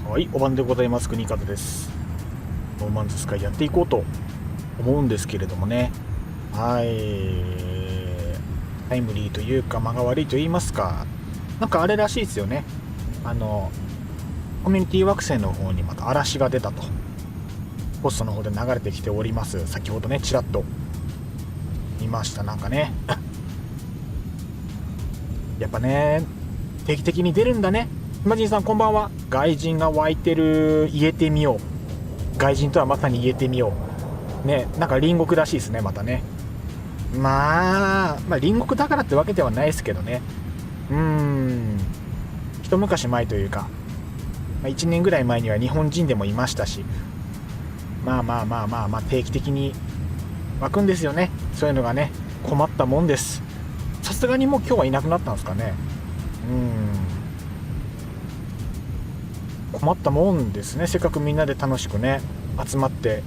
はい、お晩でございます。国方です。ノーマンズスカイやっていこうと思うんですけれどもね。はい。タイムリーというか間が悪いと言いますか。なんかあれらしいですよね。コミュニティ惑星の方にまた嵐が出たと。ポストの方で流れてきております。先ほどね、ちらっと見ました。なんかね。やっぱね、定期的に出るんだね。マジンさんこんばんは。外人が湧いてる、言えてみよう。外人とはまさに言えてみようね。なんか隣国らしいですね。またね、まあ隣国だからってわけではないですけどね。一昔前というか、1年ぐらい前には日本人でもいましたし、まあ定期的に湧くんですよね。そういうのがね、困ったもんです。さすがにもう今日はいなくなったんですかね。困ったもんですね。せっかくみんなで楽しくね集まって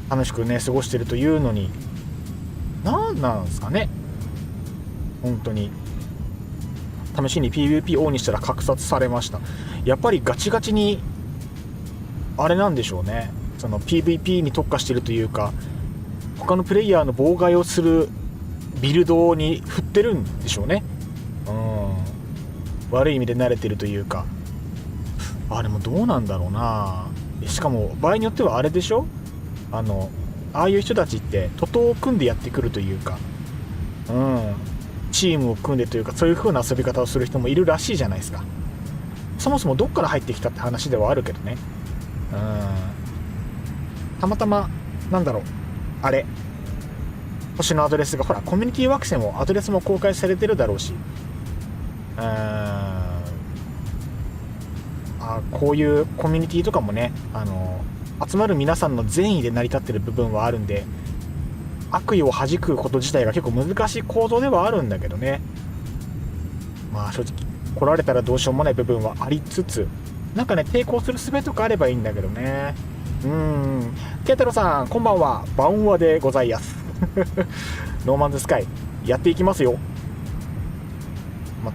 楽しくね過ごしてるというのに、なんなんですかね。本当に試しに PVP オンにしたら格殺されました。やっぱりガチガチにあれなんでしょうね。その PVP に特化してるというか、他のプレイヤーの妨害をするビルドに振ってるんでしょうね。悪い意味で慣れてるというか。あれもどうなんだろうな。しかも場合によってはあれでしょ、ああいう人たちって徒党を組んでやってくるというか、チームを組んでというか、そういう風な遊び方をする人もいるらしいじゃないですか。そもそもどっから入ってきたって話ではあるけどね。たまたまなんだろう、あれ星のアドレスがほら、コミュニティ惑星もアドレスも公開されてるだろうし、こういうコミュニティとかもね、集まる皆さんの善意で成り立ってる部分はあるんで、悪意を弾くこと自体が結構難しい構造ではあるんだけどね。まあ正直来られたらどうしようもない部分はありつつ、なんかね抵抗する術とかあればいいんだけどね。ケイタロさんこんばんは。晩話でございます。ノーマンズスカイやっていきますよ。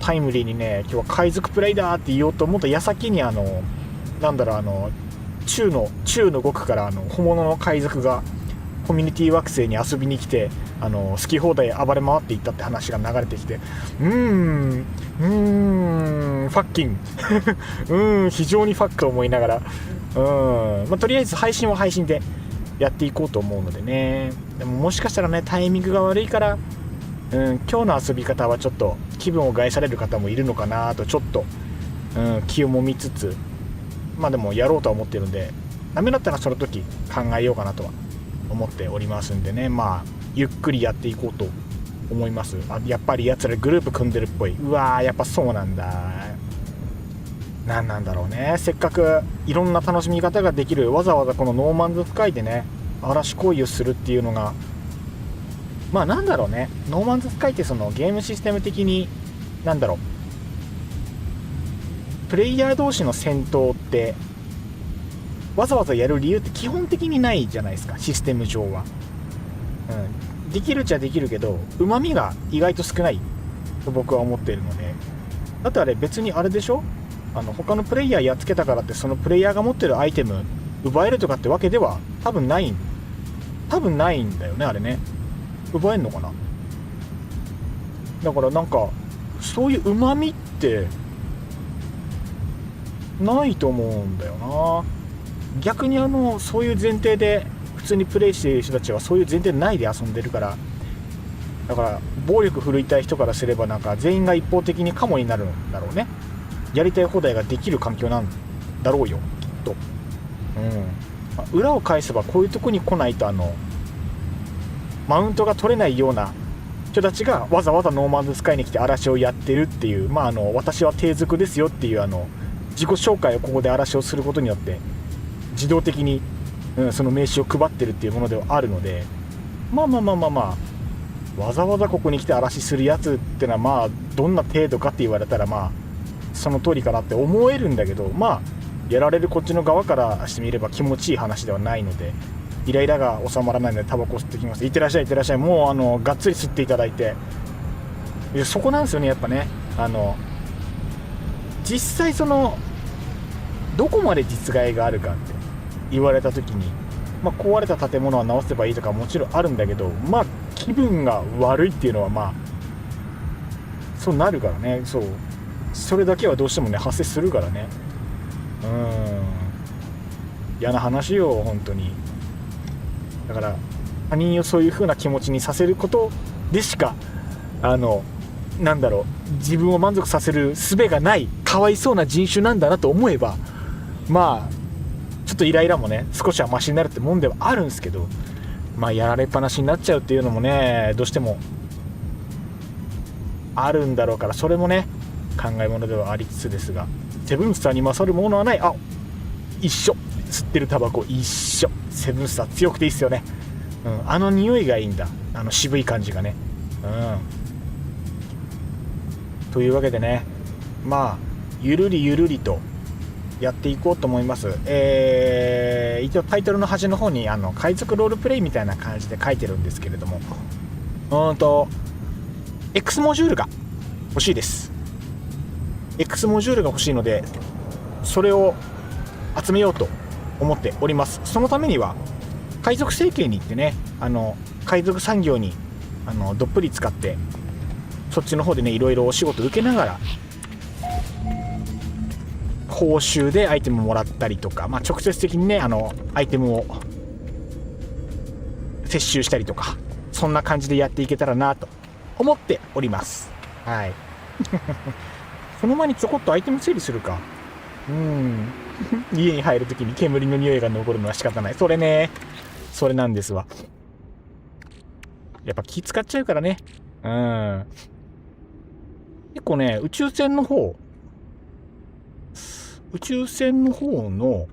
タイムリーにね、今日は海賊プレイだって言おうと思った矢先に中の極から本物の海賊がコミュニティ惑星に遊びに来て好き放題暴れ回っていったって話が流れてきて、ファッキン非常にファックと思いながら、とりあえず配信は配信でやっていこうと思うのでね。でももしかしたらねタイミングが悪いから、今日の遊び方はちょっと気分を害される方もいるのかなとちょっと、気をもみつつ、でもやろうとは思ってるんで、ダメだったらその時考えようかなとは思っておりますんでね。ゆっくりやっていこうと思います。やっぱりやつらグループ組んでるっぽい。うわー、やっぱそうなんだ。なんだろうね。せっかくいろんな楽しみ方ができる、わざわざこのノーマンズスカイでね嵐行為をするっていうのが、なんだろうね。ノーマンズスカイってそのゲームシステム的になんだろう、プレイヤー同士の戦闘ってわざわざやる理由って基本的にないじゃないですか、システム上は。できるっちゃできるけど旨味が意外と少ないと僕は思っているので。だってあれ別にあれでしょ、他のプレイヤーやっつけたからってそのプレイヤーが持ってるアイテム奪えるとかってわけでは多分ないんだよね。あれね、奪えんのかな。だからなんかそういう旨味ってないと思うんだよな。逆にそういう前提で普通にプレイしている人たちはそういう前提ないで遊んでるから、だから暴力振るいたい人からすればなんか全員が一方的にカモになるんだろうね。やりたい放題ができる環境なんだろうよ、きっと。裏を返せばこういうとこに来ないとマウントが取れないような人たちがわざわざノーマンズスカイに来て嵐をやってるっていう、私は低俗ですよっていう自己紹介をここで嵐をすることによって自動的に、その名刺を配ってるっていうものではあるので、わざわざここに来て嵐するやつってのはどんな程度かって言われたらその通りかなって思えるんだけど、やられるこっちの側からしてみれば気持ちいい話ではないので、イライラが収まらないのでタバコ吸ってきます。いってらっしゃいいってらっしゃい。もうがっつり吸っていただいて、そこなんですよね、やっぱね。実際どこまで実害があるかって言われた時に、壊れた建物は直せばいいとかもちろんあるんだけど、気分が悪いっていうのはそうなるからね。それだけはどうしてもね発生するからね。嫌な話よ本当に。だから他人をそういう風な気持ちにさせることでしか自分を満足させる術がないかわいそうな人種なんだなと思えば、ちょっとイライラもね少しはマシになるってもんではあるんですけど、やられっぱなしになっちゃうっていうのもねどうしてもあるんだろうから、それもね考え物ではありつつですが、セブンスターに勝るものはない。一緒、吸ってるタバコ一緒。セブンスター強くていいっすよね。匂いがいいんだ、渋い感じがね。というわけでね、ゆるりゆるりとやっていこうと思います。一応タイトルの端の方に海賊ロールプレイみたいな感じで書いてるんですけれども、X モジュールが欲しいです。 X モジュールが欲しいので、それを集めようと思っております。そのためには海賊整形に行ってね、海賊産業にどっぷり使って、そっちの方でねいろいろお仕事受けながら報酬でアイテムもらったりとか、直接的にねアイテムを摂取したりとか、そんな感じでやっていけたらなと思っております。はいその前にちょこっとアイテム整理するか。家に入るときに煙の匂いが残るのは仕方ない。それなんですわ。やっぱ気使っちゃうからね。結構ね、宇宙船の方の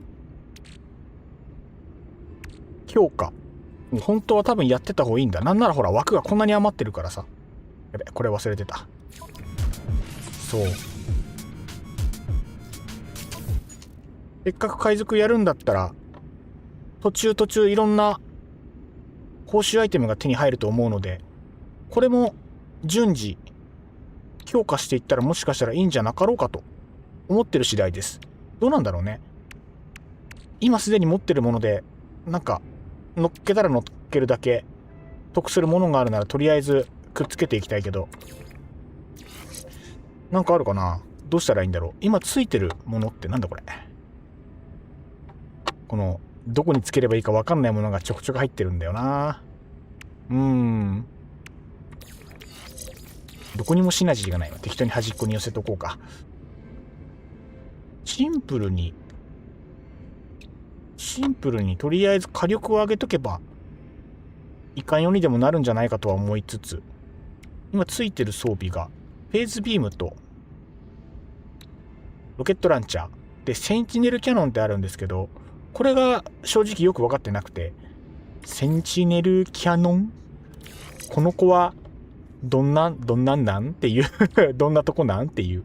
強化、本当は多分やってた方がいいんだ。なんならほら枠がこんなに余ってるからさ。やべ、これ忘れてた。せっかく海賊やるんだったら途中いろんな報酬アイテムが手に入ると思うので、これも順次強化していったらもしかしたらいいんじゃなかろうかと思ってる次第です。どうなんだろうね。今すでに持ってるもので乗っけたら乗っけるだけ得するものがあるならとりあえずくっつけていきたいけど、なんかあるかな。どうしたらいいんだろう。今ついてるものってなんだこれ。このどこにつければいいか分かんないものがちょくちょく入ってるんだよな。どこにもシナジーがないわ。適当に端っこに寄せとこうか。シンプルにとりあえず火力を上げとけばいかんようにでもなるんじゃないかとは思いつつ、今ついてる装備がフェーズビームとロケットランチャーでセンチネルキャノンってあるんですけど、これが正直よく分かってなくて、センチネルキャノン、この子はどんなんっていうどんなとこなんっていう、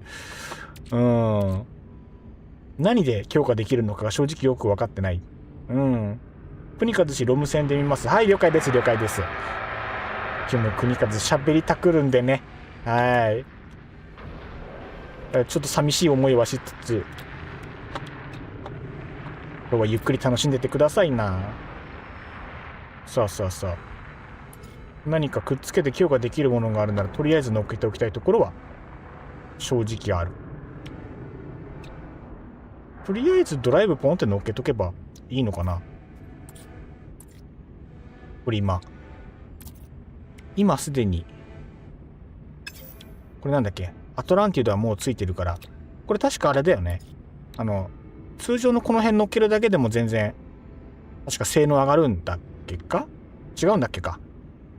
何で強化できるのかが正直よく分かってない。国和氏ロム線で見ます。はい、了解です。今日も国和喋りたくるんでね。はい、ちょっと寂しい思いはしつつ、今日はゆっくり楽しんでてくださいな。さあ何かくっつけて強化できるものがあるならとりあえず乗っけておきたいところは正直ある。とりあえずドライブポンって乗っけとけばいいのかな。これ今すでにこれなんだっけ、アトランティドはもうついてるから、これ確かあれだよね。通常のこの辺乗っけるだけでも全然確か性能上がるんだっけか、違うんだっけか。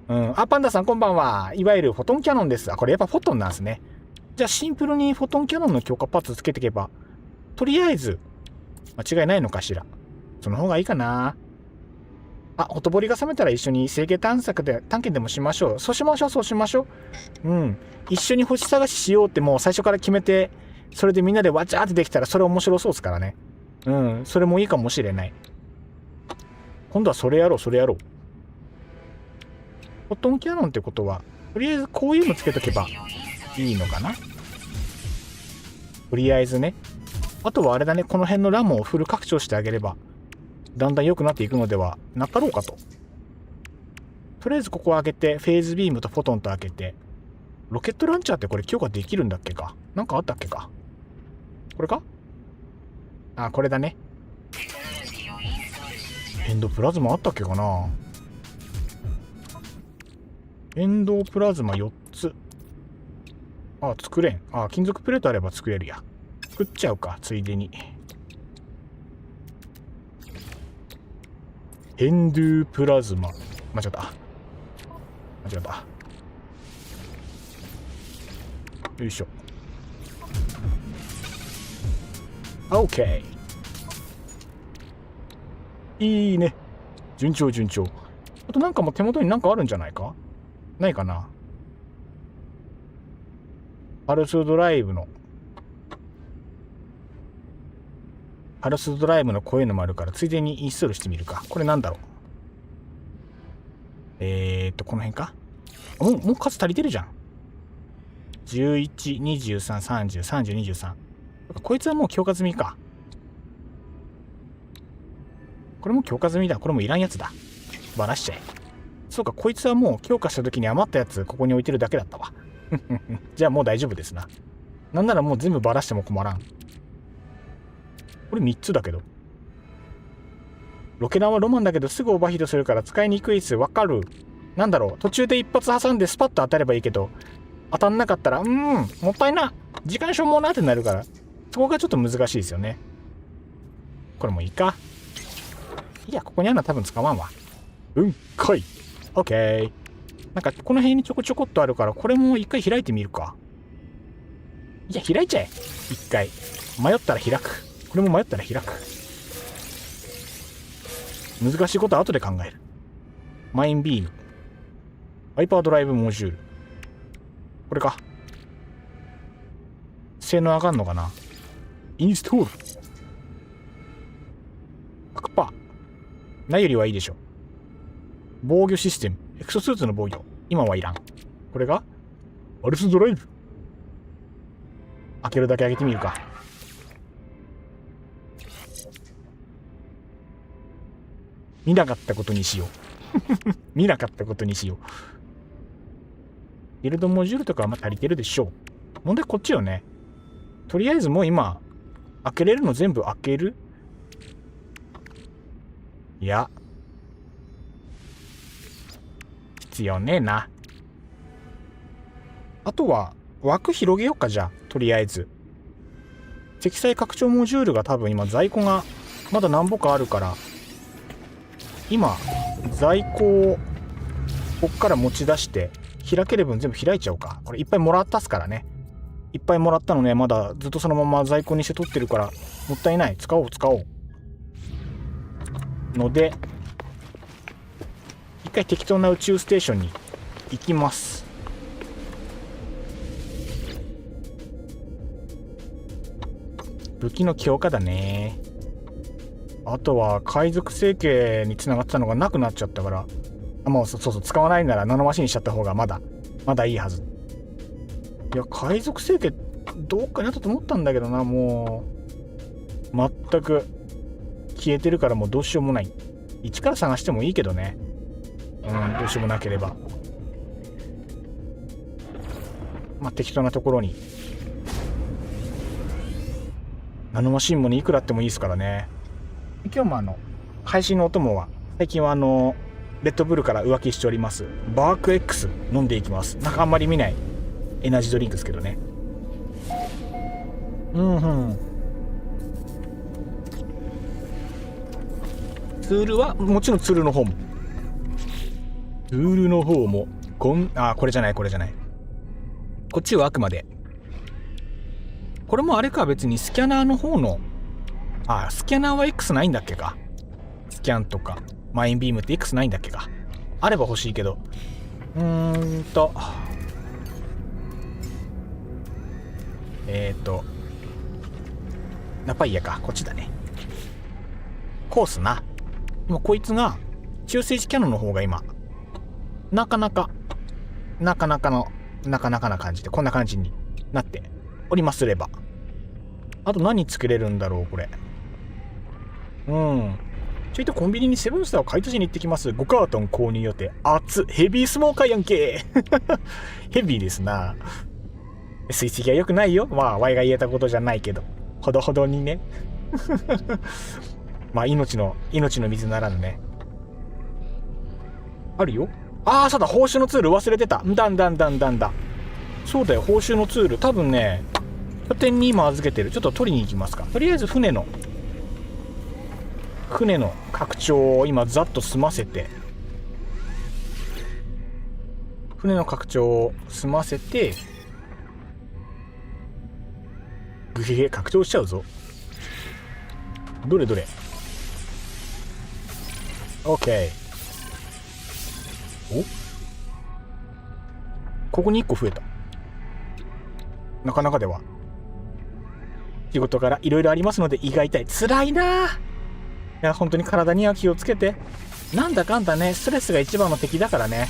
パンダさんこんばんは。いわゆるフォトンキャノンです。これやっぱフォトンなんですね。じゃあシンプルにフォトンキャノンの強化パーツつけていけばとりあえず間違いないのかしら。その方がいいかな。ほとぼりが冷めたら一緒に星系探検でもしましょう。そうしましょう。一緒に星探ししようってもう最初から決めて、それでみんなでわちゃーってできたらそれ面白そうですからね。それもいいかもしれない。今度はそれやろう。フォトンキャノンってことはとりあえずこういうのつけとけばいいのかな。とりあえずね。あとはあれだね、この辺のラムをフル拡張してあげればだんだん良くなっていくのではなかろうかと。とりあえずここを開けて、フェーズビームとフォトンと開けて、ロケットランチャーってこれ強化できるんだっけか、なんかあったっけか。これか、これだね。エンドプラズマあったっけかな。エンドプラズマ4つ。作れん。金属プレートあれば作れるや。作っちゃうか、ついでに。エンドゥプラズマ。間違った。よいしょ。OK。いいね。順調。あとなんかもう手元になんかあるんじゃないか。ないかな。パルスドライブのこういうのもあるから、ついでにインストールしてみるか。これなんだろう。この辺か。もう数足りてるじゃん。11、23、30、30、23。こいつはもう強化済みか。これも強化済みだ。これもいらんやつだ。ばらしちゃえ。そうか、こいつはもう強化した時に余ったやつここに置いてるだけだったわ。じゃあもう大丈夫ですな。なんならもう全部ばらしても困らん。これ3つだけど。ロケ弾はロマンだけどすぐオーバーヒートするから使いにくいっす。わかる。なんだろう、途中で一発挟んでスパッと当たればいいけど、当たんなかったらもったいな、時間消耗なってなるから、そこがちょっと難しいですよね。これもいいか。いや、ここにあるのは多分使わんわ。かい。オッケー。なんかこの辺にちょこちょこっとあるから、これも一回開いてみるか。いや、開いちゃえ一回。迷ったら開く。これも迷ったら開く。難しいことは後で考える。マインビーム、ハイパードライブモジュール。これか。性能上がんのかな。インストール 100%。 ないよりはいいでしょ。防御システム、エクソスーツの防御、今はいらん。これがパルスドライブ。開けるだけ開けてみるか。見なかったことにしよう。ビルドモジュールとかは足りてるでしょう。問題こっちよね。とりあえずもう今開けれるの全部開ける。いや、必要ねえな。あとは枠広げようか。じゃあとりあえず積載拡張モジュールが多分今在庫がまだ何ぼかあるから、今在庫をこっから持ち出して開ける分全部開いちゃおうか。これいっぱいもらったっすからね。いっぱいもらったのね、まだずっとそのまま在庫にして取ってるからもったいない。使おうので、一回適当な宇宙ステーションに行きます。武器の強化だね。あとは海賊成形につながってたのがなくなっちゃったから、もうそう使わないならナノマシンにしちゃった方がまだいいはず。いや、海賊成形どっかにあったと思ったんだけどな。もう全く消えてるからもうどうしようもない。一から探してもいいけどね。どうしようもなければ適当なところに。あのマシンもねいくらあってもいいですからね。今日も配信のお供は最近はレッドブルから浮気しておりますバーク X 飲んでいきます。なんかあんまり見ないエナジードリンクですけどね。ツールはもちろんツールの方もこれじゃないこっちはあくまでこれもあれか。別にスキャナーの方のスキャナーは X ないんだっけか。スキャンとかマインビームって X ないんだっけか。あれば欲しいけどナパイヤか。こっちだね。コースな。今こいつが中性子キャノンの方が今なかなかな感じでこんな感じになっておりますれば。あと何つけれるんだろうこれ。ちょいとコンビニにセブンスターを買い足しに行ってきます。5カートン購入予定。ヘビースモーカーやんけヘビーですな。水石が良くないよ。ワイが言えたことじゃないけどほどほどにね命の水ならぬね。あるよ。そうだ、報酬のツール忘れてた。そうだよ、報酬のツール多分ね拠点に今預けてる。ちょっと取りに行きますか。とりあえず船の拡張を今ざっと済ませて拡張しちゃうぞ。どれ OK。 ここに1個増えた。なかなかでは仕事からいろいろありますので胃が痛い。つらいな。いや本当に体には気をつけて。なんだかんだねストレスが一番の敵だからね。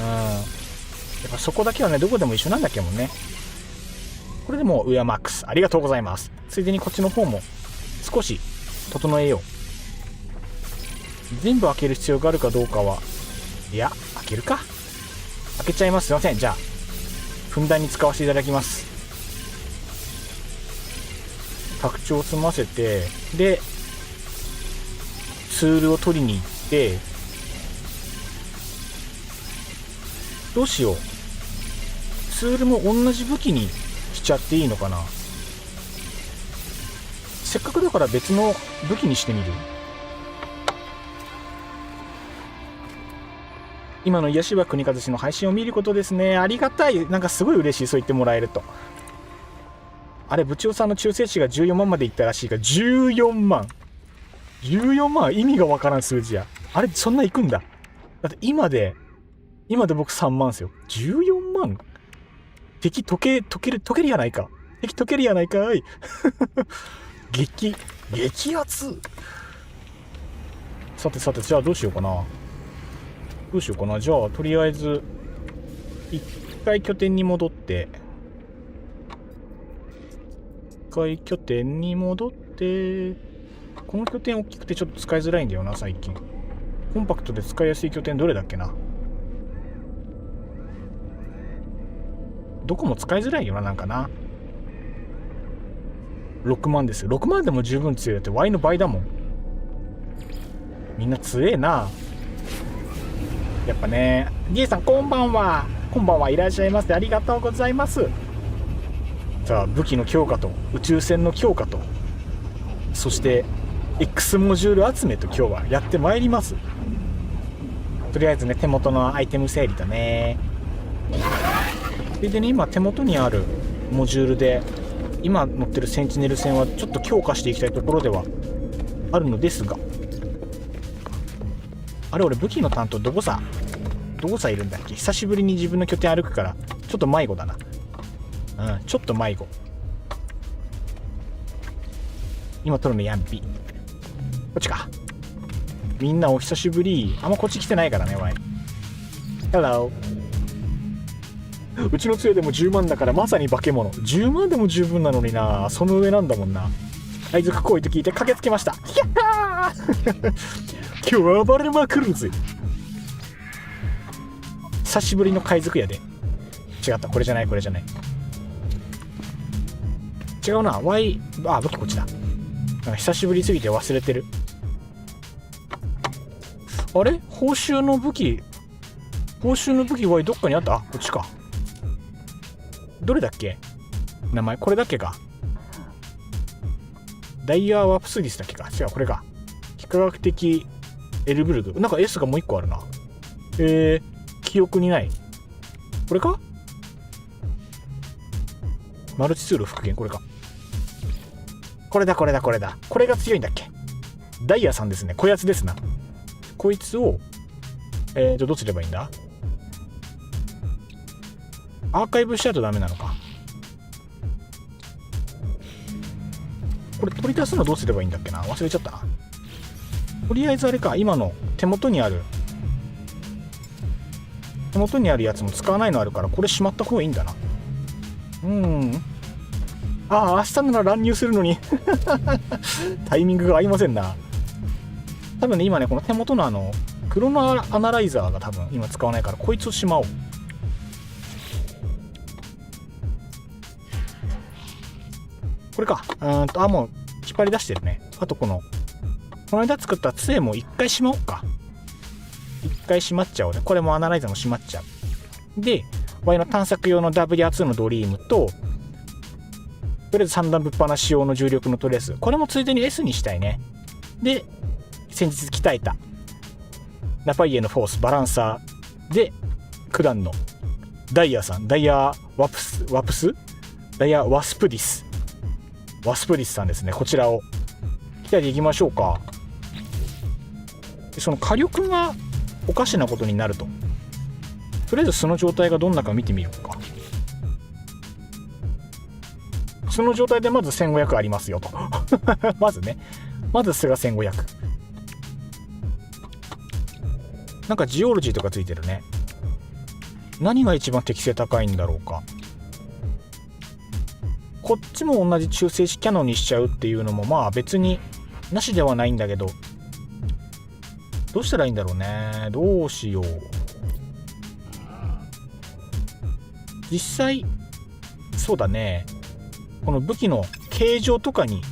やっぱそこだけはねどこでも一緒なんだけどもね。これでもう上マックスありがとうございます。ついでにこっちの方も少し整えよう。全部開ける必要があるかどうかは、いや開けるか。開けちゃいます。すいません。じゃあふんだんに使わせていただきます。拡張を済ませてでツールを取りに行って、どうしよう。ツールも同じ武器にしちゃっていいのかな。せっかくだから別の武器にしてみる。今の癒しは国和氏の配信を見ることですね。ありがたい。なんかすごい嬉しい。そう言ってもらえると。あれ部長さんの忠誠心が14万までいったらしいが、14万意味がわからん数字や。あれそんないくんだ。だって今で僕3万ですよ。14万敵溶けるやないか。敵溶けるやないかい激アツ。さてじゃあどうしようかな。じゃあとりあえず一回拠点に戻ってこの拠点大きくてちょっと使いづらいんだよな最近。コンパクトで使いやすい拠点どれだっけな。どこも使いづらいよな。なんかな。6万です。6万でも十分強い。だって Y の倍だもん。みんな強えなやっぱね。 D さんこんばんはいらっしゃいませ。ありがとうございます。さあ武器の強化と宇宙船の強化とそして X モジュール集めと今日はやってまいります。とりあえずね手元のアイテム整理とね。でね今手元にあるモジュールで今乗ってるセンチネル戦はちょっと強化していきたいところではあるのですが、あれ俺武器の担当どこさいるんだっけ。久しぶりに自分の拠点歩くからちょっと迷子だな。ちょっと迷子。今取るのヤンピこっちか。みんなお久しぶり。あんまこっち来てないからね。おい Hello。 うちの杖でも10万だからまさに化け物。10万でも十分なのにな。その上なんだもんな。海賊行為と聞いて駆けつけました。やった今日は暴れまくるぜ。久しぶりの海賊やで。違った。これじゃない。違うな。武器こっちだ。久しぶりすぎて忘れてる。あれ、報酬の武器 Y どっかにあった？こっちか。どれだっけ、名前これだっけか。ダイヤワープスディスだっけか。違う、これか。非科学的エルブルグ。なんか S がもう一個あるな。記憶にない。これか。マルチツール復元、これか。これだ。これが強いんだっけ。ダイヤさんですね。こやつですな。こいつをどうすればいいんだ。アーカイブしちゃうとダメなのか。これ取り出すのどうすればいいんだっけな。忘れちゃったな。とりあえずあれか、今の手元にあるやつも使わないのあるから、これしまった方がいいんだな。明日なら乱入するのにタイミングが合いませんな。多分ね、今ね、この手元のクロノアナライザーが多分今使わないから、こいつをしまおう。これか。もう引っ張り出してるね。あとこの間作った杖も一回しまおうか。一回しまっちゃおうね。これもアナライザーもしまっちゃう。で、Y の探索用の WR2 のドリームと、とりあえず3段ぶっ放し用の重力のトレース。これもついでに S にしたいね。で、先日鍛えたナパイエのフォースバランサーで、九段のダイヤさん、ダイヤワプスダイヤワスプディスさんですね。こちらを鍛えていきましょうか。でその火力がおかしなことになると、とりあえず素の状態がどんなか見てみようか。素の状態でまず1500ありますよとまず素が1500。なんかジオロジーとかついてるね。何が一番適性高いんだろうか。こっちも同じ中性子キャノンにしちゃうっていうのもまあ別になしではないんだけど、どうしたらいいんだろうね。どうしよう。実際そうだね、この武器の形状とかに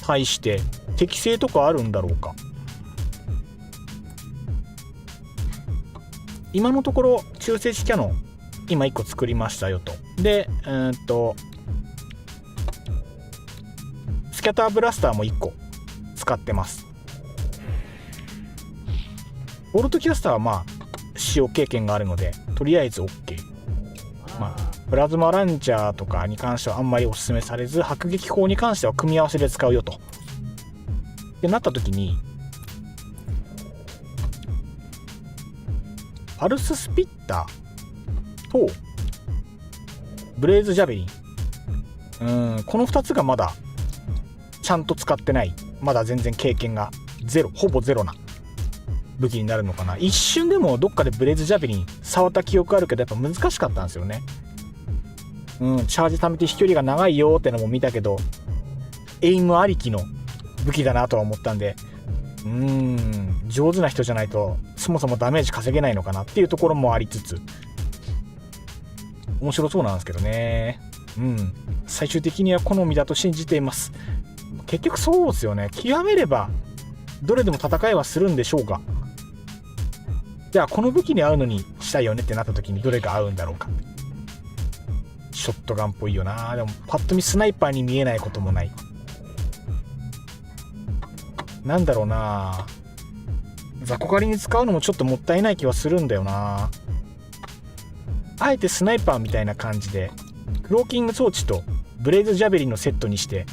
対して適性とかあるんだろうか。今のところ中性子キャノン今1個作りましたよと。でスキャターブラスターも1個使ってます。ボルトキャスターはまあ使用経験があるのでとりあえず OK。プラズマランチャーとかに関してはあんまりおすすめされず、迫撃砲に関しては組み合わせで使うよとってなった時に、パルススピッターとブレイズジャベリン、この2つがまだちゃんと使ってない、まだ全然経験がほぼゼロな武器になるのかな。一瞬でもどっかでブレイズジャベリン触った記憶あるけど、やっぱ難しかったんですよね。チャージ貯めて飛距離が長いよってのも見たけど、エイムありきの武器だなとは思ったんで、上手な人じゃないとそもそもダメージ稼げないのかなっていうところもありつつ、面白そうなんですけどね。最終的には好みだと信じています。結局そうですよね。極めればどれでも戦いはするんでしょうが、じゃあこの武器に合うのにしたいよねってなった時にどれが合うんだろうか。ショットガンっぽいよな。でもパッと見スナイパーに見えないこともない。なんだろうな、雑魚狩りに使うのもちょっともったいない気はするんだよな。あえてスナイパーみたいな感じでクローキング装置とブレイズジャベリンのセットにして、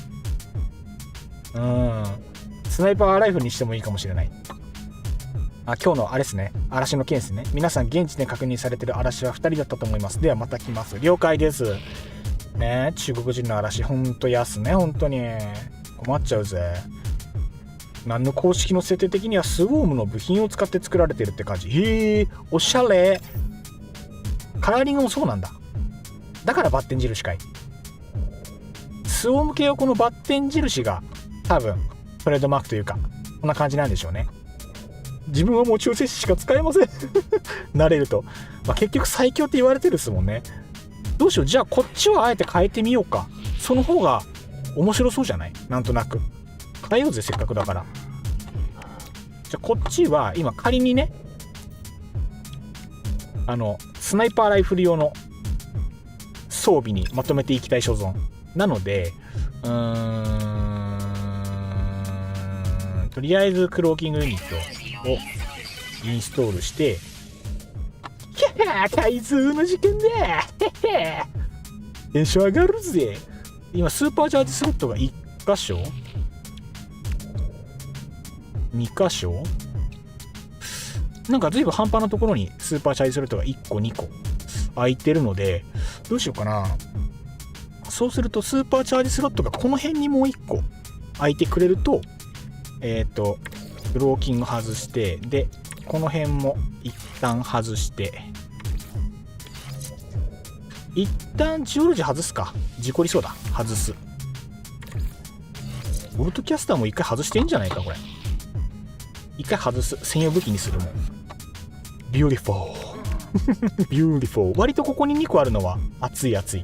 スナイパーライフルにしてもいいかもしれない。今日のあれですね、嵐の件ですね。皆さん現地で確認されてる嵐は2人だったと思います。ではまた来ます。了解ですね。中国人の嵐ほんと安ね。本当に困っちゃうぜ。何の公式の設定的にはスウォームの部品を使って作られてるって感じ。へえ、おしゃれ。カラーリングもそうなんだ。だからバッテン印かい。スウォーム系はこのバッテン印が多分トレードマークというかこんな感じなんでしょうね。自分はもう中性子しか使えません慣れると、結局最強って言われてるっすもんね。どうしよう、じゃあこっちはあえて変えてみようか。その方が面白そうじゃない？なんとなく変えようぜ、せっかくだから。じゃあこっちは今仮にね、スナイパーライフル用の装備にまとめていきたい所存なので、とりあえずクローキングユニットをインストールして、開通の時間だテンション上がるぜ。今スーパーチャージスロットが1箇所2箇所なんか随分半端なところにスーパーチャージスロットが1個2個空いてるので、どうしようかな。そうするとスーパーチャージスロットがこの辺にもう1個空いてくれると、ブローキング外して、でこの辺も一旦外して、一旦ジオロジー外すか。事故りそうだ。外す。ボルトキャスターも一回外していいんじゃないかこれ。一回外す。専用武器にするもん。ビューティフォービューティフォー。割とここに2個あるのは熱い熱い。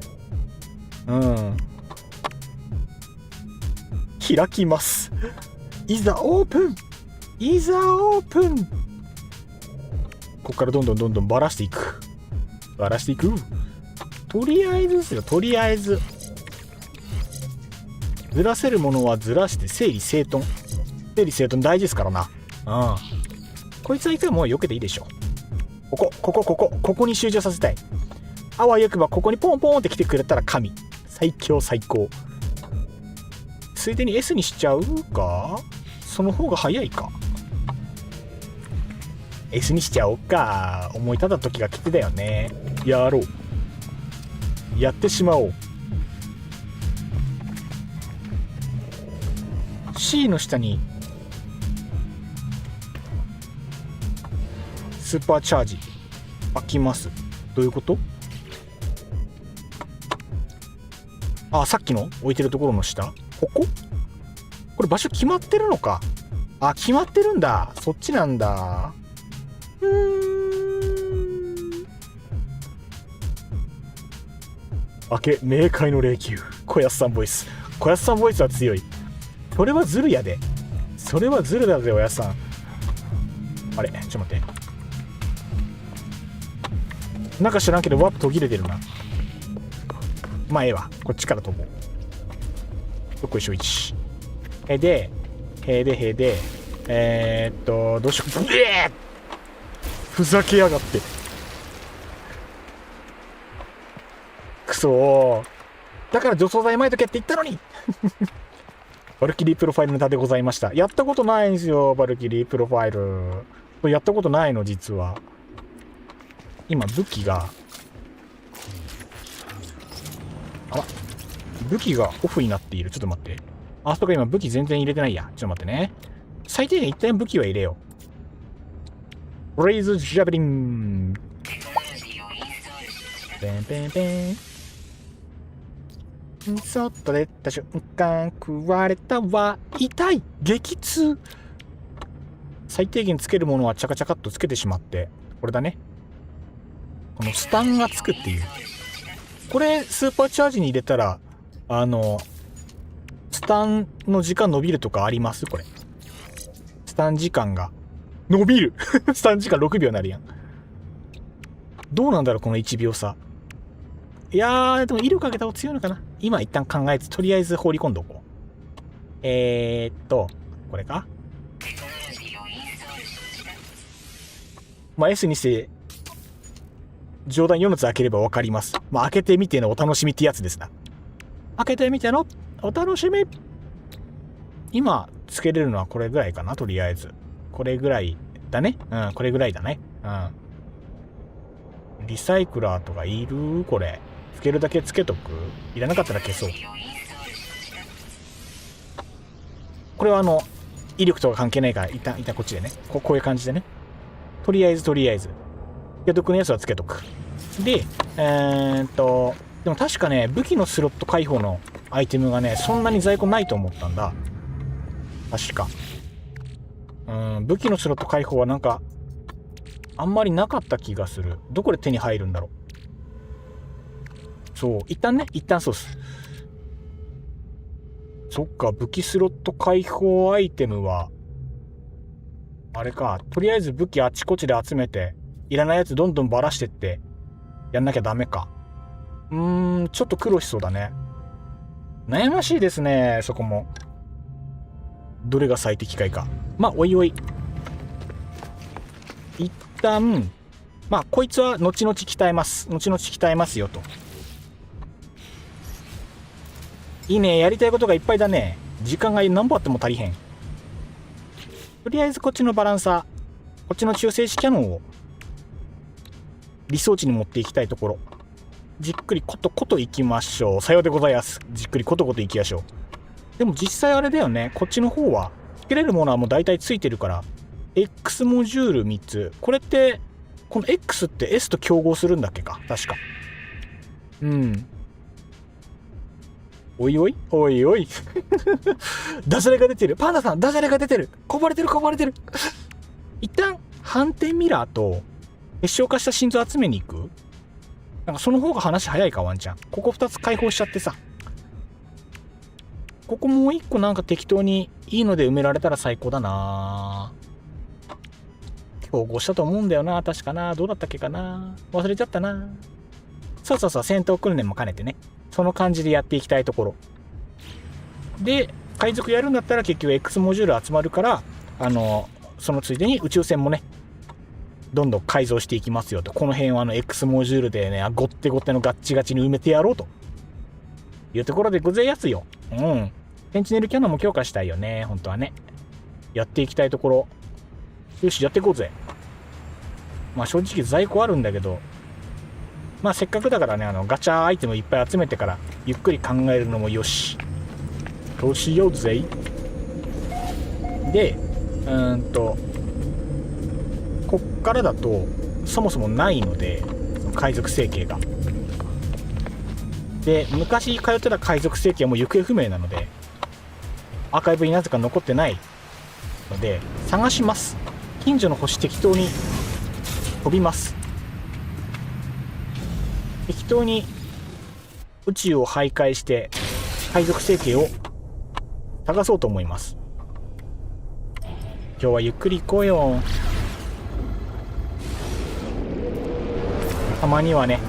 開きます。いざオープン。いざオープン。ここからどんどんばらしていく。ばらしていく。とりあえずですよ。とりあえずずらせるものはずらして整理整頓。整理整頓大事ですからな。こいつは一回もう避けていいでしょ。ここに集中させたい。あわよくばここにポンポンって来てくれたら神。最強最高。ついでに S にしちゃうか。その方が早いか。 S にしちゃおうか。思い立った時が来てだよね。やろう。やってしまおう。 C の下にスーパーチャージ開きます。どういうこと？あ、さっきの置いてるところの下、これ場所決まってるのか。あ、決まってるんだ。そっちなんだ。明け冥界の霊柩。小安さんボイス。小安さんボイスは強い。それはズルやで。それはズルだぜ、おやさん。あれ、ちょっと待って。なんか知らんけどワープ途切れてるな。まあええわ。こっちから飛ぼう。どこいしょ1。で、どうしよう。ふざけやがって。くそー。だから除草剤撒いとけって言ったのにバルキリープロファイルネタでございました。やったことないんですよ、バルキリープロファイル。これやったことないの、実は。今、武器が、武器がオフになっている。ちょっと待って。あ、そこ今武器全然入れてないや。ちょっと待ってね。最低限一旦武器は入れよう。レイズ・ジャベリン。ペンペンペン。そっと出た瞬間食われたわ。痛い。激痛。最低限つけるものはチャカチャカっとつけてしまって、これだね。このスタンがつくっていう。これスーパーチャージに入れたらスタンの時間伸びるとかあります？これスタン時間が伸びるスタン時間6秒になるやん。どうなんだろうこの1秒差。いやー、でも威力上げた方が強いのかな。今一旦考えず、とりあえず放り込んでおこう。これか。まあ S にして上段4つ開ければ分かります。まあ開けてみてのお楽しみってやつですな。開けてみてのお楽しみ。今つけれるのはこれぐらいかな。とりあえずこれぐらいだね。これぐらいだね。リサイクラーとかいる？これつけるだけつけとく？いらなかったら消そう。これは威力とか関係ないから一旦こっちでね。こういう感じでね。とりあえず解毒のやつはつけとく。ででも確かね、武器のスロット開放のアイテムがね、そんなに在庫ないと思ったんだ。確か。武器のスロット開放はなんかあんまりなかった気がする。どこで手に入るんだろう。そう、一旦そうっす。そっか、武器スロット解放アイテムはあれか、とりあえず武器あちこちで集めていらないやつどんどんばらしてってやんなきゃダメか。ちょっと苦労しそうだね。悩ましいですね、そこも。どれが最適解か。まあおいおい、一旦まあこいつは後々鍛えます。後々鍛えますよと。いいね、やりたいことがいっぱいだね。時間が何本あっても足りへん。とりあえずこっちのバランサー、こっちの中性子キャノンを理想値に持っていきたいところ。じっくりコトコトいきましょう。さようでございます。じっくりコトコトいきましょう。でも実際あれだよね、こっちの方はつけれるものはもう大体ついてるから、 X モジュール3つ。これってこの X って S と競合するんだっけか、確か。おいおいおいおいダジャレが出てる。パンダさんダジャレが出てる。こぼれてるこぼれてる。一旦反転ミラーと結晶化した心臓集めに行く。なんかその方が話早いか、ワンちゃん。ここ2つ解放しちゃってさ、ここもう1個なんか適当にいいので埋められたら最高だな。競合したと思うんだよな、確かな。どうだったっけかな、忘れちゃったな。そうそうそう、戦闘訓練も兼ねてね、その感じでやっていきたいところで、海賊やるんだったら結局 X モジュール集まるから、そのついでに宇宙船もねどんどん改造していきますよと。この辺はX モジュールでね、ごってごってのガッチガチに埋めてやろうというところでございやすよ。センチネルキャノンも強化したいよね、本当はね。やっていきたいところ。よし、やっていこうぜ。まあ正直在庫あるんだけど、まあせっかくだからね、ガチャアイテムいっぱい集めてからゆっくり考えるのもよし。どうしようぜ。で、こっからだとそもそもないので、海賊成形が。で、昔通ってた海賊成形はもう行方不明なので、アーカイブになぜか残ってないので探します。近所の星適当に飛びます。適当に宇宙を徘徊して海賊成形を探そうと思います。今日はゆっくり行こうよ。たまにはね。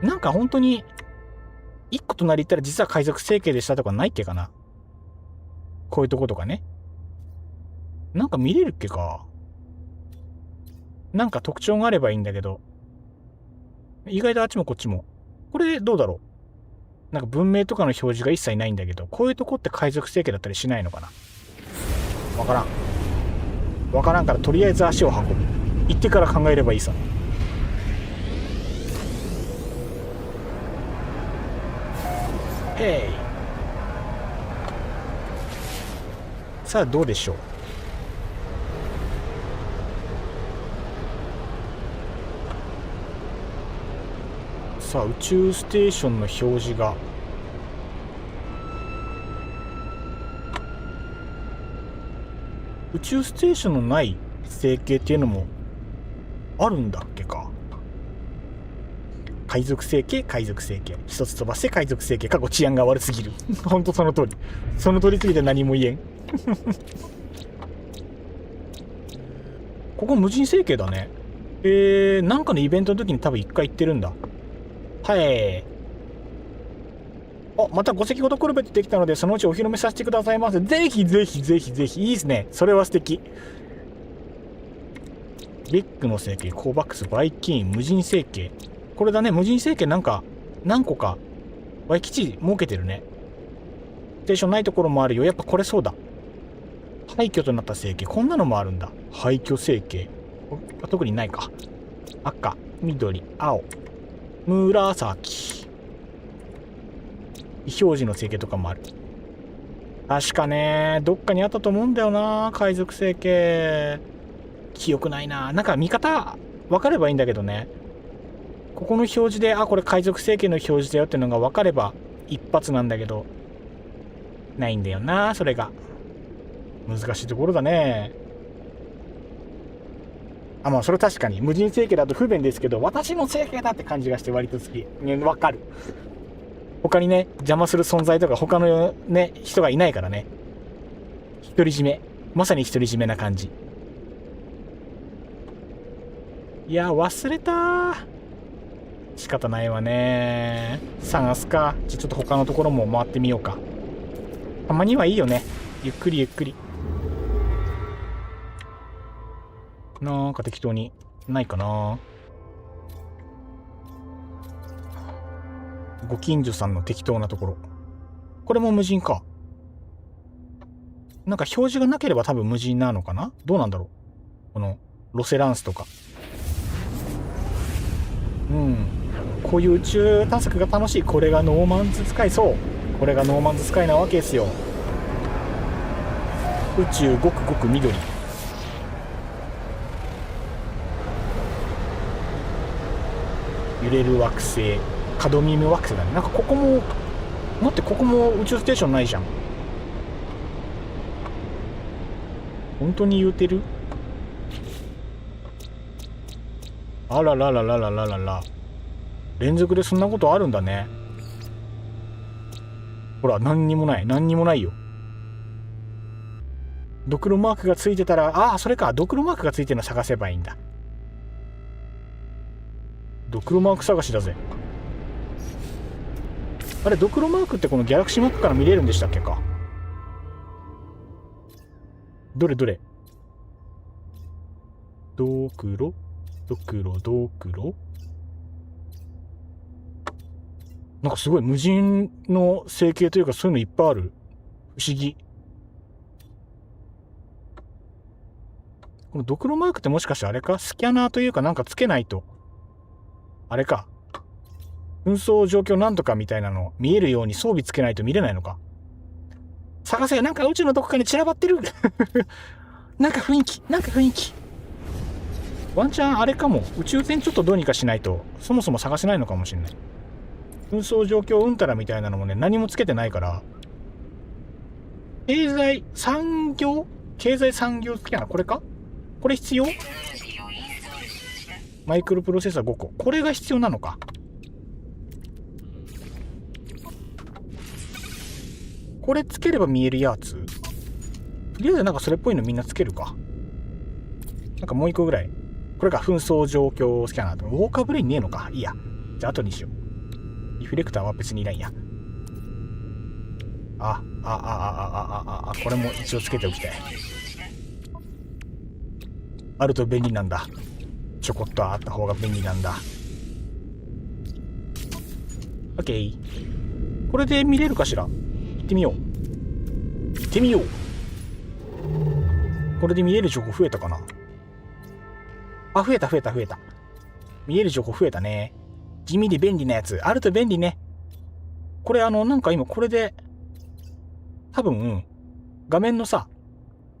なんか本当に一個隣行ったら実は海賊成形でしたとかないっけかな。こういうとことかね。なんか見れるっけか。なんか特徴があればいいんだけど、意外とあっちもこっちも。これどうだろう。なんか文明とかの表示が一切ないんだけど、こういうとこって海賊成形だったりしないのかな。わからん。わからんからとりあえず足を運ぶ。行ってから考えればいいさ。へい。さあどうでしょう。さあ宇宙ステーションの表示が宇宙ステーションのない成形っていうのもあるんだっけか。海賊成形、海賊成形、一つ飛ばして海賊成形。過去治安が悪すぎるほんとその通り、その通りすぎて何も言えんここ無人成形だね。なんかのイベントの時に多分一回行ってるんだ。はい。また5隻ほどコルベットできたので、そのうちお披露目させてくださいませ。ぜひぜひぜひぜひ。いいですね、それは素敵。ベックの成形、コーバックス、バイキーン、無人成形。これだね、無人成形なんか何個かワイ基地設けてるね。ステーションないところもあるよ。やっぱこれそうだ。廃墟となった成形、こんなのもあるんだ。廃墟成形特にないか。赤、緑、青、紫、非表示の成形とかもある。確かね、どっかにあったと思うんだよな、海賊成形。記憶ないな。なんか見方分かればいいんだけどね。ここの表示で、これ海賊成形の表示だよっていうのが分かれば一発なんだけど、ないんだよな、それが。難しいところだね。まあそれ確かに無人成形だと不便ですけど、私の成形だって感じがして割と好き。分かる。他にね邪魔する存在とか他のね人がいないからね。独り占め、まさに独り占めな感じ。いや忘れた。仕方ないわね。探すか。ちょっと他のところも回ってみようか。たまにはいいよね、ゆっくりゆっくり。なんか適当にないかな。ご近所さんの適当なところ。これも無人か。なんか表示がなければ多分無人なのかな。どうなんだろう、このロセランスとか。こういう宇宙探索が楽しい。これがノーマンズスカイ。そうこれがノーマンズスカイなわけですよ。宇宙ごくごく緑。揺れる惑星、カドミウム惑星だね。なんかここも待って、ここも宇宙ステーションないじゃん。本当に言うてる。あらららららららら、連続でそんなことあるんだね。ほら何にもない、何にもないよ。ドクロマークがついてたら、ああそれか、ドクロマークがついてるの探せばいいんだ。ドクロマーク探しだぜ。あれドクロマークってこのギャラクシーマップから見れるんでしたっけか。どれどれ。ドクロドクロドクロ。なんかすごい無人の成形というかそういうのいっぱいある。不思議。このドクロマークってもしかしてあれか、スキャナーというかなんかつけないとあれか、紛争状況なんとかみたいなの見えるように装備つけないと見れないのか。探せ。なんか宇宙のどこかに散らばってるなんか雰囲気、なんか雰囲気。ワンチャンあれかも、宇宙船ちょっとどうにかしないとそもそも探せないのかもしれない。紛争状況うんたらみたいなのもね何もつけてないから。経済産業スキャナー、これか。これ必要。マイクロプロセッサー5個、これが必要なのか。これつければ見えるやつ。とりあえずなんかそれっぽいのみんなつけるか。なんかもう一個ぐらい。これか、紛争状況スキャナー。ウォーカーブレインねえのか。いいや、じゃあ後にしよう。リフレクターは別にいらんや。これも一応つけておきたい。あると便利なんだ。ちょこっとあった方が便利なんだ。オッケー。これで見れるかしら。行ってみよう。行ってみよう。これで見える情報増えたかな。あ、増えた。見える情報増えたね。地味で便利なやつ。あると便利ね。これなんか今これで、多分、画面のさ、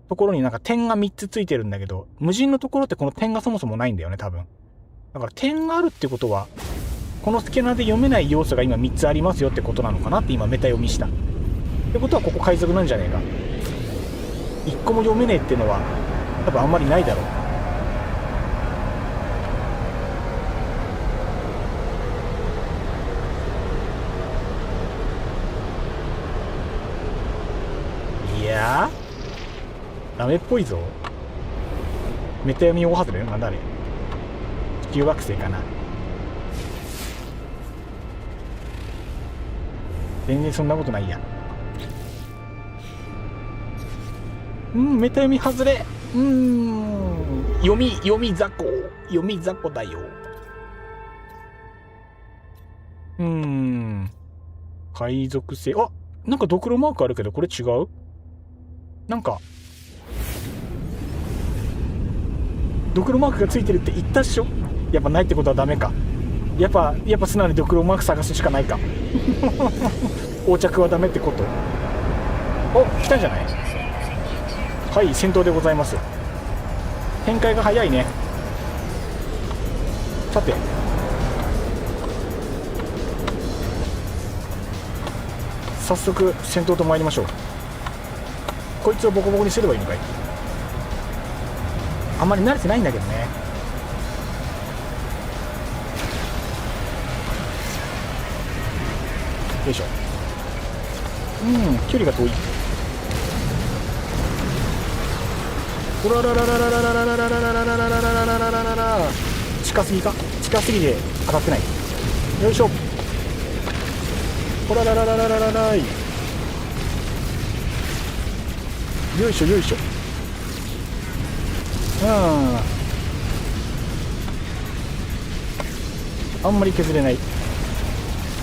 ところになんか点が3つついてるんだけど、無人のところってこの点がそもそもないんだよね、多分。だから点があるってことは、このスキャナーで読めない要素が今3つありますよってことなのかなって今メタ読みした。ってことはここ海賊なんじゃねえか。1個も読めねえってのは多分あんまりないだろう。いやーダメっぽいぞ。メタ読み大外れ。なんだあれ、地球惑星かな。全然そんなことないや。メタ読み外れ。読み雑魚だよ。海賊性。あ、なんかドクロマークあるけどこれ違う。なんかドクロマークがついてるって言ったっしょ。やっぱないってことはダメか。やっぱ素直にドクロマーク探すしかないか横着はダメってこと。お、来たんじゃない。はい、戦闘でございます。展開が早いね。さて早速戦闘と参りましょう。こいつをボコボコにすればいいのかい。あんまり慣れてないんだけどね。よいしょ。距離が遠い。おららららららららららららららららら、近すぎか、近すぎて当たってない。よいしょ。おららららららららい。よいしょよいしょ。あんまり削れない。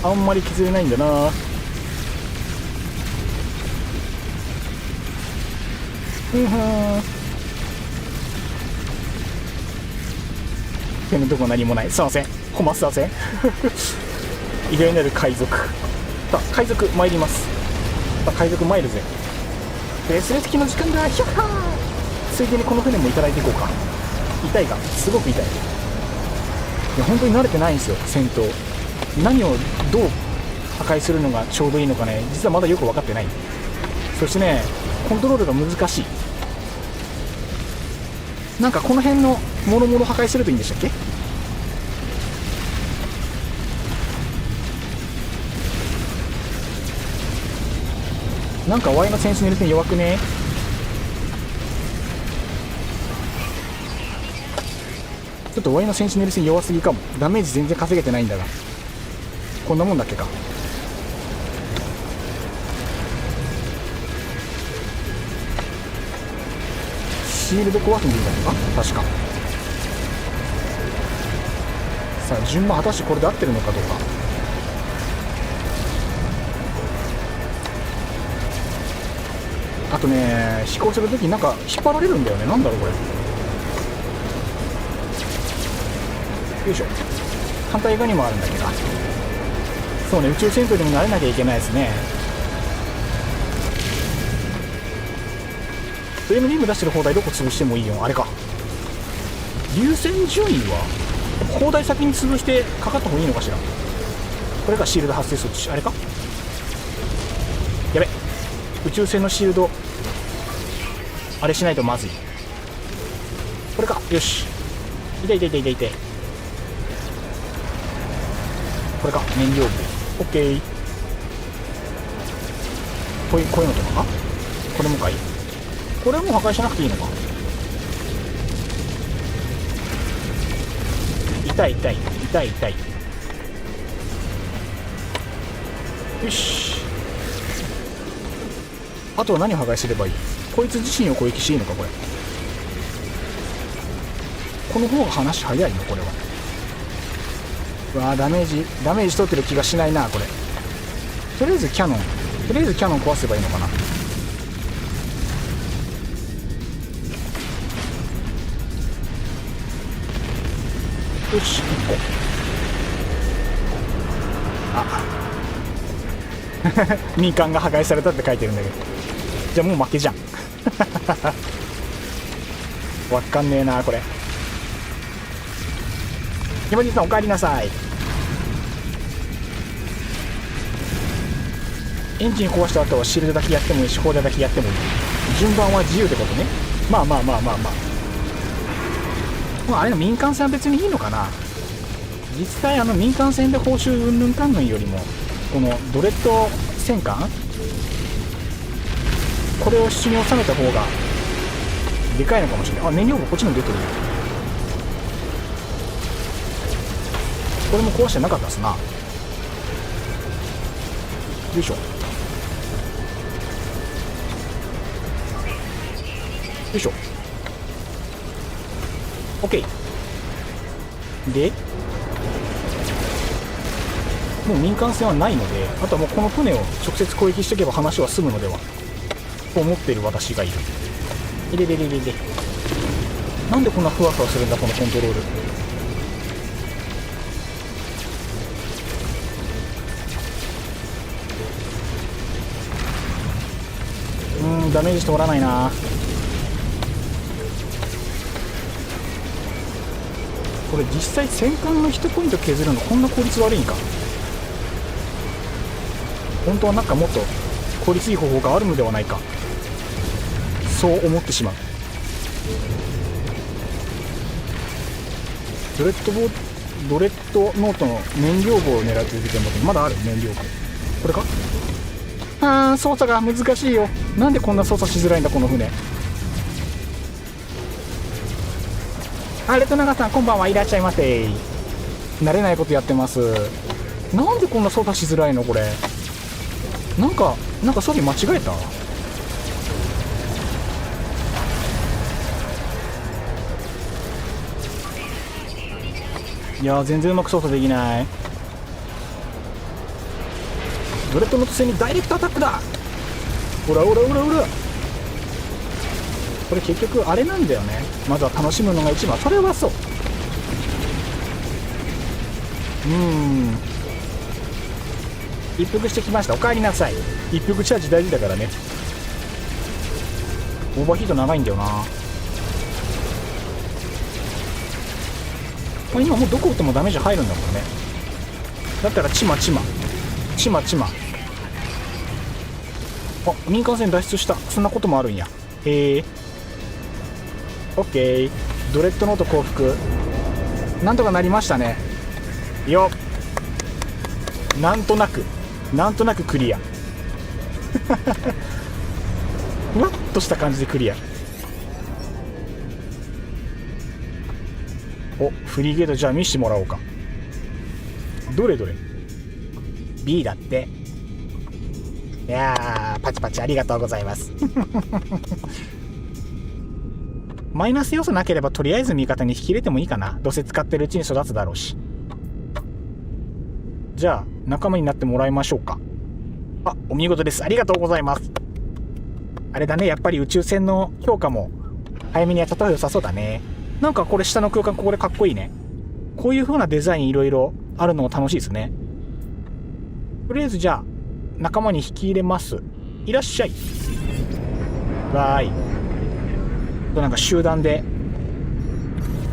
あんまり削れないんだな。手のとこ何もない。すいません、コマすいません意外なる海賊。さあ海賊参ります。さあ海賊参るぜ。ベスレ付きの時間だ。ヒャッハー。ついでにこの船もいただいていこうか。痛いがすごく痛い。いや本当に慣れてないんですよ、戦闘。何をどう破壊するのがちょうどいいのかね、実はまだよく分かってない。そしてね、コントロールが難しい。なんかこの辺のもろもろ破壊するといいんでしたっけ。なんか Y のセンスネル戦弱くね。ちょっと Y のセンチネル戦弱すぎかも。ダメージ全然稼げてないんだが、こんなもんだっけか。シールド壊すんでいいんだろうか、確か。さあ順番果たしてこれで合ってるのかどうか。あとね、飛行するときになんか引っ張られるんだよね。なんだろうこれ。よいしょ。反対側にもあるんだけど、そうね、宇宙戦闘にも慣れなきゃいけないですね。フレームゲーム出してる砲台どこ潰してもいいよ。あれか、流線順位は砲台先に潰してかかった方がいいのかしら。これがシールド発生装置。あれか、やべ、宇宙船のシールドあれしないとまずい。これか、よし。痛い痛い痛い痛い痛い。これか、燃料部。オッケー。こういうのとかか。これもかい。これはもう破壊しなくていいのか。痛い痛い痛い痛い。よし。あとは何を破壊すればいい。こいつ自身を攻撃していいのかこれ。この方が話早いのこれは。うわー、ダメージ取ってる気がしないなこれ。とりあえずキャノン壊せばいいのかな。よし、1個。あ民間が破壊されたって書いてるんだけど、じゃあもう負けじゃんわかんねえなこれ。山地さんお帰りなさい。エンジン壊した後はシールドだけやってもいいし、砲台だけやってもいい。順番は自由ってことね。まああれの民間船は別にいいのかな。実際民間船で報酬うんぬんかんぬんよりもこのドレッド戦艦、これを手に収めた方がでかいのかもしれない。あ、燃料がこっちにも出てるよ。これも壊してなかったっすな。よいしょよいしょ。 OK で、もう民間船はないので、あとはもうこの船を直接攻撃していけば話は済むのではと思っている私がいる。いれれれれれ。なんでこんなふわふわするんだこのコントロール。ダメージしておらないな。これ実際戦艦の1ポイント削るのこんな効率悪いんか。本当はなんかもっと効率いい方法があるのではないか、そう思ってしまう。ドレッドノートの燃料棒を狙っているけど、まだある燃料棒。これか。操作が難しいよ。なんでこんな操作しづらいんだこの船。レトナガさんこんばんは、いらっしゃいませ。慣れないことやってます。なんでこんな操作しづらいのこれ。なんか装備間違えた。いや全然うまく操作できない。ドレッドノート戦にダイレクトアタックだ。ほらほらほらほら。これ結局あれなんだよね。まずは楽しむのが一番。それはそう。一服してきました。お帰りなさい。一服チャージ大事だからね。オーバーヒート長いんだよな。今もうどこ打ってもダメージ入るんだもんね。だったらチマ民間船脱出した。そんなこともあるんや。へえ。オッケー。ドレッドノート降伏なんとかなりましたね。よっ。なんとなくクリアふわっとした感じでクリア。フリゲートじゃあ見してもらおうか。どれ B だって。いやーパチパチありがとうございますマイナス要素なければとりあえず味方に引き入れてもいいかな。どうせ使ってるうちに育つだろうし。じゃあ仲間になってもらいましょうか。お見事です。ありがとうございます。あれだね、やっぱり宇宙船の評価も早めにやった方が良さそうだね。なんかこれ下の空間ここでかっこいいね。こういう風なデザインいろいろあるのも楽しいですね。とりあえずじゃあ仲間に引き入れます。いらっしゃい。わーい。なんか集団で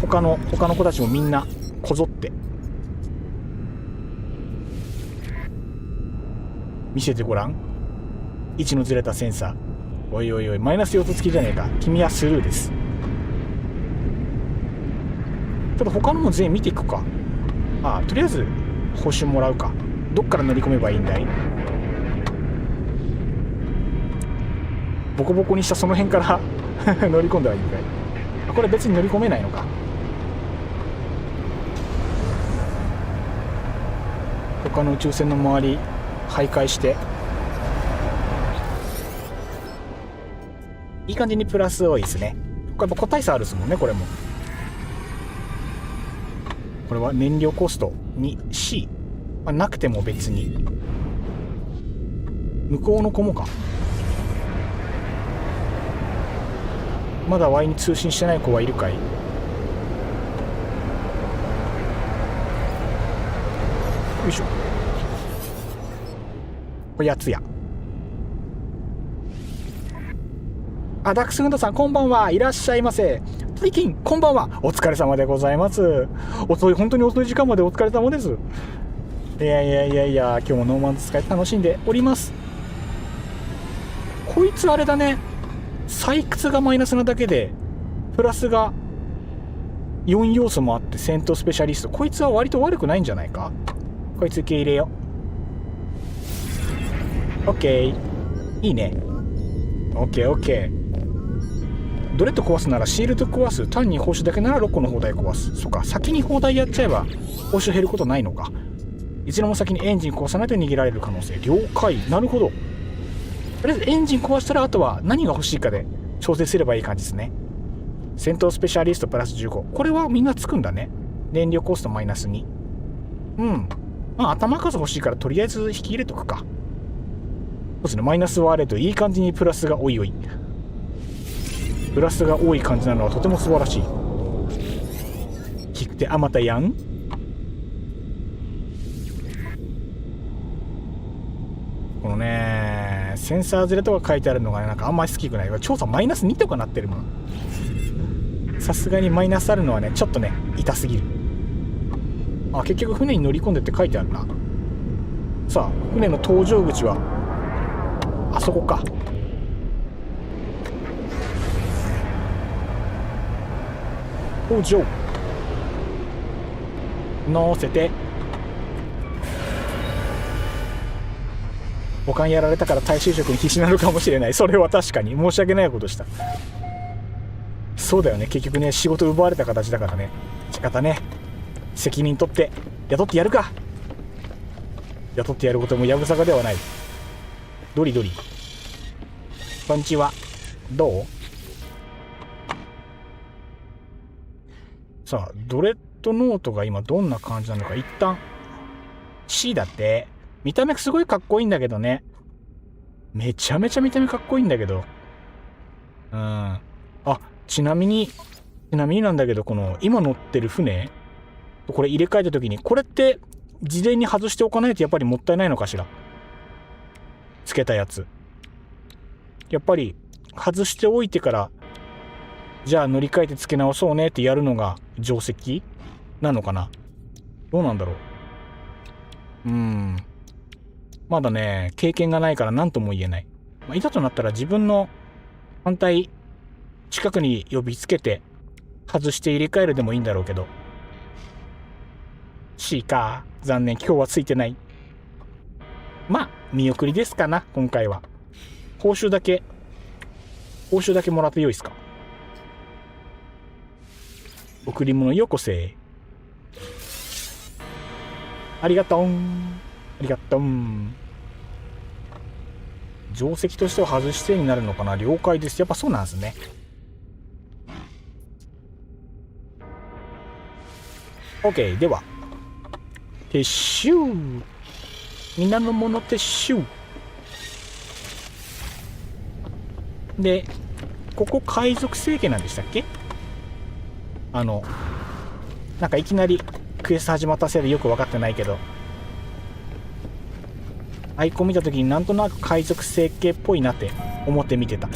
他の子たちもみんなこぞって見せてごらん。位置のずれたセンサー。おいおいおい、マイナス4つ付きじゃねえか。君はスルーです。ちょっと他のも全員見ていくか。とりあえず報酬もらうか。どっから乗り込めばいいんだい。ボコボコにしたその辺から乗り込んではいいんかい。これ別に乗り込めないのか。他の宇宙船の周り徘徊していい感じにプラス多いですね。これやっぱ個体差あるですもんね。これは燃料コストに C、なくても別に向こうの子もか。まだ Y に通信してない子はいるかい。よいしょ。これやつや。ダックスフンドさんこんばんは。いらっしゃいませ。トリキンこんばんは。お疲れ様でございます。本当に遅い時間までお疲れ様です。いや今日もノーマンズスカイ楽しんでおります。こいつあれだね、採掘がマイナスなだけでプラスが4要素もあって、戦闘スペシャリスト。こいつは割と悪くないんじゃないか。こいつ受け入れよ。オッケー。いいね。オッケー。ドレッド壊すならシールド壊す。単に報酬だけなら6個の砲台壊す。そっか、先に砲台やっちゃえば報酬減ることないのか。一度も先にエンジン壊さないと逃げられる可能性。了解。なるほど。とりあえずエンジン壊したらあとは何が欲しいかで調整すればいい感じですね。戦闘スペシャリストプラス15。これはみんなつくんだね。燃料コストマイナス2。頭数欲しいからとりあえず引き入れとくか。そうですね、マイナスはあれといい感じにプラスがおいおい。プラスが多い感じなのはとても素晴らしい。聞くてあまたやん。このね、センサーずれとか書いてあるのがなんかあんまり好きくない。調査マイナス2とかなってるもん。さすがにマイナスあるのはね、ちょっとね痛すぎる。結局船に乗り込んでって書いてあるな。さあ、船の搭乗口はあそこか。搭乗乗せて。おかんやられたから大衆食に必死なのかもしれない。それは確かに申し訳ないことした。そうだよね、結局ね、仕事奪われた形だからね。仕方ね、責任取って雇ってやるか。雇ってやることもやぶさかではない。ドリドリ、こんにちは。どう？さあ、ドレッドノートが今どんな感じなのか、一旦 C だって。見た目すごいかっこいいんだけどね。めちゃめちゃ見た目かっこいいんだけど。あ、ちなみになんだけど、この今乗ってる船、これ入れ替えた時に、これって事前に外しておかないとやっぱりもったいないのかしら。つけたやつ。やっぱり外しておいてから、じゃあ乗り換えて付け直そうねってやるのが定石なのかな。どうなんだろう。まだね、経験がないから何とも言えない。いざとなったら自分の反対近くに呼びつけて外して入れ替えるでもいいんだろうけど。C か。残念、今日はついてない。まあ見送りですかな、今回は。報酬だけもらってよいですか。贈り物よこせ。ありがとう。ありがとう。定石としては外し制になるのかな。了解です。やっぱそうなんですね。OK。では撤収。皆の者撤収で、ここ海賊政権なんでしたっけ。なんかいきなりクエスト始まったせいでよく分かってないけど、アイコン見た時になんとなく海賊整形っぽいなって思って見てた。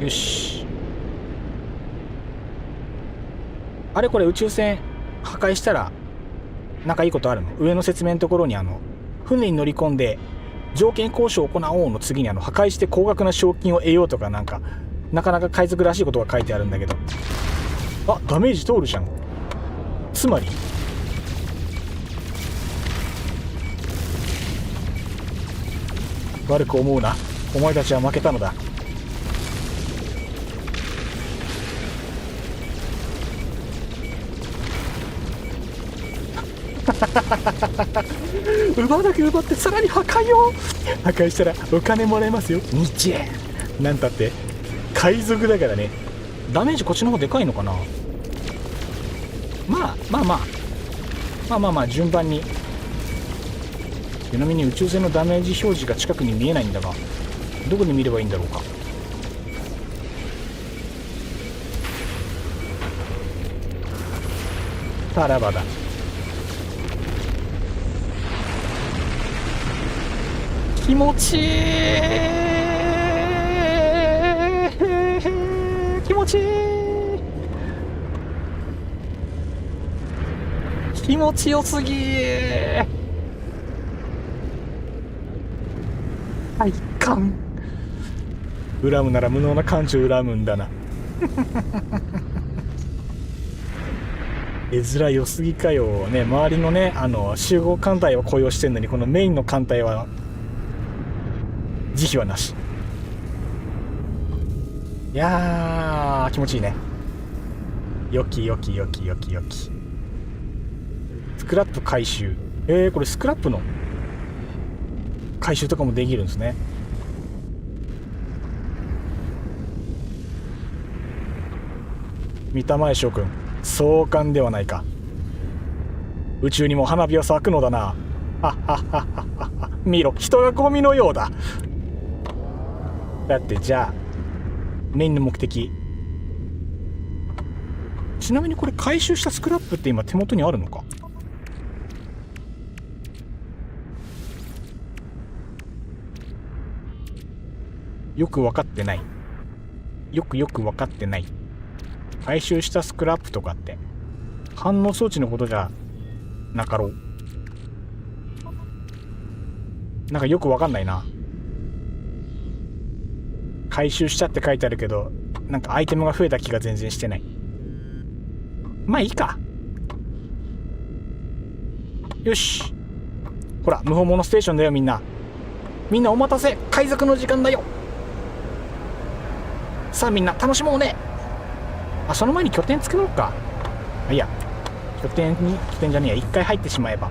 よし。あれこれ宇宙船破壊したらなんかいいことあるの？上の説明のところに船に乗り込んで条件交渉を行おうの次に破壊して高額な賞金を得ようとか、なかなか海賊らしいことが書いてあるんだけど、あ、ダメージ通るじゃん。つまり悪く思うな、お前たちは負けたのだ。奪うだけ奪ってさらに破壊を破壊したらお金もらえますよ。日円なんたって海賊だからね。ダメージこっちの方でかいのかな。まあ順番に。ちなみに宇宙船のダメージ表示が近くに見えないんだが、どこで見ればいいんだろうか。タラバだ。気持ちいい。気持ちいい。気持ちよすぎ。快感。恨むなら無能な感情恨むんだな。絵面良すぎかよね。周りのね、集合艦隊を雇用してんのに、このメインの艦隊は慈悲はなし。いやー気持ちいいね。よきよきよきよきよき。スクラップ回収。これスクラップの回収とかもできるんですね。見たまえ諸君、壮観ではないか。宇宙にも花火は咲くのだな。はっはっはっはっは。見ろ、人がゴミのようだ。だってじゃあメインの目的、ちなみにこれ回収したスクラップって今手元にあるのか。よく分かってない。よく分かってない。回収したスクラップとかって反応装置のことじゃなかろう。なんかよく分かんないな。回収したって書いてあるけど、なんかアイテムが増えた気が全然してない。まあいいか。よし、ほら無法者ステーションだよ。みんなお待たせ、海賊の時間だよ。さあみんな楽しもうね。あ、その前に拠点作ろうか。いや、拠点じゃねえや、一回入ってしまえば。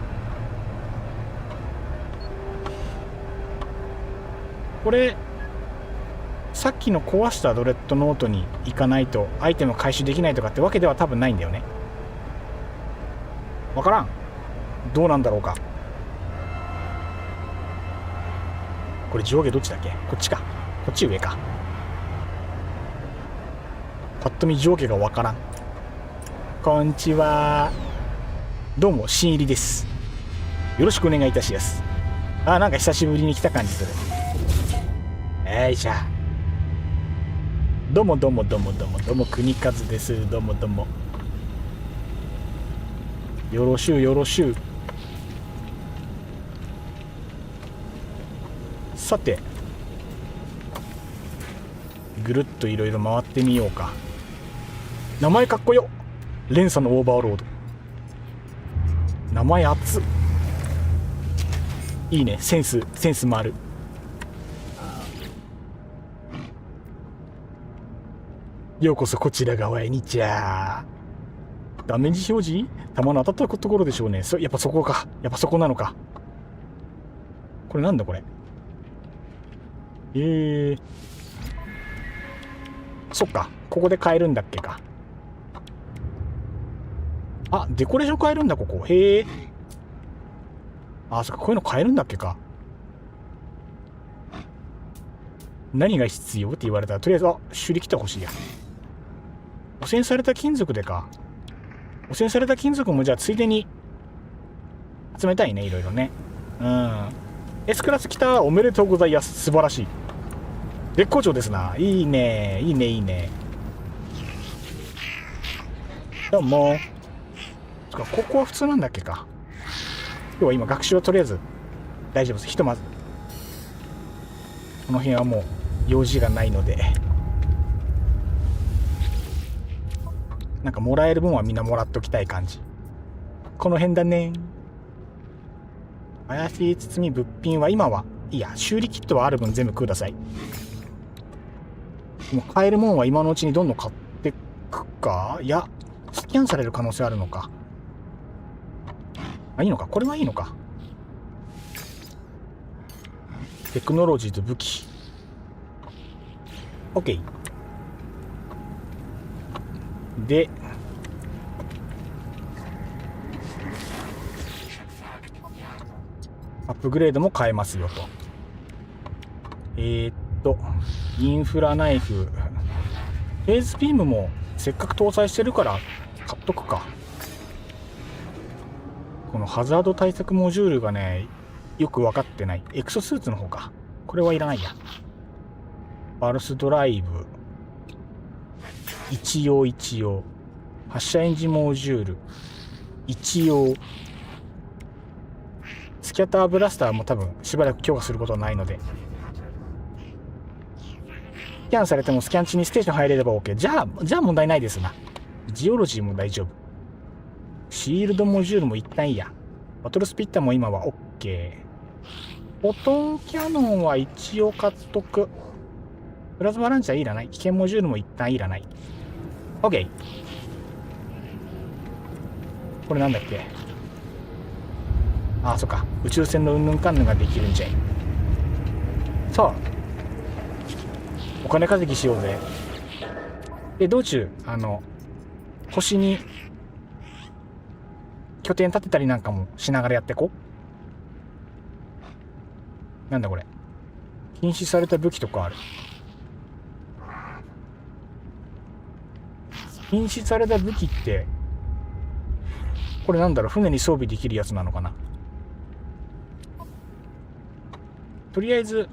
これさっきの壊したドレッドノートに行かないとアイテム回収できないとかってわけでは多分ないんだよね。わからん、どうなんだろうか。これ上下どっちだっけ。こっちか、こっち上か。ぱっと見上下がわからん。こんちは。どうも新入りです。よろしくお願いいたします。あ、なんか久しぶりに来た感じする。よいしょ。どうも国和です。どうもよろしゅう。さてぐるっといろいろ回ってみようか。名前かっこよ、連鎖のオーバーロード。名前熱っ、いいね。センスもある。ようこそこちら側へにちゃー。ダメージ表示、弾の当たったところでしょうね。やっぱそこか。やっぱそこなのか。これなんだこれ。そっか、ここで買えるんだっけか。あ、デコレーション買えるんだここ。へえ。あ、そっか、こういうの買えるんだっけか。何が必要って言われたら、とりあえず修理キット欲しいや。汚染された金属でか。汚染された金属もじゃあついでに集めたいね、いろいろね。S クラス来た。おめでとうございます。素晴らしい。絶好調ですな。いいね。どうも。ここは普通なんだっけか。今日は今学習はとりあえず大丈夫です。ひとまずこの辺はもう用事がないので、なんかもらえる分はみんなもらっときたい感じ。この辺だね。怪しい包み物品は今はいいや。修理キットはある分全部ください。もう買えるもんは今のうちにどんどん買ってくか。いや、スキャンされる可能性あるのか。いいのか、これはいいのか。テクノロジーと武器 OK で、アップグレードも買えますよと。インフラナイフ、フェーズビームもせっかく搭載してるから買っとくか。このハザード対策モジュールがね、よく分かってない。エクソスーツの方か。これはいらないや。パルスドライブ、一応発射エンジンモジュール一応、スキャターブラスターも多分しばらく強化することはないので、スキャンされてもスキャン値にステーション入れれば OK。 じゃあ問題ないですな。ジオロジーも大丈夫。シールドモジュールも一旦いいや。バトルスピッターも今は OK。 フォトンキャノンは一応買っとく。プラズマランチャーいらない。危険モジュールも一旦いらない。 OK。 これなんだっけ。あ、そっか、宇宙船のうんぬんかんぬんができるんじゃい。さあお金稼ぎしようぜ。で道中星に拠点建てたりなんかもしながらやってこう。なんだこれ、禁止された武器とかある。禁止された武器ってこれなんだろう。船に装備できるやつなのかな。とりあえず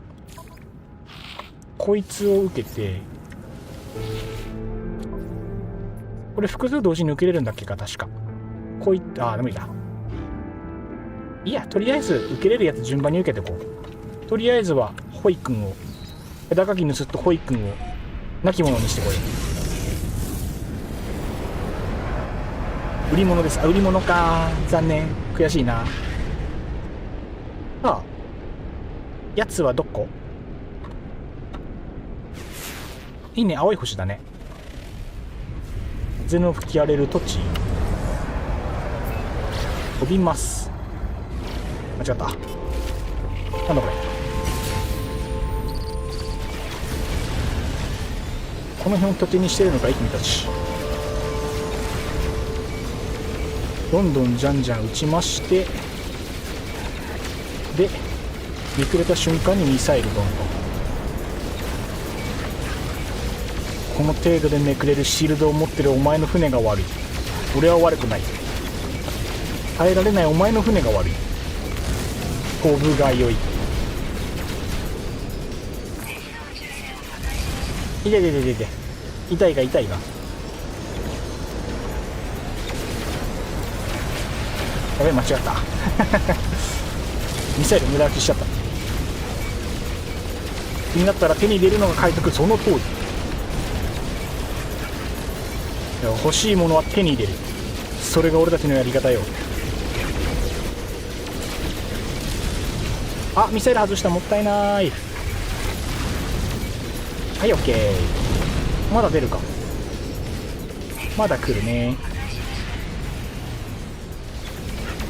こいつを受けて、これ複数同時に受けれるんだっけか。確かでもいいや。いや、とりあえず受けれるやつ順番に受けてこう。とりあえずはホイ君を、枝かき盗っとホイ君を亡き者にしてこい。売り物です。売り物か。残念。悔しいな。さあやつはどこ？いいね、青い星だね。風の吹き荒れる土地。飛びます。間違った。なんだこれ。この辺を拠点にしてるのかい君たち。どんどんじゃんじゃん撃ちまして、でめくれた瞬間にミサイルどんどん。この程度でめくれるシールドを持ってるお前の船が悪い。俺は悪くない。耐えられないお前の船が悪い。後部が良い。痛い痛い痛い痛い痛いが痛いが。やべえ、間違ったミサイル無駄撃ちしちゃった。気になったら手に入れるのが快速。その通り。欲しいものは手に入れる。それが俺たちのやり方よ。あ、ミサイル外した。もったいない。はい、オッケー。まだ出るか。まだ来るね。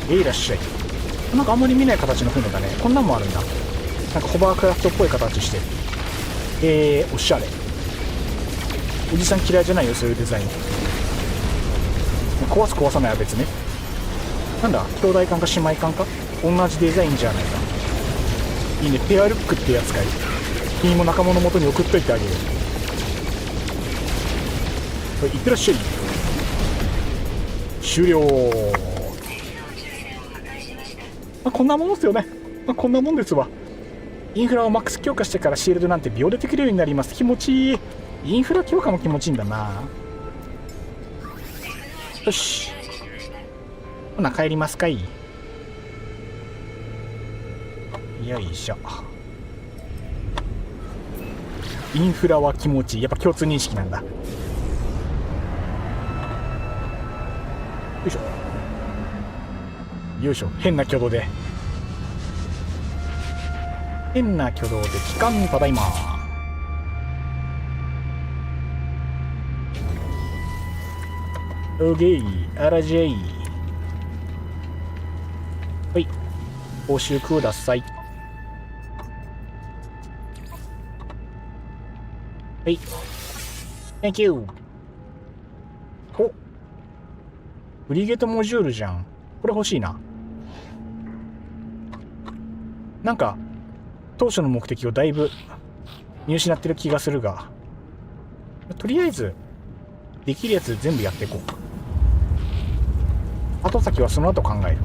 いらっしゃい。なんかあんまり見ない形の船だね。こんなんもあるんだ。なんかホバークラフトっぽい形してる。おしゃれ。おじさん嫌いじゃないよ、そういうデザイン。壊す壊さないは別ね。なんだ、兄弟艦か姉妹艦か、同じデザインじゃないか。いいね、ペアルックってやつかい。君も仲間の元に送っといてあげる。はい、いってらっしゃい。終了。こんなもんですよね。こんなもんですわ。インフラをマックス強化してからシールドなんて秒でできるようになります。気持ちいい。インフラ強化も気持ちいいんだな。よし、ほな帰りますかい。よいしょ。インフラは気持ちいい。やっぱ共通認識なんだ。よいしょよいしょ。変な挙動で機関ただいま。オーケー、あらじゃい。はい、報酬ください。はい、Thank you。 お、フリゲートモジュールじゃん。これ欲しいな。なんか当初の目的をだいぶ見失ってる気がするが、とりあえずできるやつ全部やっていこう。後先はその後考える。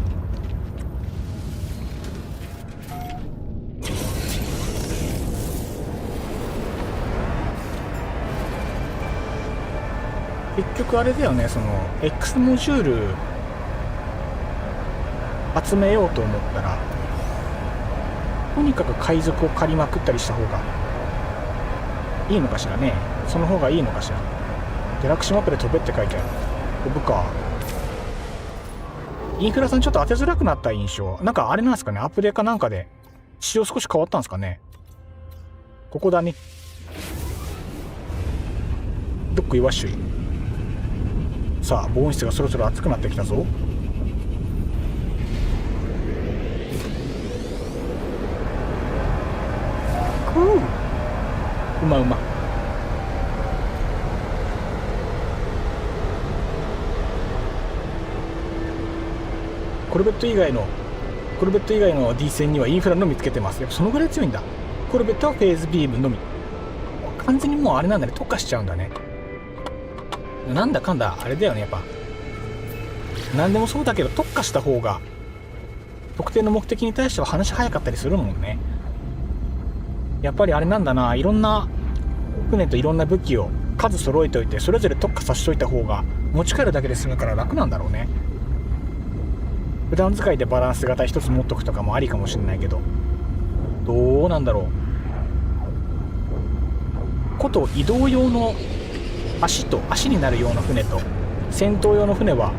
結局あれだよね、その X モジュール集めようと思ったらとにかく海賊を借りまくったりした方がいいのかしらね。その方がいいのかしら。デラックスマップで飛べって書いてある。飛ぶか。インフラさんちょっと当てづらくなった印象。なんかあれなんですかね、アップデートかなんかで仕様少し変わったんですかね。ここだね。どっこいわっしょい。さあ、防音室がそろそろ熱くなってきたぞ。うまうま。コルベット以外の D 戦にはインフラのみつけてます。やっぱそのぐらい強いんだ。コルベットはフェーズビームのみ。完全にもうあれなんだね、特化しちゃうんだね。なんだかんだあれだよね。やっぱ何でもそうだけど特化した方が特定の目的に対しては話早かったりするもんね。やっぱりあれなんだな、いろんな船といろんな武器を数揃えておいてそれぞれ特化させといた方が持ち帰るだけで済むから楽なんだろうね。普段使いでバランス型一つ持っとくとかもありかもしれないけど、どうなんだろう。こと移動用の足になるような船と戦闘用の船は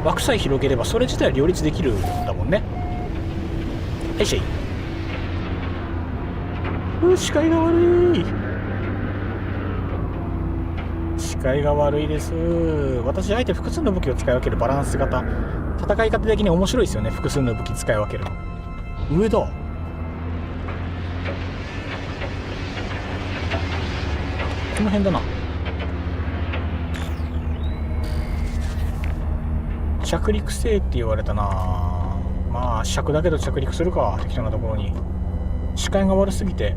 枠さえ広げればそれ自体両立できるんだもんね。はいしょい。視界が悪い。視界が悪いです。私あえて複数の武器を使い分けるバランス型、戦い方的に面白いですよね。複数の武器使い分けるの。上だ。この辺だな。着陸せえって言われたな。まあ尺だけど着陸するか。適当なところに。視界が悪すぎて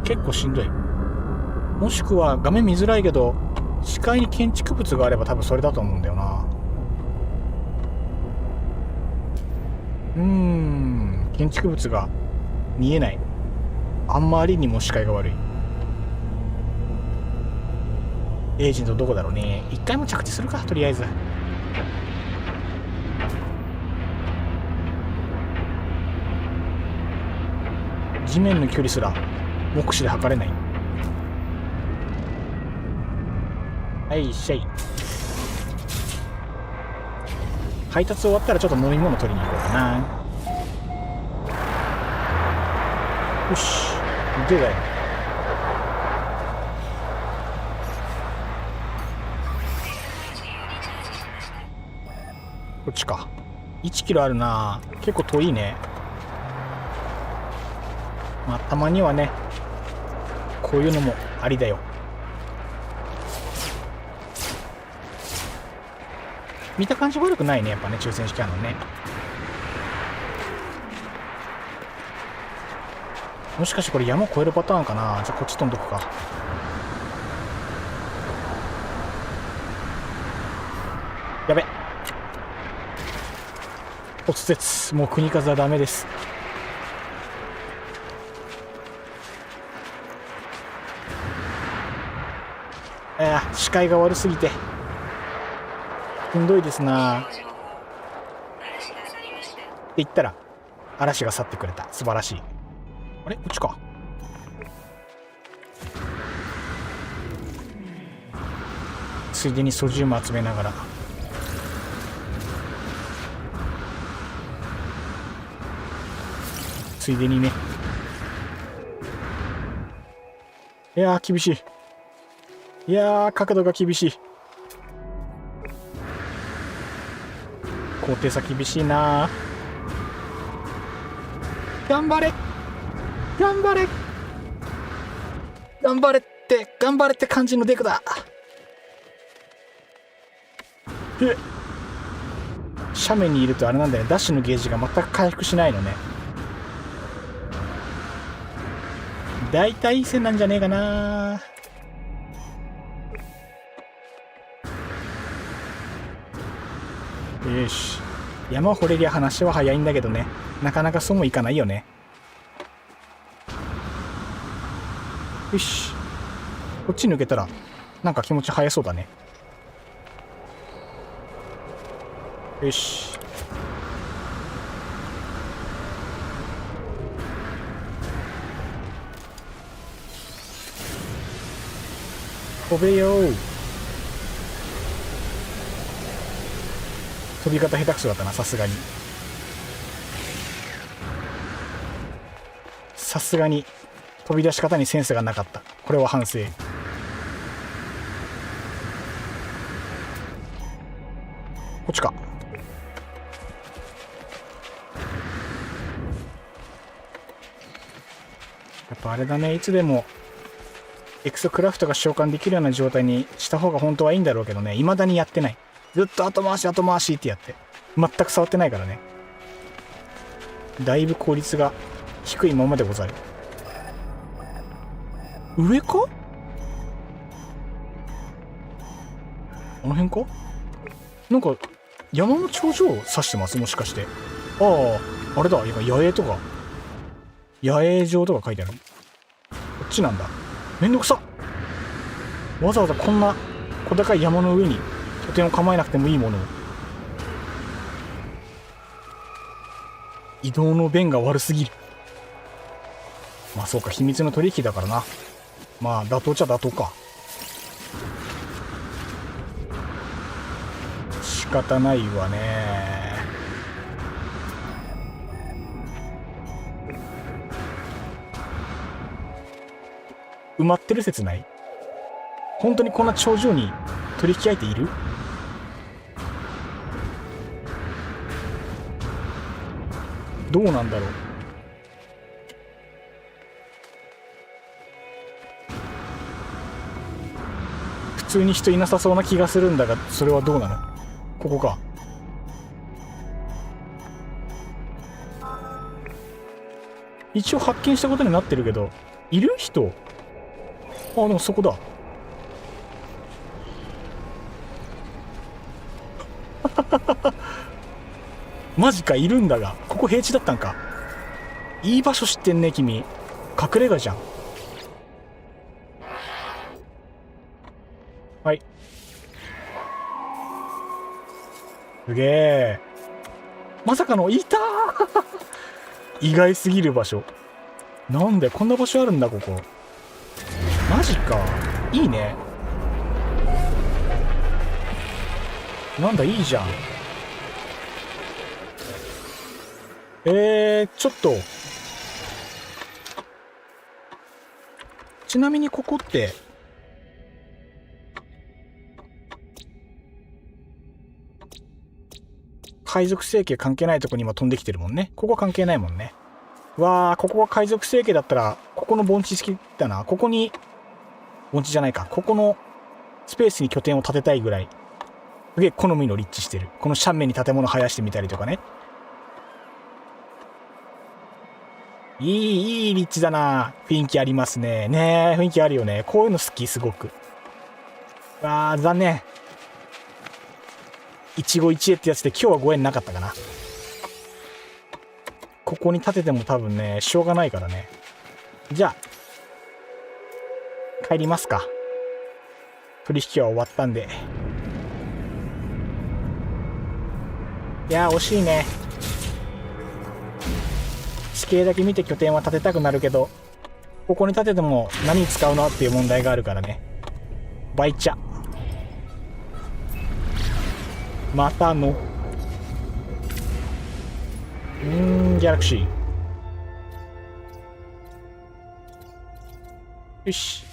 結構しんどい。もしくは画面見づらいけど視界に建築物があれば多分それだと思うんだよな。建築物が見えない。あんまりにも視界が悪い。エージェントどこだろうね。一回も着地するか、とりあえず。地面の距離すら目視で測れない。はいしゃい。配達終わったらちょっと飲み物取りに行こうかな。よし、でだよ。こっちか。1キロあるな。結構遠いね。まあたまにはね、こういうのもありだよ。見た感じ悪くないね、やっぱね、抽選式あるのね。もしかしてこれ山越えるパターンかな。じゃあこっち飛んどくか。やべ、突絶。もう国風はダメです。視界が悪すぎてしんどいですな。って言ったら嵐が去ってくれた。素晴らしい。あれ、こっちか。ついでにソジウム集めながら。ついでにね。いやー厳しい。いやー角度が厳しい。高低差厳しいな。頑張れ頑張れ頑張れって頑張れって感じのデクだ。斜面にいるとあれなんだよね。ダッシュのゲージが全く回復しないのね。だいたいいい線なんじゃねえかな。よし、山掘れりゃ話は早いんだけどね、なかなかそうもいかないよね。よし、こっち抜けたらなんか気持ち早そうだね。よし、飛べよー。飛び方下手くそだったな。さすがにさすがに飛び出し方にセンスがなかった。これは反省。こっちか。やっぱあれだね、いつでもエクソクラフトが召喚できるような状態にした方が本当はいいんだろうけどね、未だにやってない。ずっと後回し後回しってやって全く触ってないからね。だいぶ効率が低いままでござる。上か、あの辺か。なんか山の頂上を指してます、もしかして。ああ、あれだ。野営とか野営場とか書いてある。こっちなんだ。めんどくさ。わざわざこんな小高い山の上に拠点を構えなくてもいいものを。移動の便が悪すぎる。まあそうか、秘密の取引だからな。まあ妥当っちゃ妥当か。仕方ないわね。埋まってる説ない？本当にこんな頂上に取引相手いる？どうなんだろう。普通に人いなさそうな気がするんだが、それはどうなの？ここか。一応発見したことになってるけど、いる人？あ、でもそこだ。マジか、いるんだが。ここ平地だったんか。いい場所知ってんね君。隠れ家じゃん。はい。すげえ。まさかの、いたー意外すぎる場所。なんでこんな場所あるんだここ。マジか。いいね。なんだ、いいじゃん。ちょっと。ちなみにここって、海賊生家関係ないとこに今飛んできてるもんね。ここ関係ないもんね。わー、ここが海賊生家だったら、ここの盆地好きだな。ここに、盆地じゃないか。ここのスペースに拠点を建てたいぐらい。すげえ好みの立地してる。この斜面に建物生やしてみたりとかね。いい立地だな。雰囲気ありますね。ねえ、雰囲気あるよね。こういうの好き、すごく。あー、残念。一期一会ってやつで今日はご縁なかったかな。ここに建てても多分ね、しょうがないからね。じゃあ、帰りますか。取引は終わったんで。いやー、惜しいね。地形だけ見て拠点は建てたくなるけど、ここに建てても何に使うのっていう問題があるからね。倍茶。またの。ギャラクシー。よし。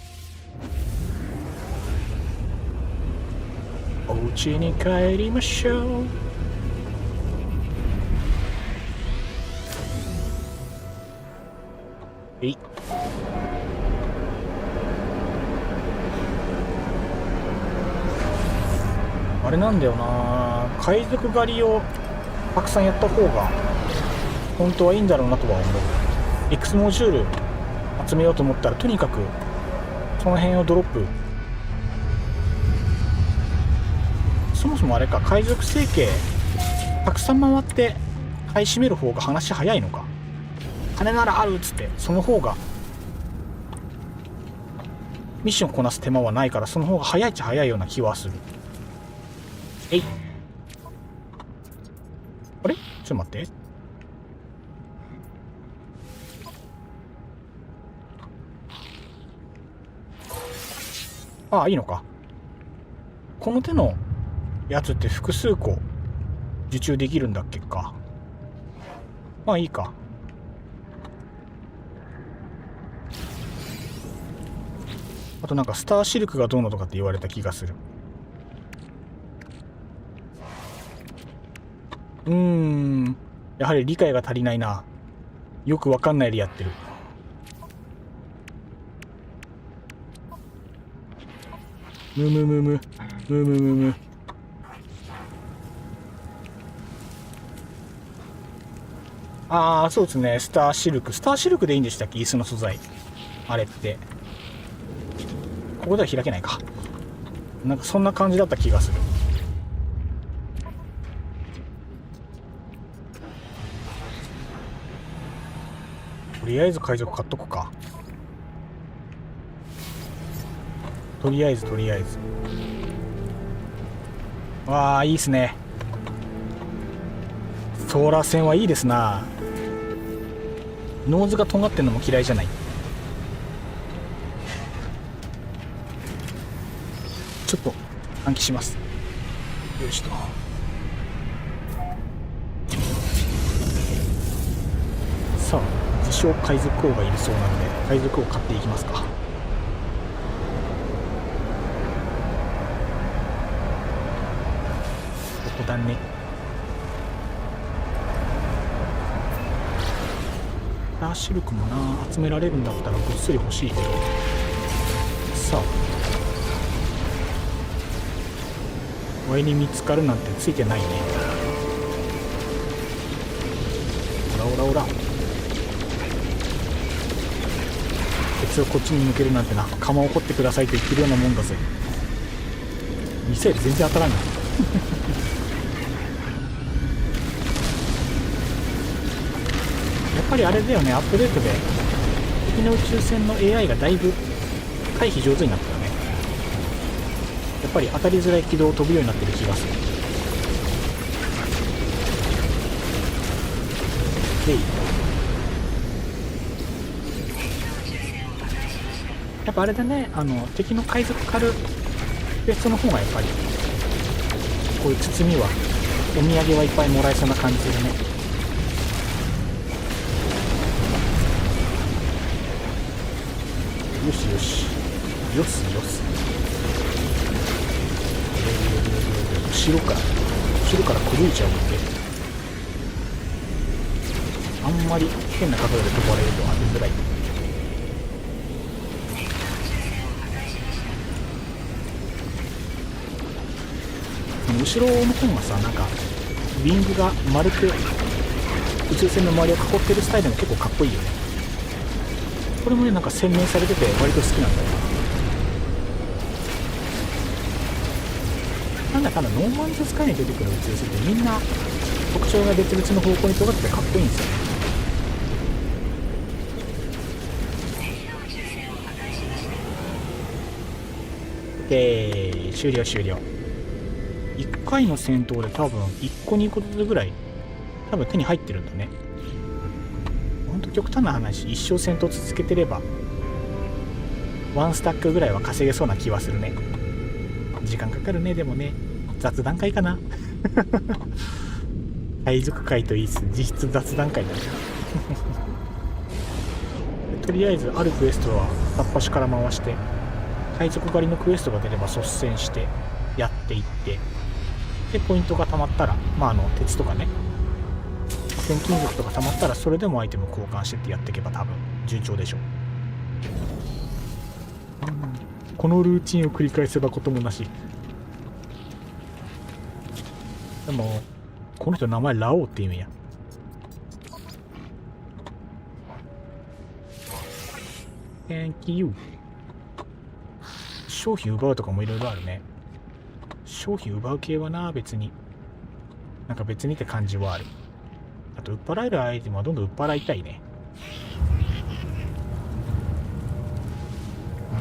お家に帰りましょう。あれなんだよな、海賊狩りをたくさんやった方が本当はいいんだろうなとは思う。X モジュール集めようと思ったらとにかくその辺をドロップ。そもそもあれか、海賊生家たくさん回って買い占める方が話早いのか。金ならあるっつってその方がミッションこなす手間はないから、その方が早いっちゃ早いような気はする。えい。あれちょっと待って。ああ、いいのか。この手のやつって複数個受注できるんだっけか。まあいいか。あとなんかスターシルクがどうのとかって言われた気がする。やはり理解が足りないな。よくわかんないでやってる。むむむむむむむむ。ああ、そうですね。スターシルク。スターシルクでいいんでしたっけ、椅子の素材。あれって。ここでは開けないか。なんかそんな感じだった気がする。とりあえず海賊買っとこか。とりあえず。わあ、いいっすね。ソーラー線はいいですな。ノーズが尖ってんのも嫌いじゃない。ちょっと暗記します。よいしょと。さあ、自称海賊王がいるそうなので海賊王買っていきますか。たんね。ラーシルクもな集められるんだったらごっそり欲しいけど、さあワイに見つかるなんてついてないね。オラオラオラ、鉄をこっちに向けるなんてな、釜を掘ってくださいと言ってるようなもんだぜ。ミサイル全然当たらんのやっぱりあれだよね、アップデートで敵の宇宙船の AI がだいぶ回避上手になったよね。やっぱり当たりづらい軌道を飛ぶようになってる気がする。やっぱあれだね、敵の海賊狩るベストの方がやっぱりこういう包みはお土産はいっぱいもらえそうな感じするね。よしよしよしよし、後ろから狂いちゃうもんね。あんまり変な角度で飛ばれると当てづらい。後ろの方がさ、なんかウィングが丸く宇宙船の周りを囲ってるスタイルも結構かっこいいよね。これもね、なんか洗練されてて割と好きなんだよな。なんだかんだノーマンズスカイに出てくる宇宙船ってみんな特徴が別々の方向に尖っててかっこいいんですよね。終了終了。1回の戦闘で多分1個2個ずつぐらい多分手に入ってるんだね。ほんと極端な話、一生戦闘続けてれば1スタックぐらいは稼げそうな気はするね。時間かかるね。でもね、雑談会かな海賊会と言いつつ実質雑談会だねとりあえずあるクエストは片っ端から回して、海賊狩りのクエストが出れば率先してやっていって、でポイントがたまったら、鉄とかね、錬金属とかたまったらそれでもアイテム交換してってやっていけば多分順調でしょう。このルーチンを繰り返せばこともなし。でもこの人名前ラオウって意味や。Thank you。 商品奪うとかもいろいろあるね。商品奪う系はな、別になんか別にって感じはある。あと売っ払えるアイテムはどんどん売っ払いたいね。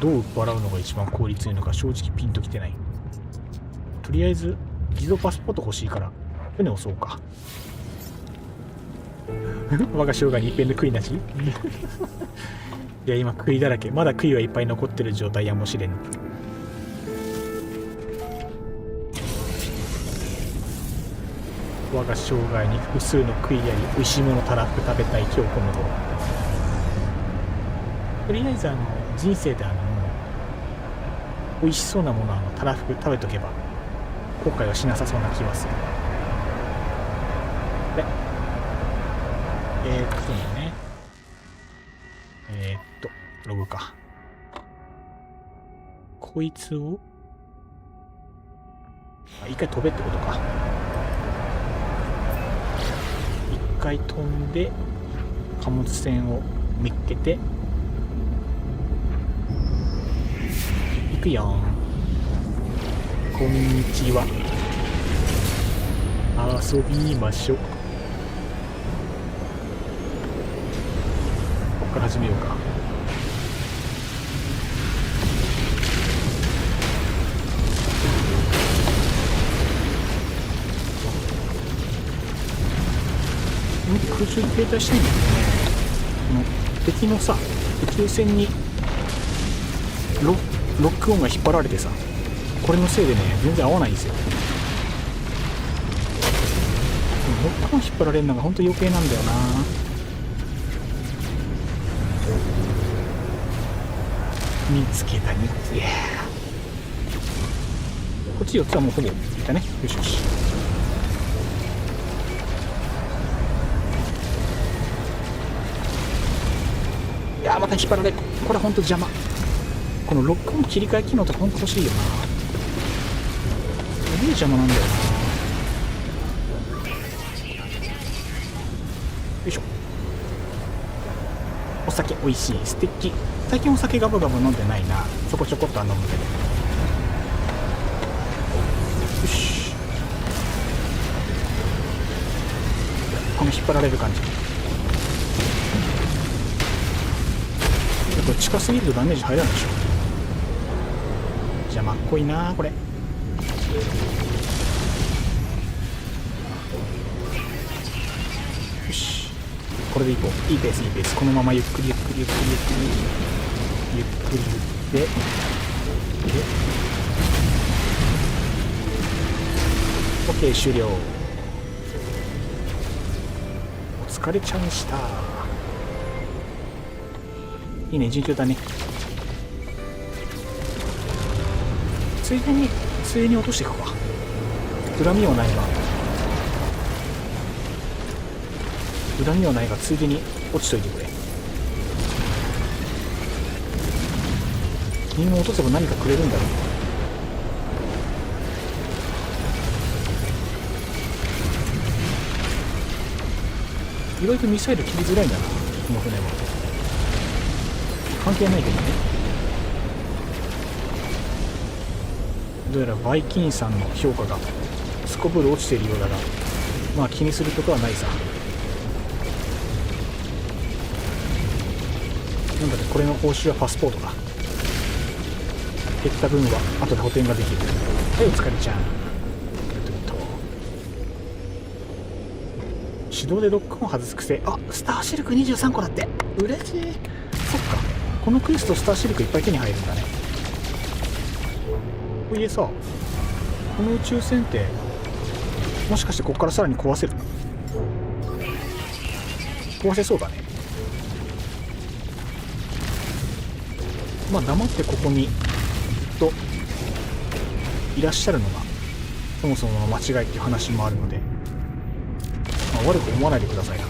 どう売っ払うのが一番効率いいのか正直ピンときてない。とりあえず自動パスポート欲しいから船を押そうか我が生涯に一遍の悔いなしいや今悔いだらけ。まだ悔いはいっぱい残ってる状態やもしれん。我が生涯に複数の悔いあり、美味しいものたらふく食べたい今日この頃。とりあえず人生で美味しそうなものたらふく食べとけば後悔はしなさそうな気はする。でそうね、ログか。こいつを一回飛べってことか。一回飛んで貨物船を見っけて行くよん。こんにちは、遊びましょう。ここから始めようか。空中に停滞したいんだけどね。敵のさ、宇宙船にロックオンが引っ張られてさ、これのせいでね全然合わないんですよ。ロックオン引っ張られるのが本当余計なんだよな。見つけた見つけ。こっち4つはもうほぼいったね。よしよし。また引っ張られる。これほんと邪魔。このロックオン切り替え機能とかほんと欲しいよな。すげえ邪魔なんだよな。よいしょ。お酒美味しい、素敵。最近お酒ガブガブ飲んでないな。ちょこちょこっとは飲むけど。よし、この引っ張られる感じ。これ近すぎるとダメージ入らないでしょ。邪魔っこいなこれ。よし、これでいこう。いいペース、いいペース。このままゆっくりゆっくりゆっくりゆっくりゆっくりでOK 終了。お疲れちゃんした。いいね、順調だね。ついでに落としていくか。恨みはないがついでに落ちといてくれ。人間落とせば何かくれるんだろう。意外とミサイル切りづらいんだな、この船は。関係ないけどね。どうやらバイキンさんの評価がすこぶる落ちているようだが、まあ気にすることはないさ。なんだね、これの報酬はパスポートだ。減った分は後で補填ができる。はい、お疲れちゃん。手動でロックオン外す癖。あ、スターシルク23個だって。嬉しい。そっか、このクエストスターシルクいっぱい手に入るんだね。これさ、この宇宙船ってもしかしてここからさらに壊せる？壊せそうだね。まあ黙ってここにといらっしゃるのがそもそもの間違いっていう話もあるので、まあ、悪く思わないでくださいな。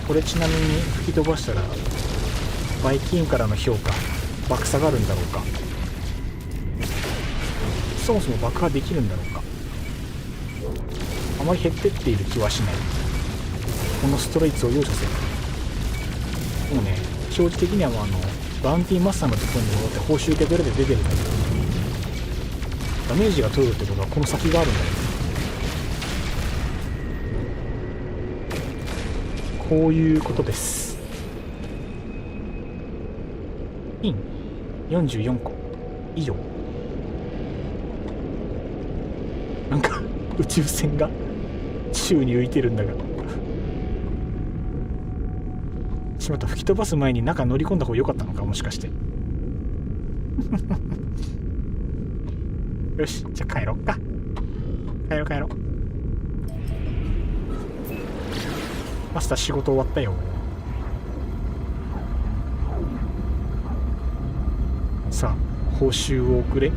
これちなみに吹き飛ばしたらバイキンからの評価爆下がるんだろうか。そもそも爆破できるんだろうか。あまり減ってっている気はしない。このストレイツを容赦する。もうね、表示的にはもうバウンティーマスターのところに戻って報酬受け取れて出てるんだけど、ダメージが取るってことはこの先があるんだよ。こういうことです。イン44個以上。なんか宇宙船が宙に浮いてるんだが、しまった。吹き飛ばす前に中乗り込んだ方が良かったのか、もしかして。よし、じゃあ帰ろっか。帰ろう。マスター仕事終わったよ。さあ報酬をくれ。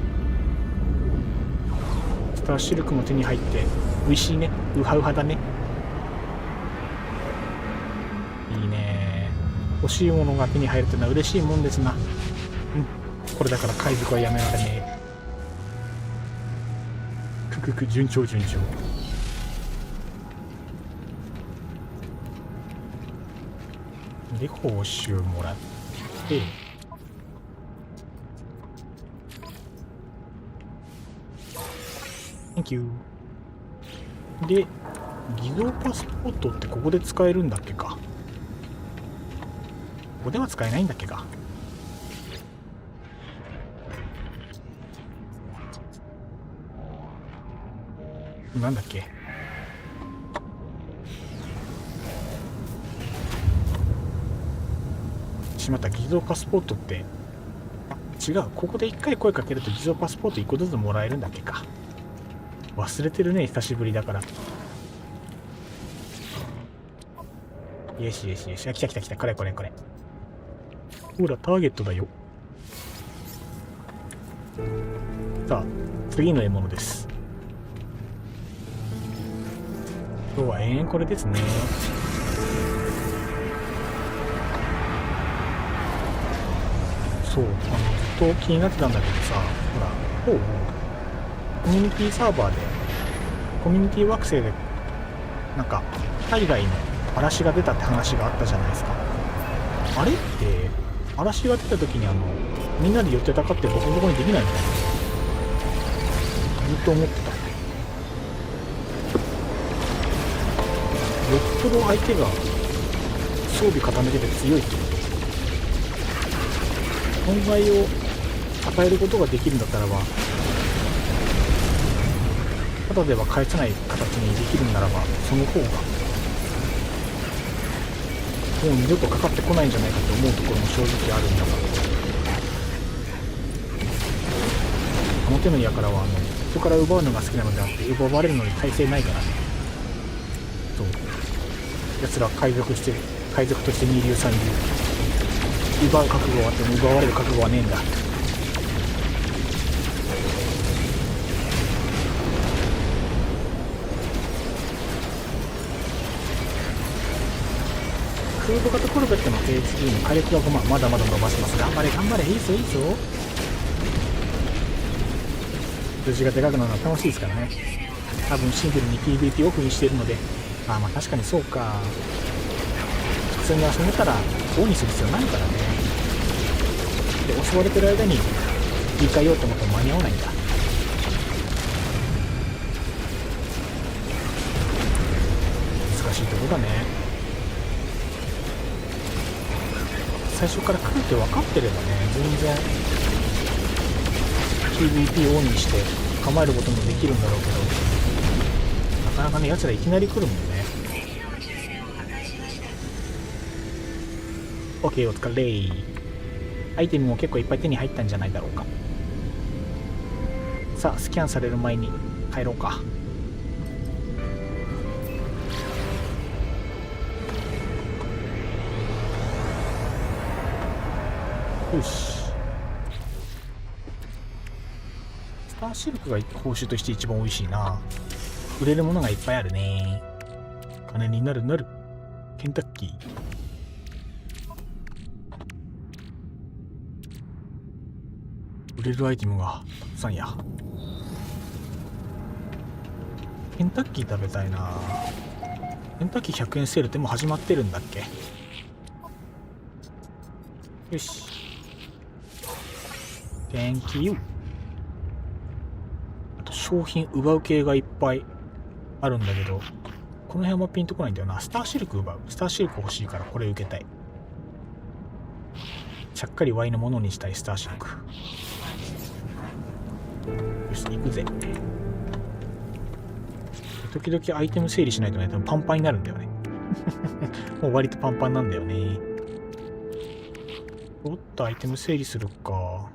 スターシルクも手に入って美味しいね。ウハウハだね。いいね。欲しいものが手に入るってのは嬉しいもんですな。うん、これだから海賊はやめられねえ。順調。で報酬もらって、Thank you。で偽造パスポートってここで使えるんだっけか。ここでは使えないんだっけか。なんだっけ。しまった。偽造パスポートって、違う、ここで1回声かけると偽造パスポート1個ずつもらえるんだっけか。忘れてるね、久しぶりだから。よし。あ、来た。これ。ほら、ターゲットだよ。さあ次の獲物です。今日は延々これですね。そう、ずっと気になってたんだけどさ、ほら、コミュニティサーバーで、コミュニティ惑星で、なんか、海外の嵐が出たって話があったじゃないですか。あれって、嵐が出た時にみんなで寄ってたかってボコボコにできないみたいな。ずっと思ってた。よっぽど相手が装備固めてて強いって損害を与えることができるんだったらば、ただでは返せない形にできるんならば、その方がもう二度とかかってこないんじゃないかと思うところも正直あるんだが、あの手の矢からは人から奪うのが好きなのであって、奪われるのに耐性ないからね。そう、奴らは海賊として二流三流、奪う覚悟はあっても奪われる覚悟はねえんだ。空母型コルベットの HP の火力は5万、まだまだ伸ばします。頑張れ頑張れ、いいぞいいぞ。数字がでかくなるのは楽しいですからね。多分シンプルに PVP オフにしているので、まあ確かにそうか。普通に遊んでたらオンにする必要ないからね。で、襲われてる間に切り替えようと思っても間に合わないんだ。難しいとこだね。最初から来るって分かってればね、全然 PVP オンにして構えることもできるんだろうけど、なかなかね、奴らいきなり来るもんね。OK、 お疲れ。アイテムも結構いっぱい手に入ったんじゃないだろうか。さあ、スキャンされる前に帰ろうか。よし。スターシルクが報酬として一番美味しいな。売れるものがいっぱいあるね。金になるなる。ケンタッキー。売れるアイテムがたくさんや。ケンタッキー食べたいな。ケンタッキー100円セールってもう始まってるんだっけ。よし。Thank you。あと商品奪う系がいっぱいあるんだけど、この辺はピンとこないんだよな。スターシルク奪う。スターシルク欲しいからこれ受けたい。ちゃっかりワイのものにしたいスターシルク。よし、行くぜ。時々アイテム整理しないとね、多分パンパンになるんだよね。もう割とパンパンなんだよね。おっと、アイテム整理するか。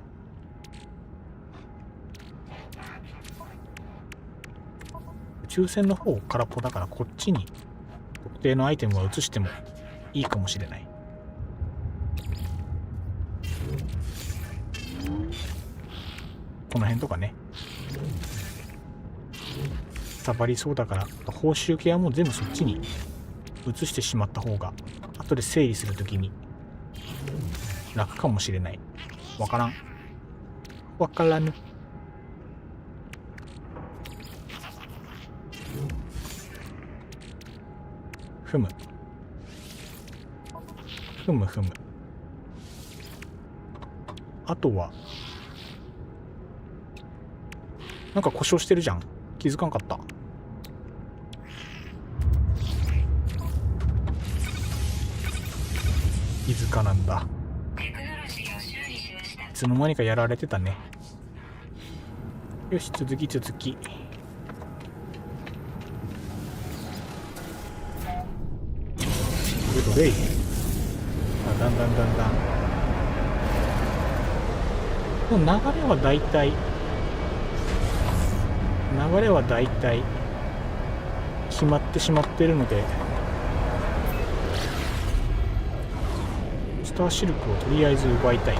宇宙船の方空っぽだから、こっちに特定のアイテムは移してもいいかもしれない。この辺とかね。サバりそうだから、報酬系はもう全部そっちに移してしまった方が、後で整理するときに楽かもしれない。わからん。わからぬ。ふむ。ふむふむ。あとは、なんか故障してるじゃん。気づかんかった。気づかなんだ。いつの間にかやられてたね。よし、続き。どれ。だんだん。もう流れはだいたい決まってしまってるので、スターシルクをとりあえず奪いたい。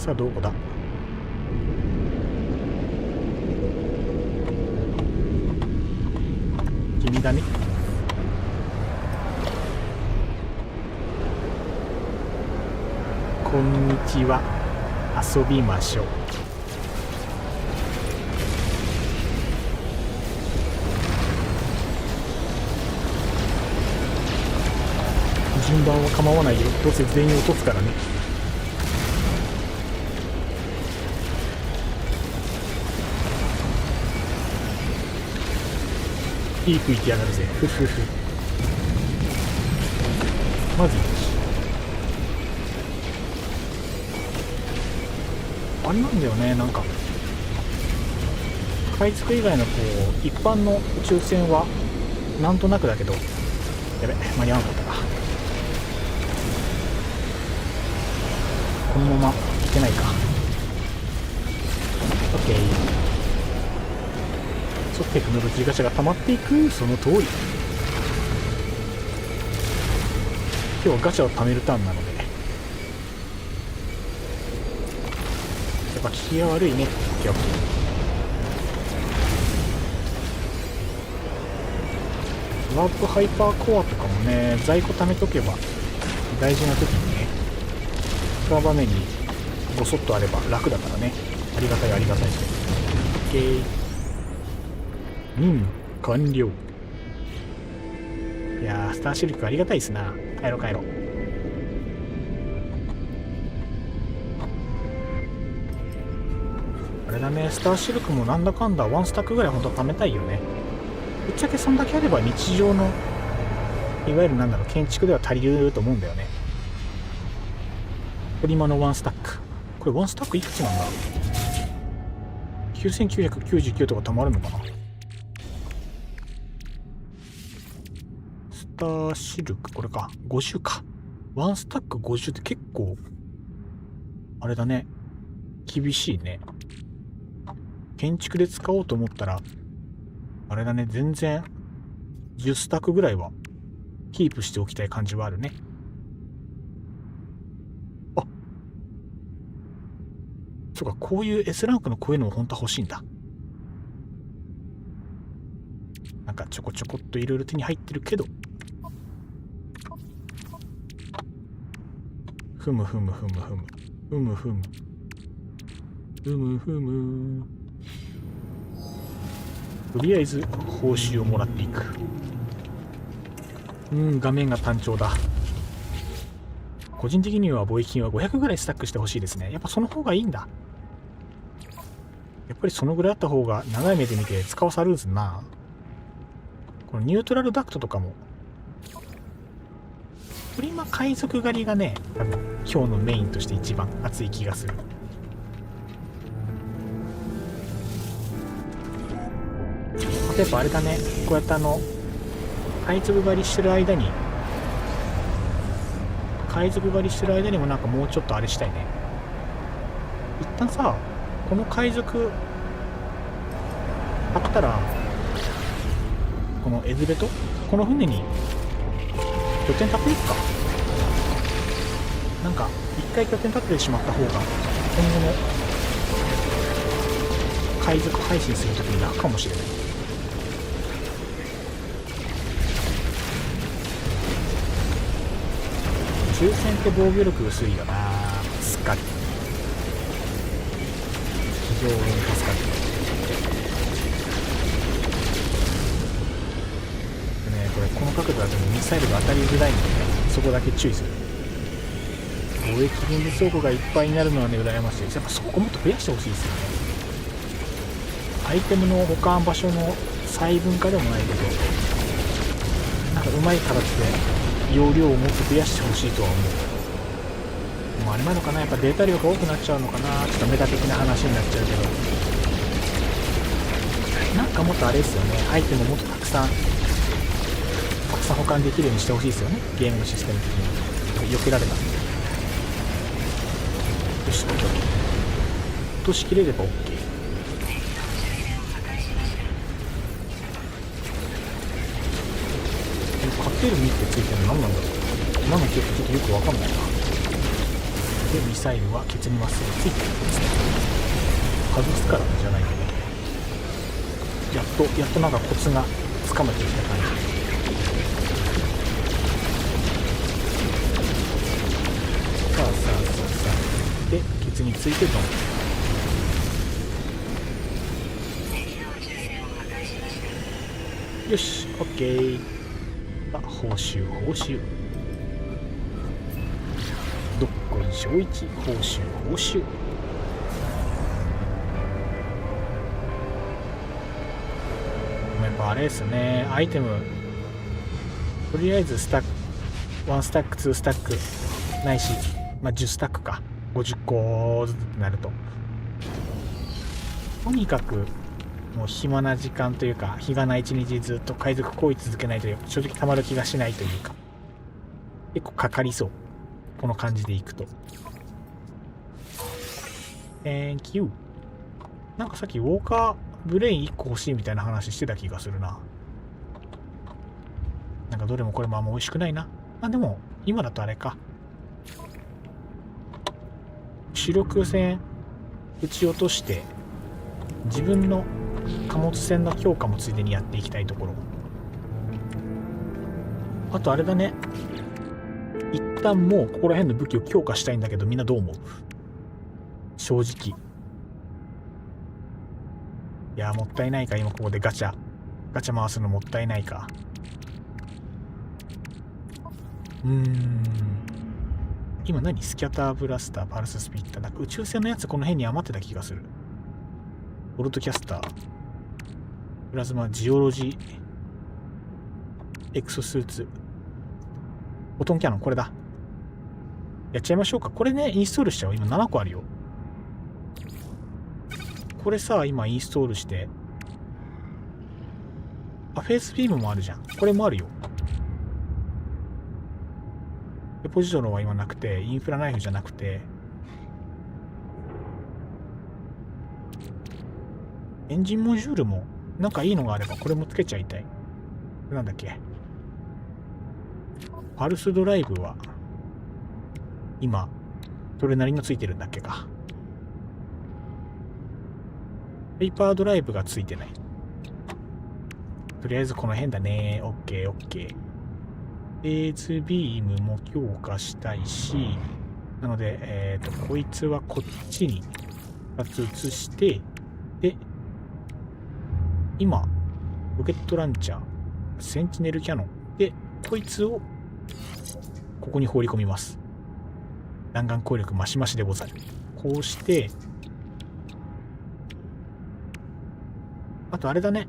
さあどこだ。君だね。こんにちは、遊びましょう。順番は構わないよ、どうせ全員落とすからね。いい吹いてやがるぜ、ふふふ。まずあれなんだよね、なんか海賊以外のこう一般の宇宙船はなんとなくだけど、やべ間に合わなかったか。このままいけないか。 OK。 そうテクノロジーガチャが溜まっていく。その通り。今日はガチャを貯めるターンなので、やっぱ効きが悪いね。OK OK。ワープハイパーコアとかもね、在庫貯めとけば大事な時にね、使う場面にごそっとあれば楽だからね。ありがたいありがたい。 OK。 完了。いやースターシルクありがたいですな。帰ろう帰ろう。あれだね、スターシルクもなんだかんだワンスタックぐらいほんと貯めたいよね。ぶっちゃけそんだけあれば日常のいわゆるなんだろう建築では足りると思うんだよね。プリマのワンスタック、これワンスタックいくつなんだ。9999とか貯まるのかな。スターシルクこれか50か。ワンスタック50って結構あれだね、厳しいね。建築で使おうと思ったらあれだね、全然10スタックぐらいはキープしておきたい感じはあるね。あ、そうか、こういう S ランクのこういうのも本当は欲しいんだ。なんかちょこちょこっといろいろ手に入ってるけど、ふむふむふむふむふむふむふむふむ。とりあえず報酬をもらっていく。画面が単調だ。個人的には貿易金は500ぐらいスタックしてほしいですね。やっぱその方がいいんだ。やっぱりそのぐらいあった方が長い目で見て使わされるんすな。このニュートラルダクトとかもプリマ海賊狩りがね、多分今日のメインとして一番熱い気がする。例えばあれだね、こうやって海賊狩りしてる間にもなんかもうちょっとあれしたいね。一旦さ、この海賊あったらこのエズベト、この船に拠点立てるか。なんか一回拠点立ててしまった方が今後の海賊配信するときに楽かもしれない。抽選って防御力薄いよな。すっかり非常に助かる。でね、これこの角度だとミサイルが当たりづらいので、ね、そこだけ注意する。貿易分離倉庫がいっぱいになるのはね、羨ましいです。やっぱそこもっと増やしてほしいですよね。アイテムの保管場所の細分化でもないけど、なんかうまい形で容量をもっと増やしてほしいとは思う。もうあれなのかな、やっぱデータ量が多くなっちゃうのかな。ちょっとメタ的な話になっちゃうけど、なんかもっとあれですよね、アイテムをもっとたくさん保管できるようにしてほしいですよね、ゲームのシステム的に。避けられた。よし、落としきれれば OK。カテルミってついてるの何なんだろう。今の記憶ちょっとよくわかんないな。でミサイルはケツにまっすぐついてるんですね。外すからじゃないけど、やっとなんかコツがつかめてきた感じ。さあでケツについてドン。よし、オッケー。あ、報酬どっこい小一、報酬。やっぱあれですね、アイテムとりあえずスタック1スタック2スタックないし、10スタックか、50個ずつになるととにかくもう暇な時間というか、日がない一日ずっと海賊行為続けないと正直たまる気がしないというか、結構かかりそう、この感じでいくと。 Thank you。 なんかさっきウォーカーブレイン1個欲しいみたいな話してた気がするな。なんかどれもこれもあんま美味しくないな。でも今だとあれか、主力戦撃ち落として自分の貨物船の強化もついでにやっていきたいところ。あとあれだね、一旦もうここら辺の武器を強化したいんだけど、みんなどう思う？正直いや、もったいないか。今ここでガチャ回すのもったいないか。今何？スキャターブラスター、パルススピッター、なんか宇宙船のやつこの辺に余ってた気がする。ボルトキャスター、プラズマジオロジー、エクソスーツ、フォトンキャノン、これだ。やっちゃいましょうか。これね、インストールしちゃおう。今7個あるよ。これさ、今インストールして、フェイスビームもあるじゃん。これもあるよ。デポジトロは今なくて、インフラナイフじゃなくて、エンジンモジュールもなんかいいのがあればこれもつけちゃいたい。なんだっけ、パルスドライブは今それなりのついてるんだっけか。ペーパードライブがついてない。とりあえずこの辺だね。オッケー。フェーズビームも強化したいし、なのでこいつはこっちに2つ移して、で今ロケットランチャー、センチネルキャノンでこいつをここに放り込みます。弾丸攻力マシマシでござる。こうして、あとあれだね、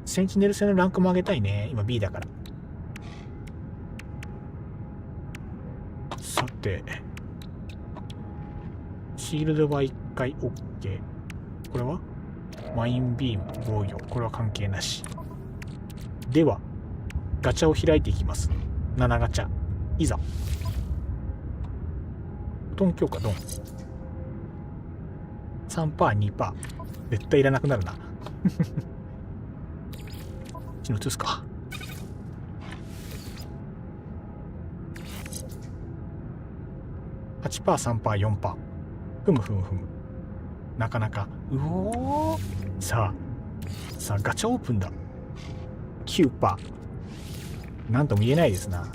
センチネル戦のランクも上げたいね。今 B だから。さてシールドは1回 OK。 これはマインビーム防御、これは関係なし。ではガチャを開いていきます。7ガチャいざ。トン強化ドン。 3%2%、 絶対いらなくなるな1の移すか。8%、3%、4%。ふむ。なかなか。さあ、ガチャオープンだ。9%。なんとも言えないですな。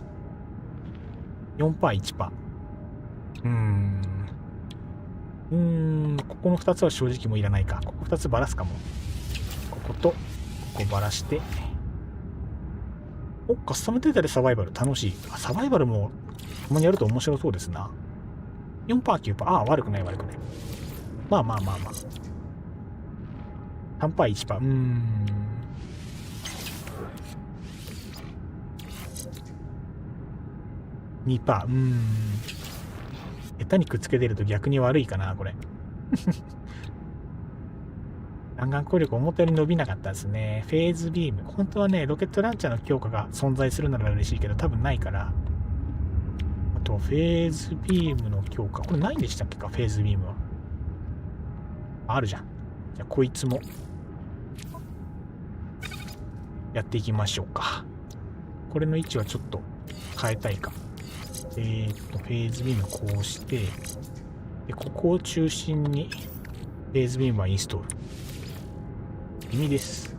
4%、1%。ここの2つは正直もういらないか。ここ2つばらすかも。こことここばらして。カスタムデータでサバイバル楽しい。サバイバルもたまにやると面白そうですな。4%、9%。悪くない。まあ。3%、1%。2%。下手にくっつけてると逆に悪いかな、これ。弾丸攻力思ったより伸びなかったですね。フェーズビーム。本当はね、ロケットランチャーの強化が存在するなら嬉しいけど、多分ないから。あと、フェーズビームの強化。これないんでしたっけか、フェーズビームは。あるじゃん。じゃあ、こいつも、やっていきましょうか。これの位置はちょっと変えたいか。フェーズビームこうして、でここを中心にフェーズビームはインストール。意味です。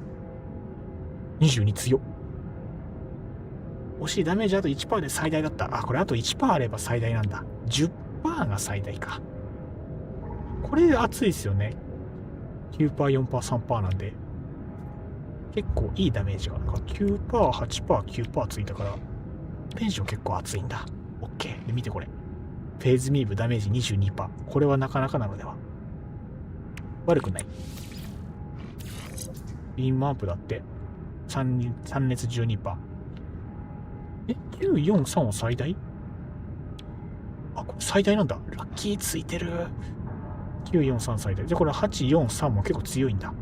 22強。惜しい。ダメージあと 1% で最大だった。あ、これあと 1% あれば最大なんだ。10% が最大か。これ熱いですよね。9%、4%、3% なんで。結構いいダメージが。9%、8%、9% ついたから、ペンション結構熱いんだ。OK。で、見てこれ。フェーズミーブダメージ 22%。これはなかなかなのでは。悪くない。ビームアップだって。3熱 12%。943は最大？あ、これ最大なんだ。ラッキーついてる。943最大。じゃあこれ843も結構強いんだ。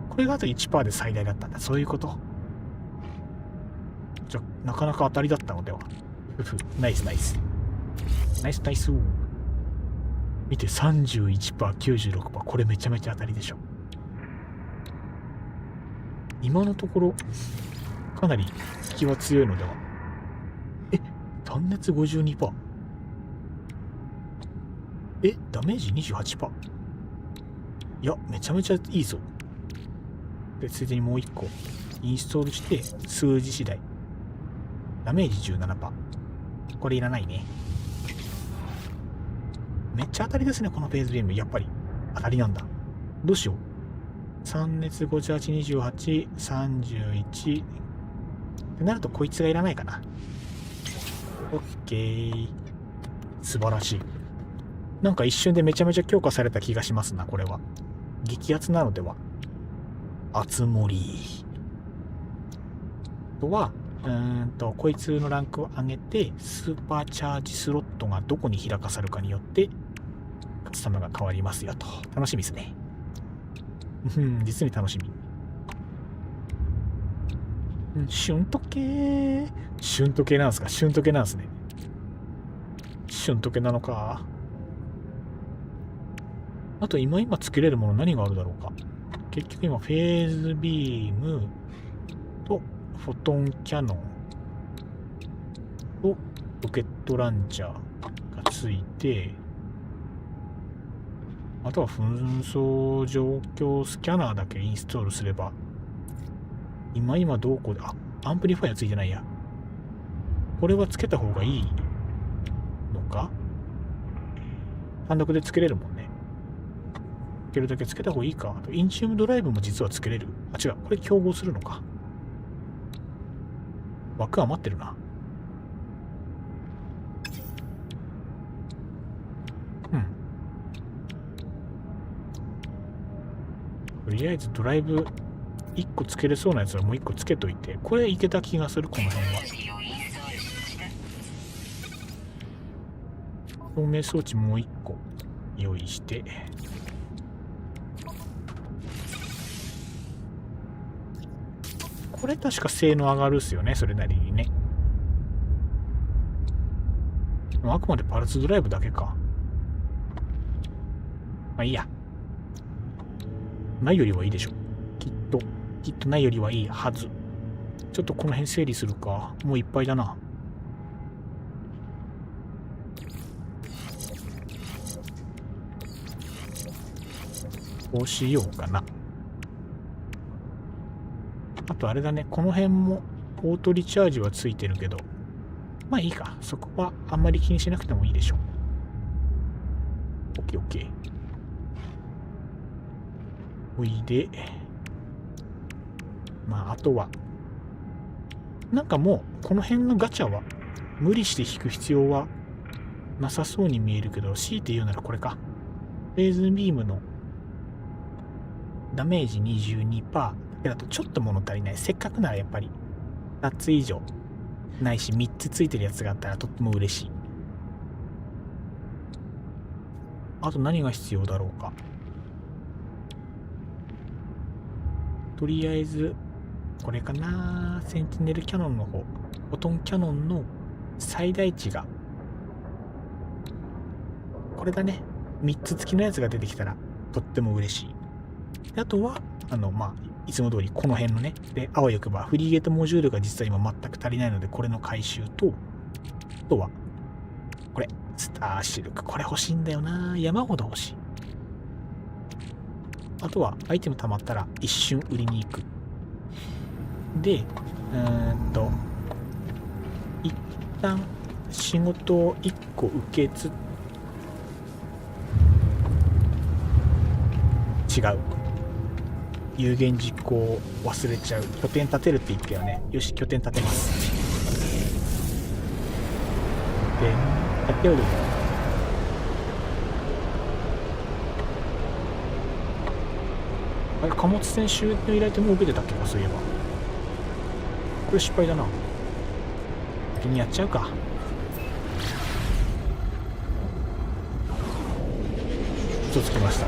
これがあと 1% で最大だったんだ。そういうこと。じゃあ、なかなか当たりだったのでは。ナイスナイス。ナイスナイス。見て、31%、96%。これめちゃめちゃ当たりでしょ。今のところ、かなり引きは強いのでは。単熱 52%。ダメージ 28%。いや、めちゃめちゃいいぞ。で、ついでにもう一個、インストールして、数字次第。ダメージ 17%。これいらないね。めっちゃ当たりですね、このフェーズビーム。やっぱり、当たりなんだ。どうしよう。3熱58、28、31。ってなると、こいつがいらないかな。オッケー。素晴らしい。なんか一瞬でめちゃめちゃ強化された気がしますな、これは。激アツなのでは。熱盛。とは、こいつのランクを上げて、スーパーチャージスロットがどこに開かさるかによって、カスタムが変わりますよと。楽しみですね。実に楽しみ。旬時計。旬時計なんですか？旬時計なんですね。旬時計なのか。あと今作れるもの何があるだろうか。結局今フェーズビームとフォトンキャノンとロケットランチャーがついて、あとは紛争状況スキャナーだけインストールすれば、今どこで、アンプリファイアついてないや。これはつけた方がいいのか？単独でつけれるもんね。つけるだけつけた方がいいか。あとインチウムドライブも実はつけれる。あ、違う。これ競合するのか。枠余ってるな。とりあえずドライブ1個つけれそうなやつはもう1個つけといて、これいけた気がする、この辺は。照明装置もう1個用意して、これ確か性能上がるっすよね、それなりにね。あくまでパルスドライブだけか。まあいいや。ないよりはいいでしょ。きっとないよりはいいはず。ちょっとこの辺整理するか。もういっぱいだな。こうしようかな。あとあれだね、この辺もオートリチャージはついてるけど、まあいいか。そこはあんまり気にしなくてもいいでしょう。オッケーオッケー。おいで。まああとは、なんかもうこの辺のガチャは無理して引く必要はなさそうに見えるけど、強いて言うならこれか。フェーズビームのダメージ 22% だけだとちょっと物足りない。せっかくならやっぱり2つ以上ないし3つついてるやつがあったらとっても嬉しい。あと何が必要だろうか。とりあえずこれかな。センティネルキャノンの方、フォトンキャノンの最大値がこれだね。3つ付きのやつが出てきたらとっても嬉しい。あとはまあいつも通りこの辺のね、であわよくばフリーゲートモジュールが実は今全く足りないので、これの回収と、あとはこれスターシルク、これ欲しいんだよな。山ほど欲しい。あとはアイテム溜まったら一瞬売りに行く。で、一旦仕事を1個受けつ違う。有言実行を忘れちゃう。拠点立てるって言ったよね。よし、拠点立てます。拠点立てる。あれ、貨物船修理の依頼ってもう受けてたっけか、そういえば。これ失敗だな。先にやっちゃうか。嘘つきました。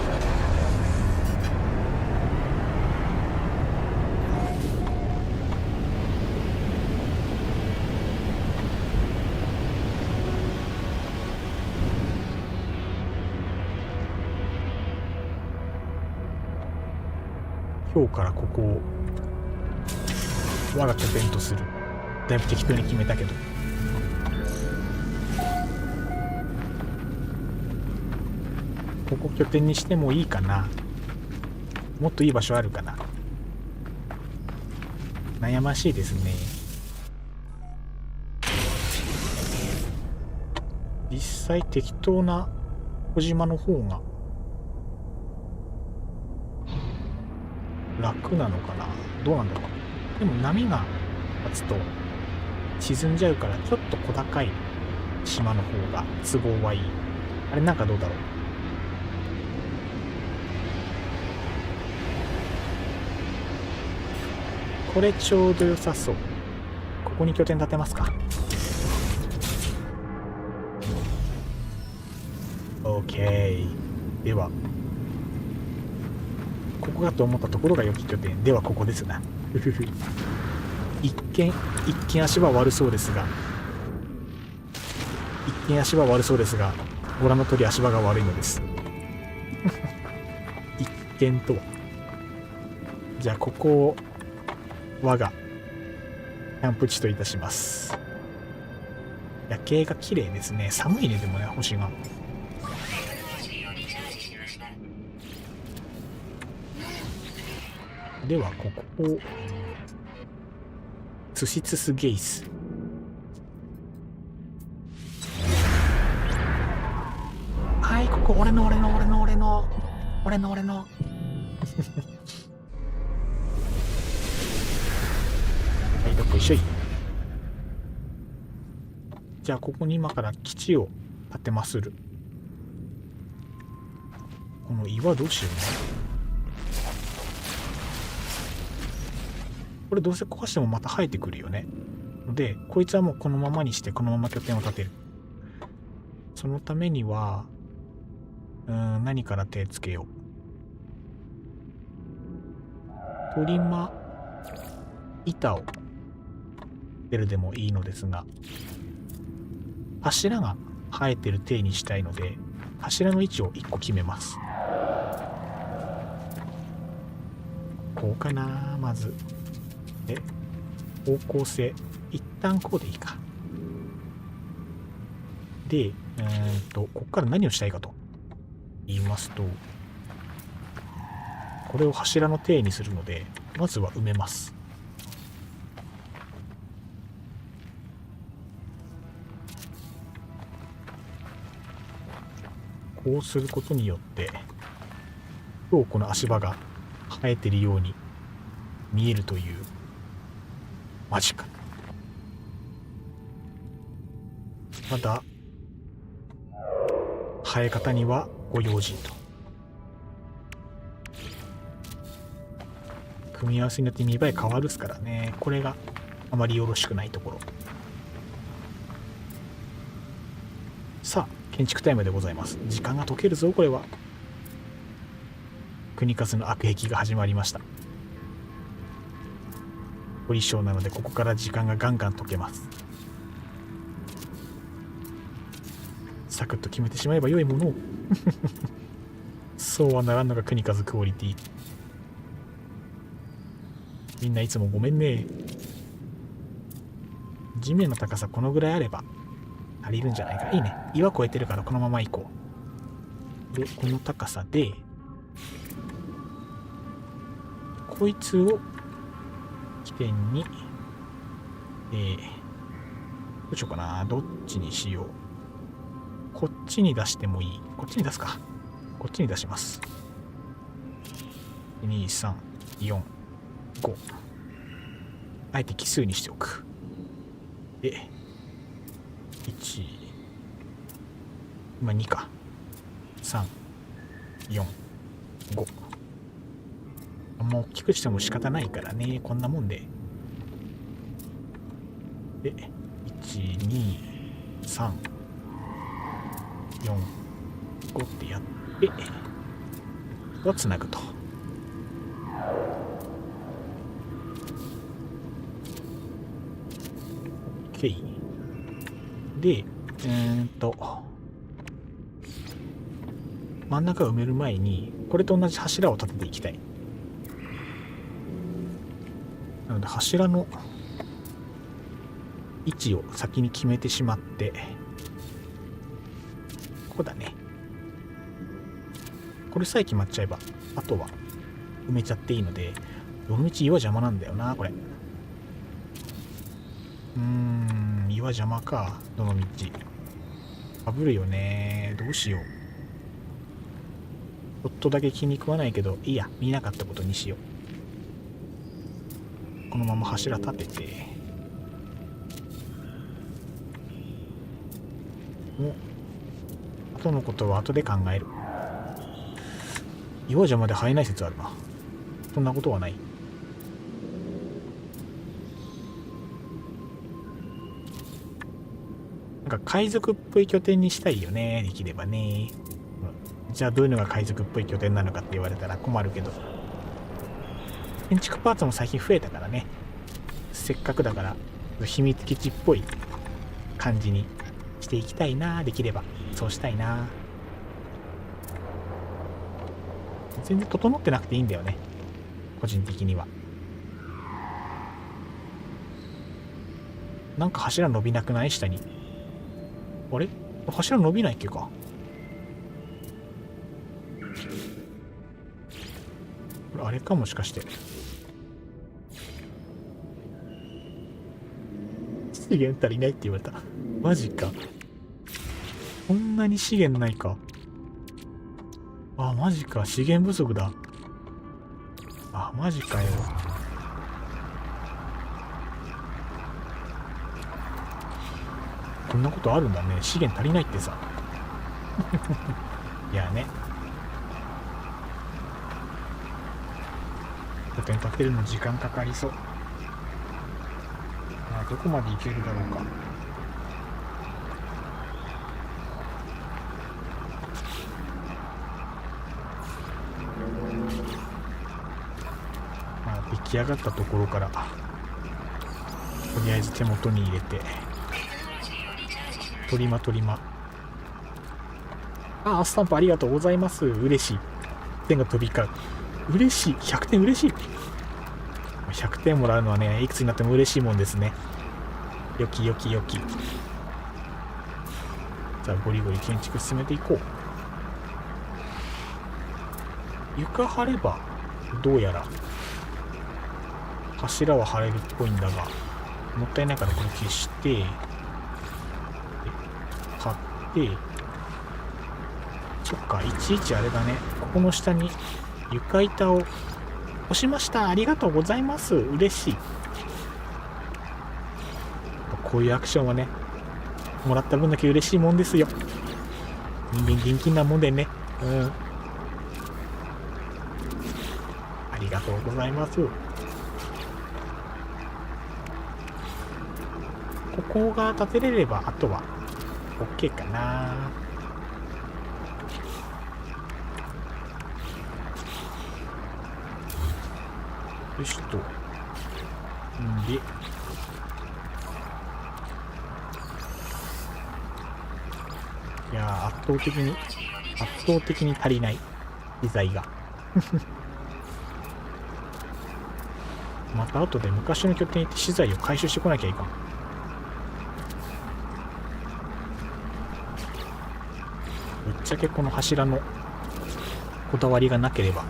今日からここを我が拠点とする。だいぶ適当に決めたけど。ここ拠点にしてもいいかな。もっといい場所あるかな。悩ましいですね。実際適当な小島の方が楽なのかな。どうなんだろう。でも波が立つと沈んじゃうから、ちょっと小高い島の方が都合はいい。あれ、なんかどうだろう。これちょうど良さそう。ここに拠点建てますか。 OK。 ではここかと思ったところが良き拠点ではここですな。一見足場悪そうですが、ご覧の通り足場が悪いのです。一見とは。じゃあここを我がキャンプ地といたします。夜景が綺麗ですね。寒いね。でもね、星が。ではここをツシツスゲイス。はい、ここ俺のはい、どっこいしょい。じゃあここに今から基地を建てまする。この岩どうしようね。これどうせ壊してもまた生えてくるよね。で、こいつはもうこのままにしてこのまま拠点を建てる。そのためには何から手つけよう。トリマ板を出るでもいいのですが、柱が生えてる体にしたいので、柱の位置を1個決めます。こうかな。まずで、方向性一旦こうでいいか。で、ここから何をしたいかと言いますと、これを柱の体にするので、まずは埋めます。こうすることによって今日この足場が生えてるように見えるというマジか。ただ生え方にはご用心と。組み合わせによって見栄え変わるっすからね。これがあまりよろしくないところ。さあ建築タイムでございます。時間が解けるぞ。これは国数の悪癖が始まりました。凝り性なのでここから時間がガンガン解けます。サクッと決めてしまえば良いものをそうはならんのが国数クオリティ。みんないつもごめんね。地面の高さこのぐらいあれば足りるんじゃないか。いいね。岩越えてるからこのまま行こう。で、この高さで、こいつを起点に、どうしようかな。どっちにしよう。こっちに出してもいい。こっちに出すか。こっちに出します。2、3、4、5。あえて奇数にしておく。で、1、今2か。3、4、5。あんま大きくしても仕方ないからね。こんなもんで。で、1、2、3、4、5ってやって、つなぐと。OK。で、真ん中を埋める前に、これと同じ柱を立てていきたい。なので、柱の位置を先に決めてしまって、ここだね。これさえ決まっちゃえば、あとは埋めちゃっていいので、どのみち岩邪魔なんだよな、これ。岩邪魔か、どのみち。かぶるよね。どうしよう。ちょっとだけ気に食わないけど、いいや、見なかったことにしよう。このまま柱立てて、後のことは後で考える。岩邪魔で生えない説あるな。そんなことはない。なんか海賊っぽい拠点にしたいよね、できればね。じゃあどういうのが海賊っぽい拠点なのかって言われたら困るけど。建築パーツも最近増えたからね。せっかくだから秘密基地っぽい感じにしていきたいな、できれば。そうしたいな。全然整ってなくていいんだよね、個人的には。なんか柱伸びなくない？下に。あれ？柱伸びないっけか。これあれか、もしかして。資源足りないって言われた。マジか。こんなに資源ないか。あ、マジか。資源不足だ。あ、マジかよ。こんなことあるんだね。資源足りないってさ。いやね。拠点立てるの時間かかりそう。どこまで行けるだろうか。出来上がったところからとりあえず手元に入れて、トリマ。スタンプありがとうございます。嬉しい。点が飛び交う。嬉しい。100点嬉しい。100点もらうのはね、いくつになっても嬉しいもんですね。よき。じゃあゴリゴリ建築進めていこう。床張ればどうやら柱は張れるっぽいんだが、もったいないからこれ消して貼って、そっか、いちいちあれだね、ここの下に床板を押しました。ありがとうございます。嬉しい。こういうアクションはね、もらった分だけ嬉しいもんですよ。人間現金なもんでね。ありがとうございます。ここが建てれればあとは OK かな。よしと。んで、いや圧倒的に足りない機材が。また後で昔の拠点に行って資材を回収してこなきゃいかん。ちゃけこの柱のこだわりがなければ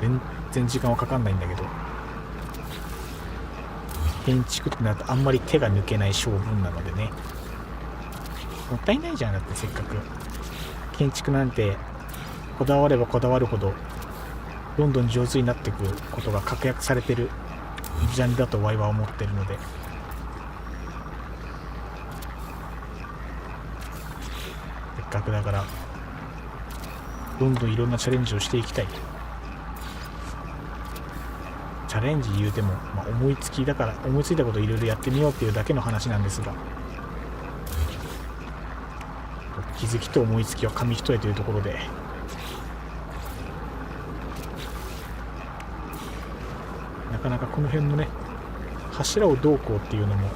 全然時間はかかんないんだけど、建築ってなるとあんまり手が抜けない性分なのでね、もったいないじゃん。だってせっかく建築なんてこだわればこだわるほどどんどん上手になっていくことが確約されてるジャンルだとワイは思ってるので、せっかくだからどんどんいろんなチャレンジをしていきたい。チャレンジ言うても、思いつきだから思いついたことをいろいろやってみようっていうだけの話なんですが、気づきと思いつきは紙一重というところで、なかなかこの辺のね柱をどうこうっていうのも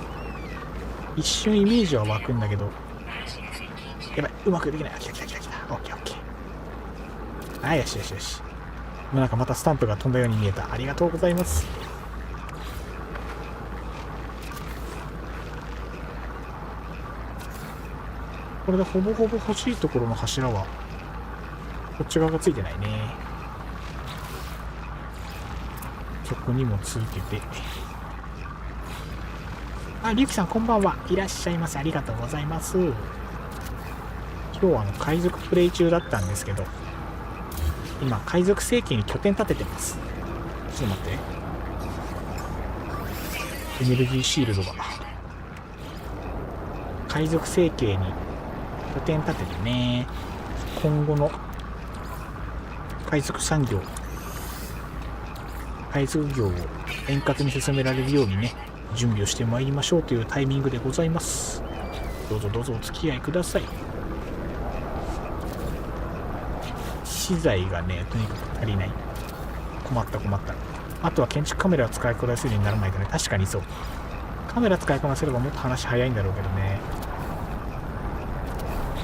一瞬イメージは湧くんだけど、やばい、うまくできない。来たオッケーオッケー。はい、よしよしよし。もうなんかまたスタンプが飛んだように見えた。ありがとうございます。これでほぼほぼ欲しいところの柱はこっち側がついてないね。そこにもついてて、あ、リュウキさんこんばんは。いらっしゃいませ。ありがとうございます。今日は海賊プレイ中だったんですけど、今海賊聖騎に拠点立ててます。ちょっと待って、エネルギーシールドが海賊聖騎に拠点立ててね、今後の海賊産業、海賊業を円滑に進められるようにね、準備をしてまいりましょうというタイミングでございます。どうぞどうぞお付き合いください。資材がね、とにかく足りない。困った。あとは建築カメラを使いこなせるようにならないとね。確かにそう。カメラ使いこなせればもっと話早いんだろうけどね。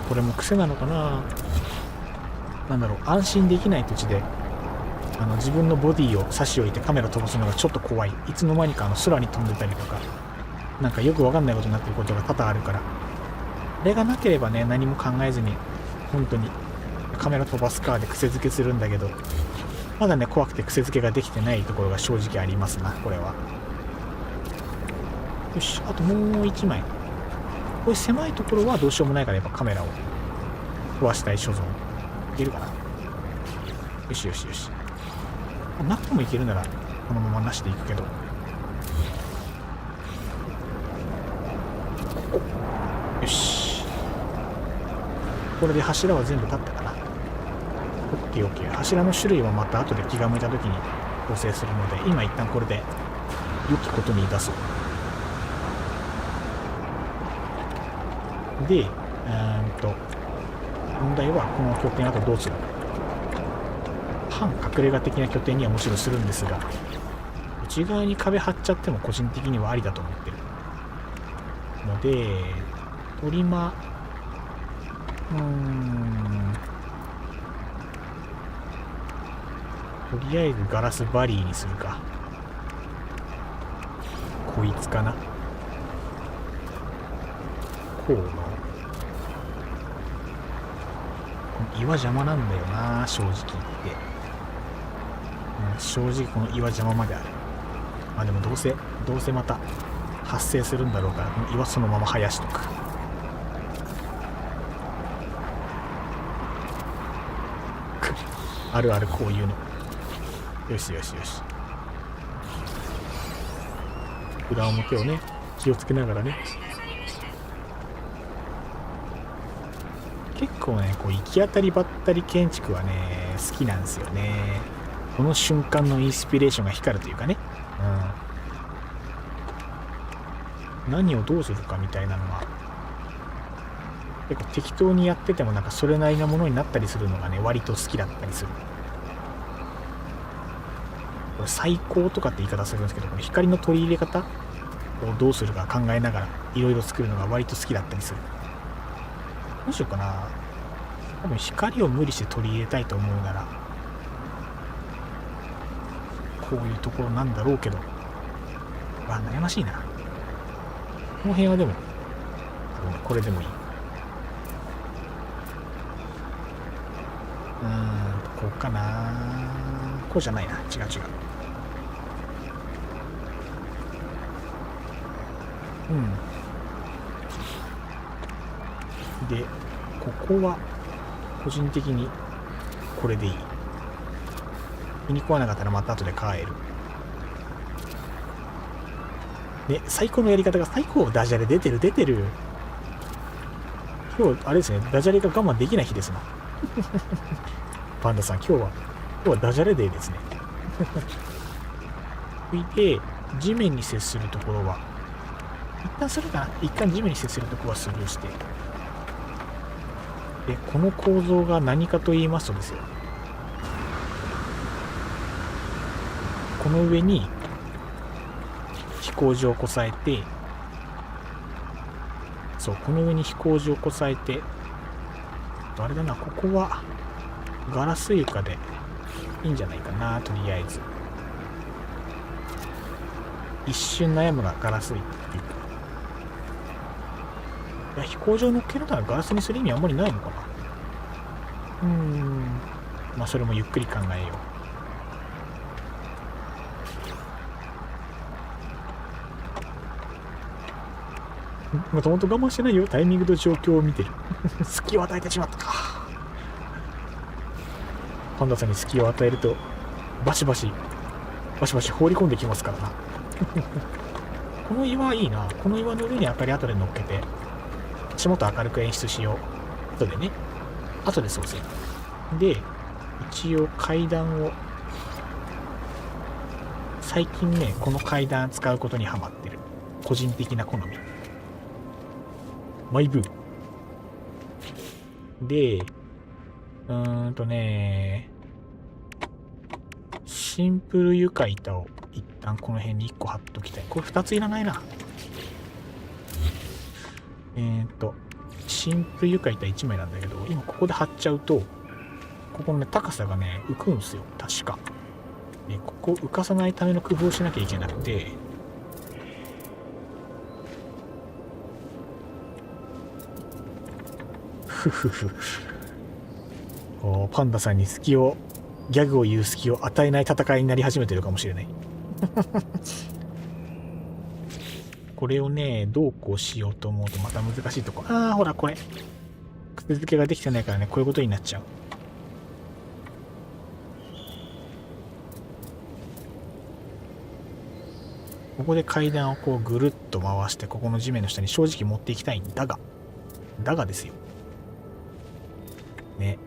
これも癖なのかな。なんだろう、安心できない土地で自分のボディを差し置いてカメラ飛ばすのがちょっと怖い。いつの間にか空に飛んでたりとか、なんかよくわかんないことになってることが多々あるから、あれがなければね、何も考えずに本当にカメラ飛ばすかで癖付けするんだけど、まだね怖くて癖付けができてないところが正直ありますな。これはよし。あともう1枚。これ狭いところはどうしようもないから、やっぱカメラを飛ばしたい所存いけるかな。よし。なくてもいけるならこのままなしでいくけど、よし。これで柱は全部立ったかな。オッケー。柱の種類はまた後で気が向いた時に構成するので、今一旦これで良きことに出す。で、問題はこの拠点あとどうするか。半隠れ家的な拠点にはもちろんするんですが、内側に壁張っちゃっても個人的にはありだと思ってるので、トリマとりあえずガラスバリーにするか。こいつかな。こうの岩邪魔なんだよな、正直言って。正直この岩邪魔まである。でもどうせまた発生するんだろうから、この岩そのまま生やしとく。あるこういうの。よし。裏表をね気をつけながらね。結構ねこう行き当たりばったり建築はね好きなんですよね。この瞬間のインスピレーションが光るというかね、何をどうするかみたいなのは結構適当にやっててもなんかそれなりなものになったりするのがね割と好きだったりする。これ最高とかって言い方するんですけど、この光の取り入れ方をどうするか考えながらいろいろ作るのが割と好きだったりする。どうしようかな。多分光を無理して取り入れたいと思うならこういうところなんだろうけど、悩ましいな。この辺はでもこれでもいい。こうかな。こうじゃないな。違う違う。で、ここは個人的にこれでいい。気に食わなかったらまた後で帰る。ね、最高のやり方が最高。ダジャレ出てる。今日あれですね、ダジャレが我慢できない日ですな。パンダさん、今日はダジャレデーですね。で、地面に接するところは一旦地面に接するところはスルーして、でこの構造が何かと言いますとですよ、この上に飛行場をこさえて、そう、この上に飛行場をこさえて、あれだな、ここはガラス床でいいんじゃないかな。とりあえず一瞬悩むがガラス床っていうか、いや、飛行場乗っけるならガラスにする意味あんまりないのかな。まあそれもゆっくり考えよう。もともと我慢してないよ。タイミングと状況を見てる。隙を与えてしまったか。パンダさんに隙を与えるとバシバシ放り込んできますからな。この岩いいな。この岩の上に明かり後で乗っけて足元明るく演出しよう。後でそうする。で、一応階段を、最近ねこの階段使うことにハマってる。個人的な好み。マイブーで、シンプル床板を一旦この辺に1個貼っときたい。これ2ついらないな。シンプル床板1枚なんだけど、今ここで貼っちゃうと、ここのね、高さがね、浮くんですよ。確か。ここ浮かさないための工夫をしなきゃいけなくて、パンダさんにギャグを言う隙を与えない戦いになり始めてるかもしれない。これをね、どうこうしようと思うとまた難しいとこ。ほらこれ。癖付けができてないからね、こういうことになっちゃう。ここで階段をこうぐるっと回して、ここの地面の下に正直持っていきたいんだがですよ。ね。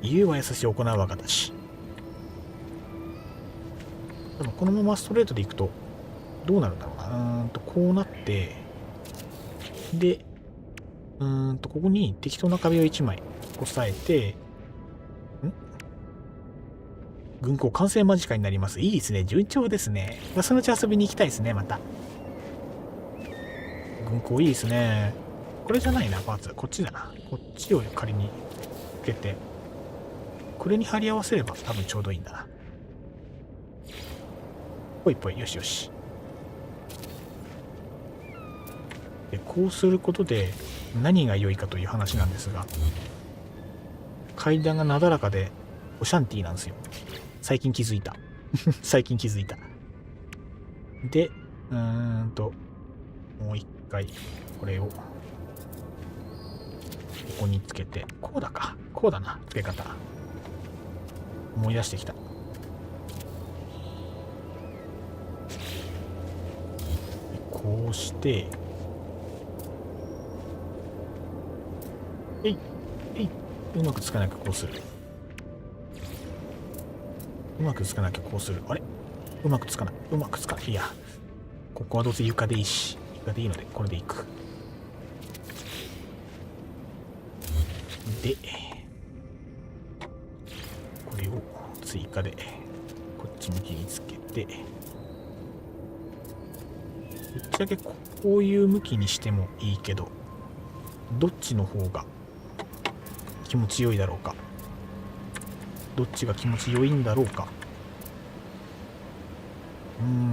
言うは優しい、行うは形。でもこのままストレートでいくとどうなるんだろうな。こうなって、で、ここに適当な壁を1枚押さえて、軍港完成間近になります。いいですね。順調ですね。そのうち遊びに行きたいですね、また。軍港いいですね。これじゃないな、パーツ。こっちだな。こっちを仮につけて、これに貼り合わせれば多分ちょうどいいんだな。ぽいぽい、よしよし。で、こうすることで何が良いかという話なんですが、階段がなだらかでオシャンティーなんですよ。最近気づいた。で、もう一回これをここにつけて、こうだな、つけ方思い出してきた。こうしてうまくつかなきゃこうする。あれ、うまくつかない。いや、ここはどうせ床でいいのでこれでいく。で、これを追加でこっち向きにつけて、ぶっちゃけこういう向きにしてもいいけど、どっちの方が気持ちよいだろうか。どっちが気持ちよいんだろうか。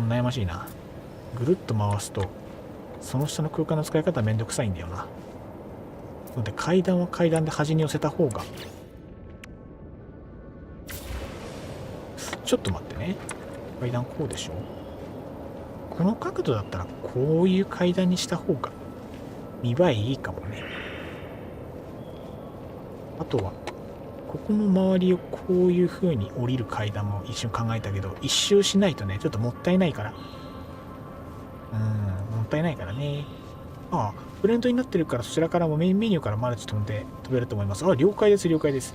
悩ましいな。ぐるっと回すとその下の空間の使い方めんどくさいんだよな。ので階段は階段で端に寄せた方がちょっと待ってね。階段こうでしょ。この角度だったらこういう階段にした方が見栄えいいかもね。あとはここの周りをこういう風に降りる階段も一瞬考えたけど、一周しないとねちょっともったいないから、もったいないからね。ああ、フレンドになってるから、そちらからもメインメニューからマルチ飛べると思います。あ、了解です了解です。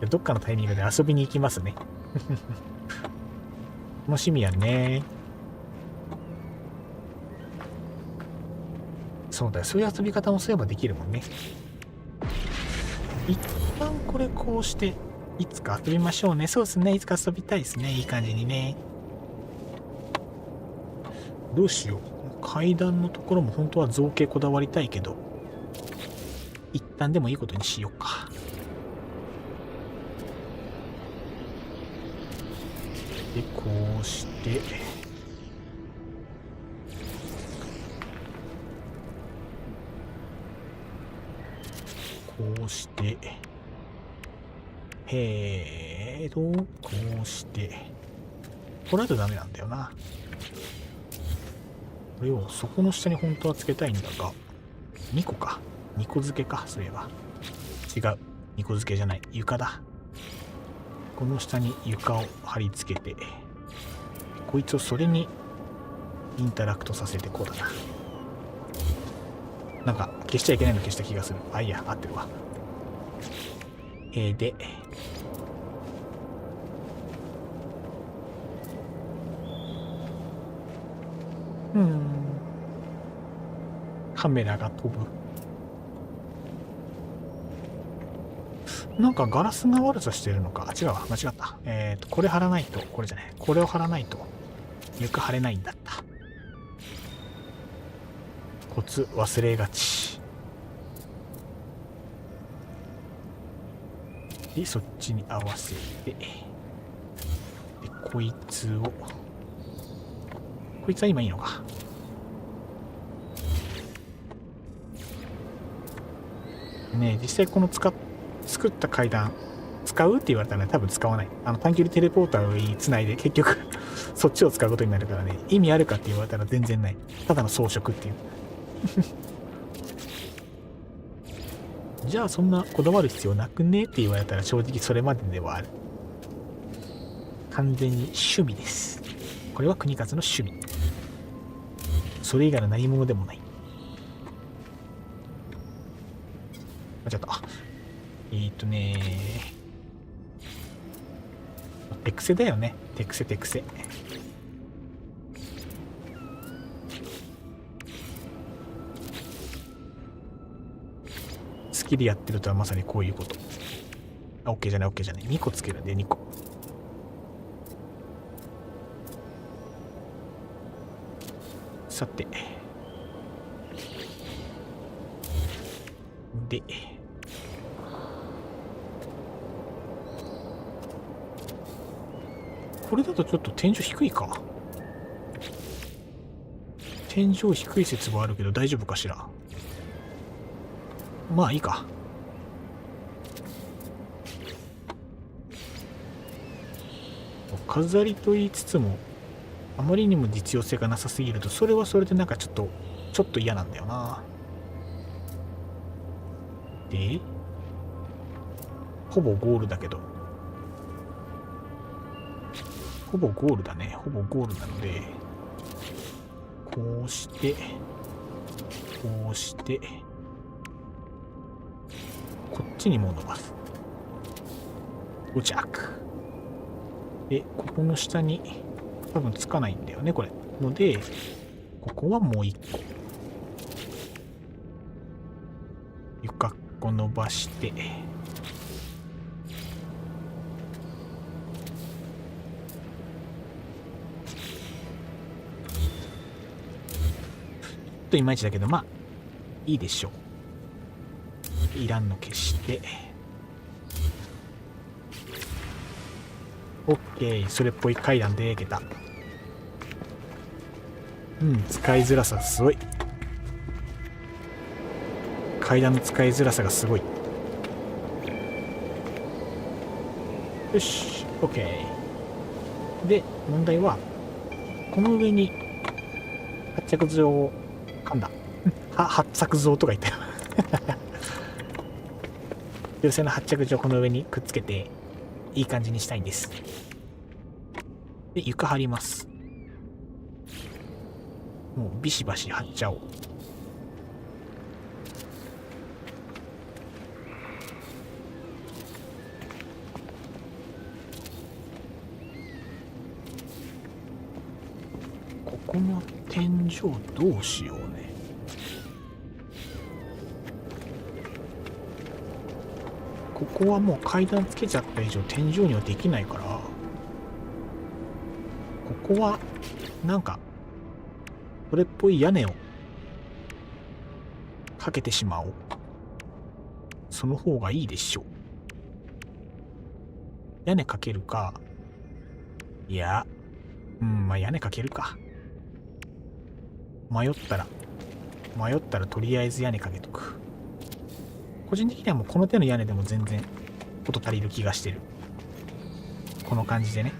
どっかのタイミングで遊びに行きますね。楽しみやね。そうだよ、そういう遊び方もそういえばできるもんね。一旦これこうしていつか遊びましょうね。そうですね、いつか遊びたいですね。いい感じにね。どうしよう。階段のところも本当は造形こだわりたいけど、一旦でもいいことにしようか。でこうしてこうしてこうしてこれだとダメなんだよな。これをそこの下に本当はつけたいんだが、2個か、2個付けか。そういえば違う、2個付けじゃない、床だ。この下に床を貼り付けて、こいつをそれにインタラクトさせて、こうだな。なんか消しちゃいけないの消した気がする。あ、いいや、合ってるわ。でカメラが飛ぶ。なんかガラスが悪さしてるのか。あ、違うわ、間違った。これ貼らないと、これじゃない、これを貼らないと床貼れないんだった。コツ忘れがち。でそっちに合わせて、でこいつを、こいつは今いいのか。ねえ、実際この作った階段使うって言われたら、ね、多分使わない。短距離テレポーターをつないで結局そっちを使うことになるからね、意味あるかって言われたら全然ない。ただの装飾っていうじゃあそんなこだわる必要なくねって言われたら、正直それまでではある。完全に趣味です。これは国勝の趣味。それ以外の何者でもない。間違った。手癖だよね。手癖。好きでやってるとはまさにこういうこと。あ、OK じゃない、OK じゃない。2個つけるんで、2個。さて。で。これだとちょっと天井低いか。天井低い説はあるけど大丈夫かしら。まあいいか。飾りと言いつつも、あまりにも実用性がなさすぎると、それはそれでなんかちょっと嫌なんだよな。で、ほぼゴールだけど、ほぼゴールだね。ほぼゴールなので、こうして、こうして、こっちにも伸ばす。到着。で、ここの下に多分つかないんだよね、これ。ので、ここはもう一個。床っこ伸ばして、いまいちだけど、まあいいでしょう。いらんの消して、 OK。 それっぽい階段でいけた。使いづらさすごい。階段の使いづらさがすごい。よし OK。で問題はこの上に発着状を噛んだ発着状とか言ったよ流線の発着状をこの上にくっつけていい感じにしたいんです。で床張ります。もうビシバシ貼っちゃおう。ここの天井どうしようね。ここはもう階段つけちゃった以上天井にはできないから、ここはなんかそれっぽい屋根をかけてしまおう。その方がいいでしょう。屋根かけるか、いやまあ屋根かけるか。迷ったらとりあえず屋根かけとく。個人的にはもうこの手の屋根でも全然こと足りる気がしてる。この感じでね。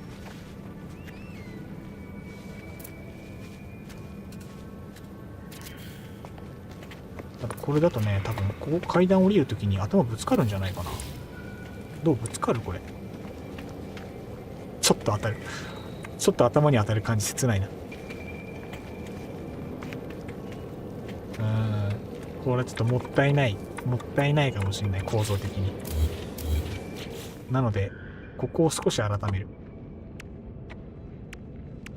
だってこれだとね、多分ここ階段降りるときに頭ぶつかるんじゃないかな。どうぶつかるこれ。ちょっと当たる。ちょっと頭に当たる感じ切ないな。これはちょっともったいないかもしれない、構造的に。なのでここを少し改める。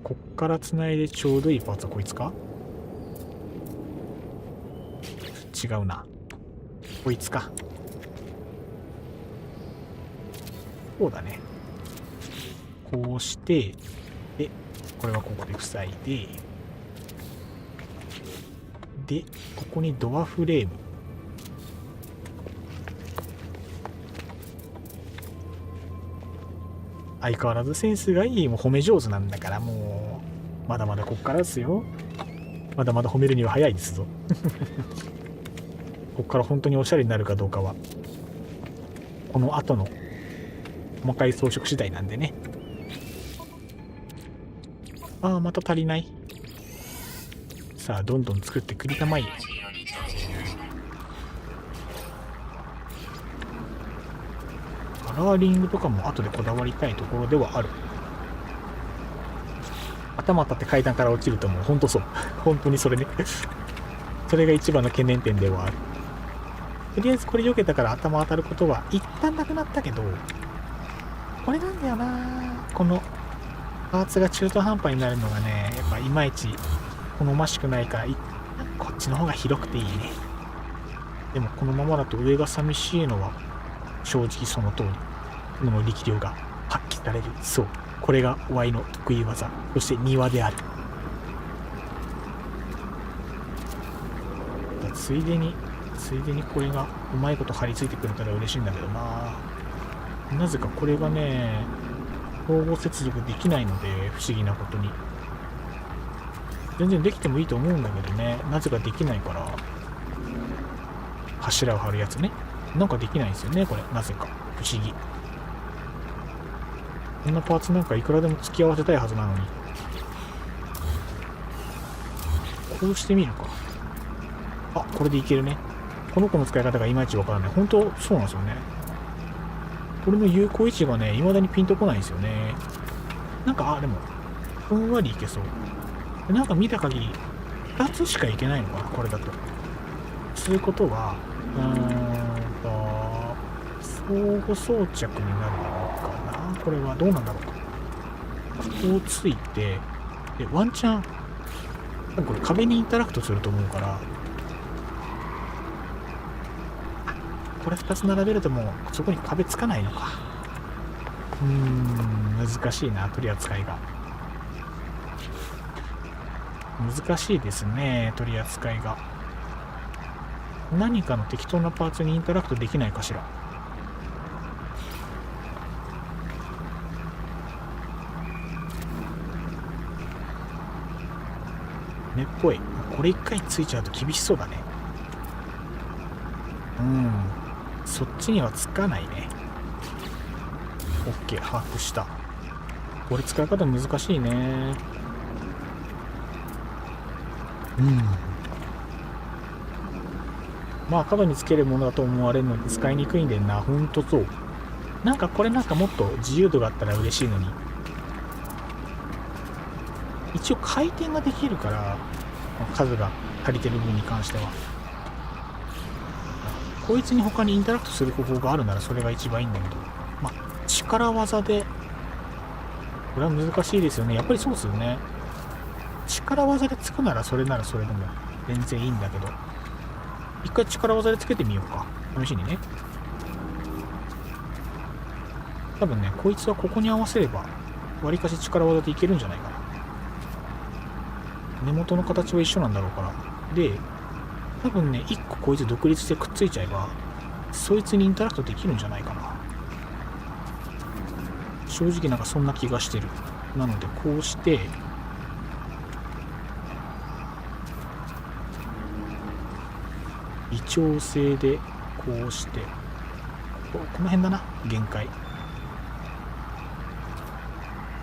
こっからつないでちょうどいいパーツはこいつか。違うな、こいつか。こうだね。こうして、でこれはここで塞いで、ここにドアフレーム。相変わらずセンスがいい。もう褒め上手なんだから、もうまだまだこっからですよ。まだまだ褒めるには早いですぞこっから本当におしゃれになるかどうかはこの後の細かい装飾次第なんでね。ああ、また足りない。さあどんどん作ってくりたまえ。カラーリングとかも後でこだわりたいところではある。頭当たって階段から落ちるともうほんとそう本当にそれねそれが一番の懸念点ではある。とりあえずこれ避けたから頭当たることは一旦なくなったけど、これなんだよな、このパーツが中途半端になるのがね、やっぱいまいち好ましくないから、こっちの方が広くていいね。でもこのままだと上が寂しいのは正直その通り。この力量が発揮される。そう、これが Y の得意技、そして庭である。ついでにこれがうまいこと張り付いてくれたら嬉しいんだけどな。なぜかこれがね、統合接続できないので、不思議なことに。全然できてもいいと思うんだけどね、なぜかできないから。柱を張るやつね、なんかできないんですよねこれ。なぜか不思議。こんなパーツなんかいくらでも付き合わせたいはずなのに。こうしてみるか。あ、これでいけるね。この子の使い方がいまいちわからない。本当そうなんですよね。これの有効位置がね、未だにピンとこないんですよね。なんか、でもふんわりいけそう。なんか見た限り2つしかいけないのかな、これだと。そういうことは相互装着になるのかな。これはどうなんだろうか。こうついて、でワンチャンこれ壁にインタラクトすると思うから、これ2つ並べるともうそこに壁つかないのか。難しいな、取り扱いが。難しいですね、取り扱いが。何かの適当なパーツにインタラクトできないかしら。ねっぽい。これ1回ついちゃうと厳しそうだね。そっちにはつかないね。 OK、把握した。これ使い方難しいね。まあ角につけるものだと思われるのに使いにくいんでな。ほんとそう。なんかこれなんかもっと自由度があったら嬉しいのに。一応回転ができるから、数が足りてる分に関しては。こいつに他にインタラクトする方法があるならそれが一番いいんだけど。まあ、力技で、これは難しいですよね。やっぱりそうですよね。力技でつくならそれでも全然いいんだけど。一回力技でつけてみようか。試しにね。多分ね、こいつはここに合わせれば、わりかし力技でいけるんじゃないかな。根元の形は一緒なんだろうから。で、多分ね、一個こいつ独立してくっついちゃえば、そいつにインタラクトできるんじゃないかな。正直なんかそんな気がしてる。なので、こうして、微調整で、こうして、この辺だな、限界。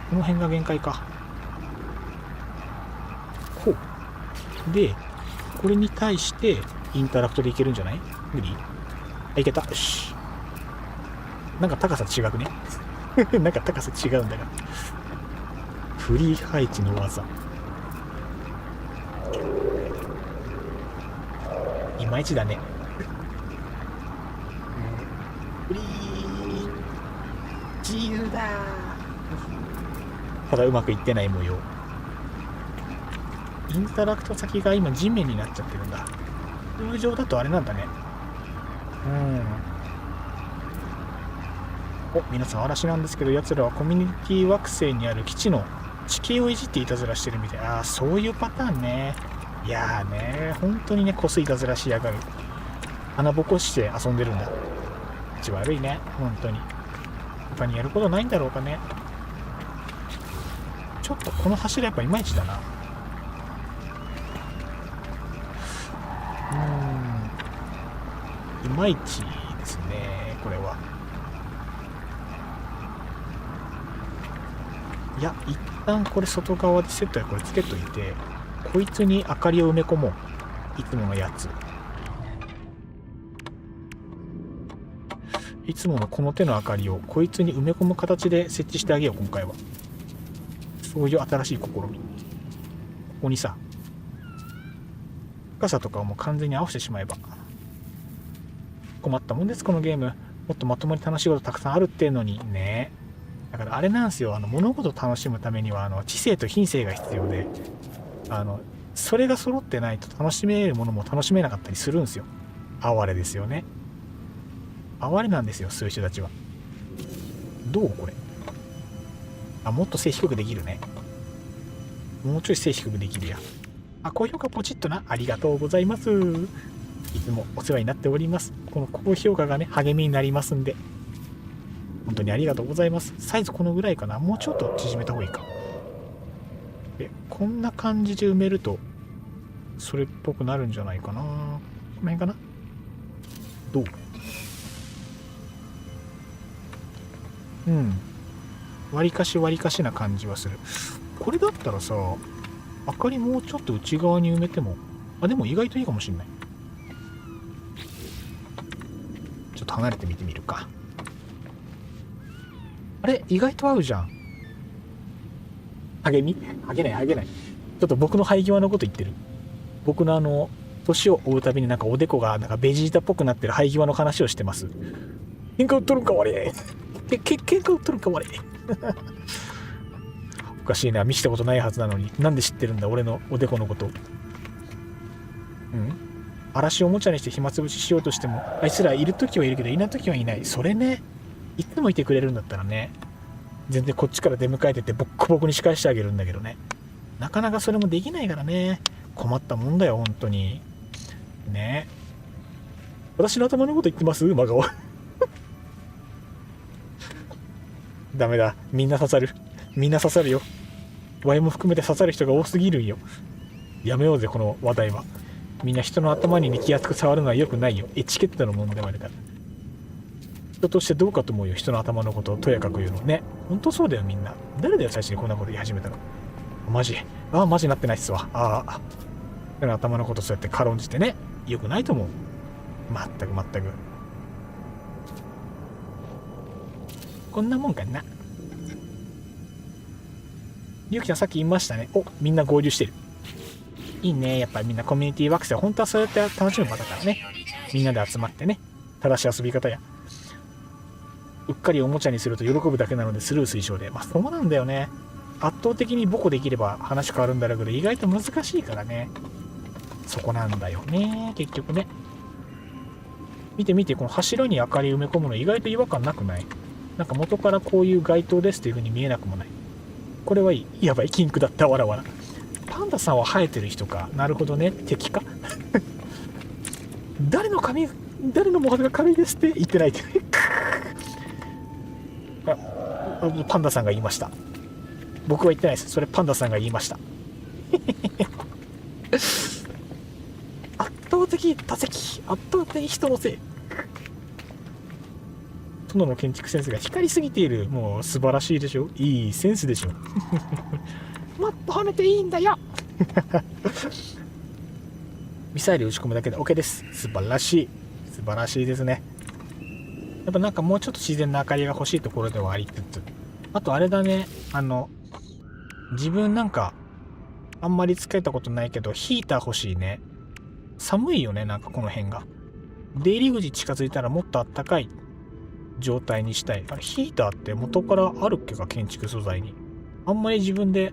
この辺が限界か。こう。で、これに対してインタラクトでいけるんじゃない？無理？あ、いけた。よし。なんか高さ違くねなんか高さ違うんだが。フリー配置の技。いまいちだね。フリー。自由だ。ただうまくいってない模様。インタラクト先が今地面になっちゃってるんだ。通常だとあれなんだね。お、皆さん嵐なんですけど、奴らはコミュニティ惑星にある基地の地形をいじっていたずらしてるみたい。ああ、そういうパターンね。いやーね、本当にね、こすいたずらしやがる。穴ぼこして遊んでるんだ。口悪いね、本当に。他にやることないんだろうかね。ちょっとこの柱やっぱいまいちだな。いまいちですね、これは。いや、一旦これ外側でセットでこれつけといて、こいつに明かりを埋め込もう。いつものやつ。いつものこの手の明かりをこいつに埋め込む形で設置してあげよう、今回は。そういう新しい試み。ここにさ、深さとかをもう完全に合わせてしまえば。困ったもんです、このゲーム。もっとまともに楽しいことたくさんあるっていうのにね。だからあれなんですよ、物事を楽しむためには知性と品性が必要で、それが揃ってないと楽しめるものも楽しめなかったりするんですよ。哀れですよね。哀れなんですよ、そういう人たちは。どうこれ。あ、もっと背低くできるね。もうちょい背低くできるや。あ、高評価ポチッとな。ありがとうございます。いつもお世話になっております。この高評価がね、励みになりますんで。本当にありがとうございます。サイズこのぐらいかな。もうちょっと縮めた方がいいか。で、こんな感じで埋めると、それっぽくなるんじゃないかな。この辺かな。どう？割かしな感じはする。これだったらさ、明かりもうちょっと内側に埋めても、あ、でも意外といいかもしれない。ちょっと離れて見てみるか。あれ、意外と合うじゃん。励み？励ない。ちょっと僕の生え際のこと言ってる。僕の年を追うたびになんかおでこがなんかベジータっぽくなってる生え際の話をしてます。喧嘩売っとるんか悪い。喧嘩売っとるんか悪い。おかしいな、見せたことないはずなのに。なんで知ってるんだ、俺のおでこのこと。嵐をおもちゃにして暇つぶししようとしても、あいつらいるときはいるけど、いないときはいない。それね、いつもいてくれるんだったらね、全然こっちから出迎えてて、ボッコボコに仕返してあげるんだけどね。なかなかそれもできないからね。困ったもんだよ、本当に。ね。私の頭のこと言ってます？真顔。ダメだ。みんな刺さる。みんな刺さるよ。ワイも含めて刺さる人が多すぎるんよ。やめようぜ、この話題は。みんな人の頭に気安く触るのは良くないよ。エチケットの問題もあるから。人としてどうかと思うよ、人の頭のことをとやかく言うのね。ほんとそうだよ、みんな。誰だよ最初にこんなこと言い始めたの。マジマジなってないっすわ。頭のことそうやって軽んじてね、よくないと思う。まったくこんなもんかな。りゅうきちゃんさっき言いましたね。みんな合流してる。いいね。やっぱりみんなコミュニティ惑星、本当はそうやって楽しむ場だからね。みんなで集まってね。正しい遊び方や。うっかりおもちゃにすると喜ぶだけなのでスルー推奨で。そうなんだよね。圧倒的に母語できれば話変わるんだろうけど、意外と難しいからね。そこなんだよね。結局ね。見て、この柱に明かり埋め込むの意外と違和感なくない？なんか元からこういう街灯ですっていう風に見えなくもない。これはいい。やばい、キンクだった。わらわら。パンダさんは生えてる人か。なるほどね。敵か。誰のモハメが軽いですって言ってないって。パンダさんが言いました。僕は言ってないです。それパンダさんが言いました。圧倒的多席、圧倒的人のせい。殿の建築センスが光りすぎている。もう素晴らしいでしょ。いいセンスでしょ。もっとはめていいんだよ。ミサイル打ち込むだけで OK です。素晴らしいですね。やっぱなんかもうちょっと自然な明かりが欲しいところではありつつ、あとあれだね、自分なんかあんまり使えたことないけどヒーター欲しいね。寒いよね、なんかこの辺が。出入り口近づいたらもっとあったかい状態にしたい。あれヒーターって元からあるっけか、建築素材に。あんまり自分で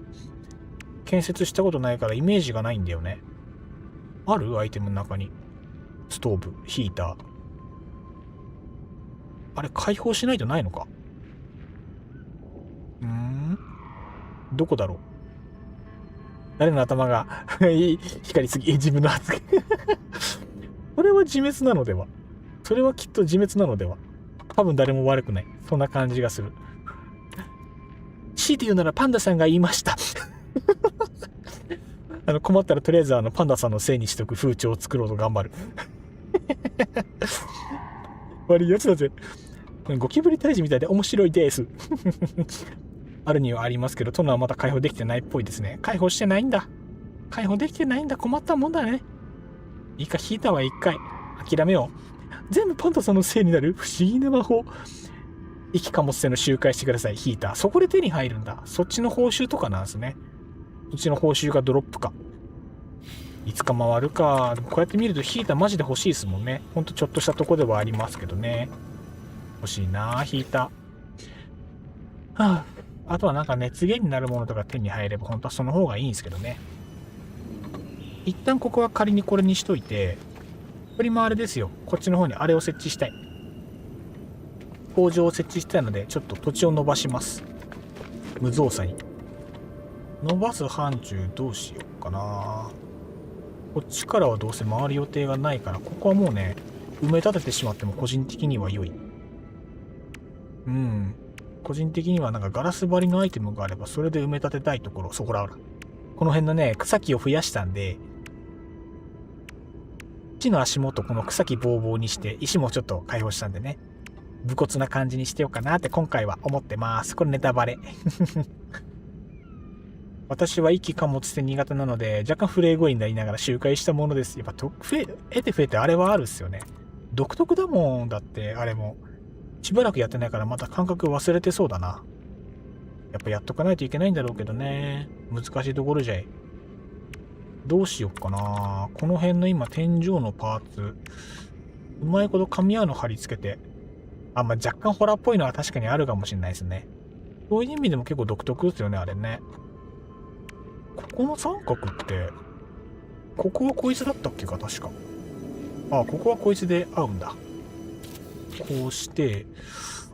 建設したことないからイメージがないんだよね。ある？アイテムの中にストーブ、ヒーター。あれ開放しないとないのか。どこだろう。誰の頭が光りすぎ、自分の発言。それは自滅なのでは。それはきっと自滅なのでは。多分誰も悪くない。そんな感じがする。強いて言うならパンダさんが言いました。困ったらとりあえずパンダさんのせいにしとく風潮を作ろうと頑張る。悪いやつだぜ。ゴキブリ退治みたいで面白いです。あるにはありますけど、殿はまだ解放できてないっぽいですね。解放してないんだ。困ったもんだね。いいか、ヒーターは一回諦めよう。全部パンダさんのせいになる不思議な魔法。生き貨物性の周回してください、ヒーター。そこで手に入るんだ。そっちの報酬とかなんですね。そっちの報酬がドロップか。いつか回るか。こうやって見るとヒーターマジで欲しいですもんね。ほんとちょっとしたとこではありますけどね。欲しいなヒーター。あとはなんか熱源になるものとか手に入れば本当はその方がいいんですけどね。一旦ここは仮にこれにしといて、これもあれですよ。こっちの方にあれを設置したい。工場を設置したいので、ちょっと土地を伸ばします。無造作に。伸ばす範疇どうしようかな。こっちからはどうせ回る予定がないから、ここはもうね、埋め立ててしまっても個人的には良い。個人的にはなんかガラス張りのアイテムがあれば、それで埋め立てたいところ、そこら。この辺のね、草木を増やしたんで、地の足元この草木ぼうぼうにして、石もちょっと開放したんでね、武骨な感じにしてようかなって今回は思ってます。これネタバレ。私は一気貨物性苦手なので、若干フレー声になりながら周回したものです。やっぱ得てあれはあるっすよね。独特だもん。だってあれもしばらくやってないからまた感覚忘れてそうだな。やっぱやっとかないといけないんだろうけどね。難しいところじゃい。どうしよっかな。この辺の今天井のパーツうまいこと噛み合うの貼り付けて、若干ホラーっぽいのは確かにあるかもしれないですね。そういう意味でも結構独特ですよね、あれね。ここの三角って、ここはこいつだったっけか、確か。ここはこいつで合うんだ。こうして、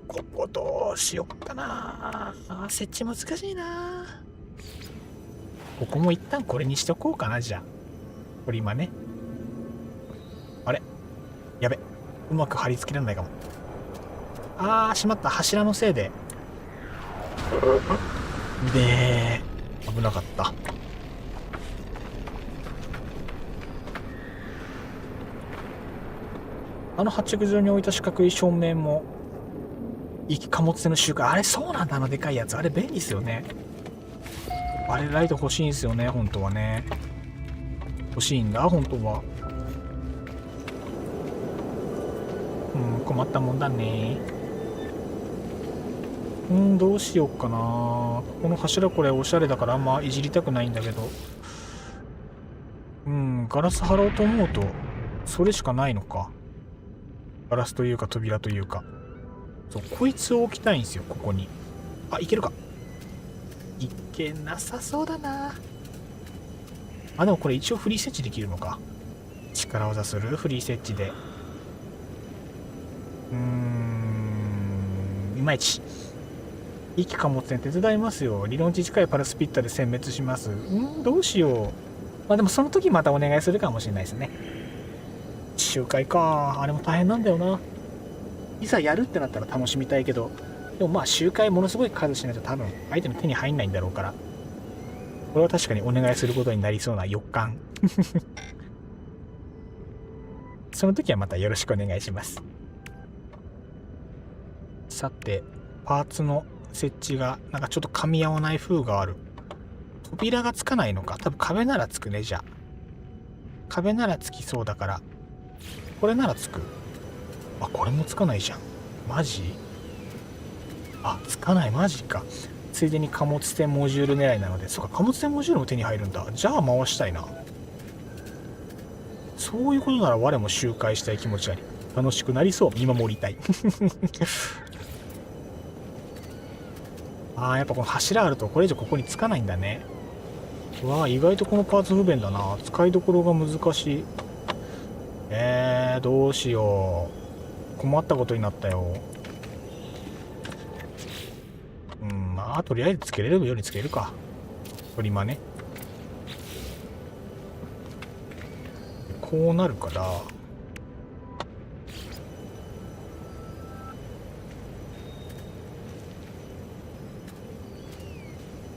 ここどうしよっかな。設置難しいな。ここも一旦これにしとこうかな、じゃあ。これ今ね。あれやべ。うまく貼り付けられないかも。しまった。柱のせいで。危なかった。発着場に置いた四角い照明も一貨物船の集会、あれそうなんだ、あのでかいやつ、あれ便利ですよね。あれライト欲しいんですよね、本当はね。欲しいんだ本当は。困ったもんだね。どうしようかな。ここの柱これおしゃれだからあんまいじりたくないんだけど、ガラス貼ろうと思うとそれしかないのか。ガラスというか扉というか。そう、こいつを置きたいんですよ、ここに。あ、いけるか。いけなさそうだな。あ、でもこれ一応フリー設置できるのか。力技するフリー設置で。いまいち。一機貨物船手伝いますよ。理論値近いパラスピッタで殲滅します。どうしよう。まあでもその時またお願いするかもしれないですね。集会か。あれも大変なんだよな。いざやるってなったら楽しみたいけど、でもまあ集会ものすごい数しないと多分相手の手に入んないんだろうから。これは確かにお願いすることになりそうな予感。その時はまたよろしくお願いします。さて、パーツの設置がなんかちょっと噛み合わない風がある。扉がつかないのか。多分壁ならつくね。じゃあ壁ならつきそうだから、これならつく。あ、これもつかないじゃん。マジ？あ、つかない。マジか。ついでに貨物船モジュール狙いなので、そうか、貨物船モジュールも手に入るんだ。じゃあ回したいな。そういうことなら我も周回したい気持ちあり。楽しくなりそう。見守りたい。ああ、やっぱこの柱あるとこれ以上ここにつかないんだね。うわあ、意外とこのパーツ不便だな。使いどころが難しい。どうしよう。困ったことになったよ。まあとりあえずつけれるようにつけるか。取り間ね。こうなるから、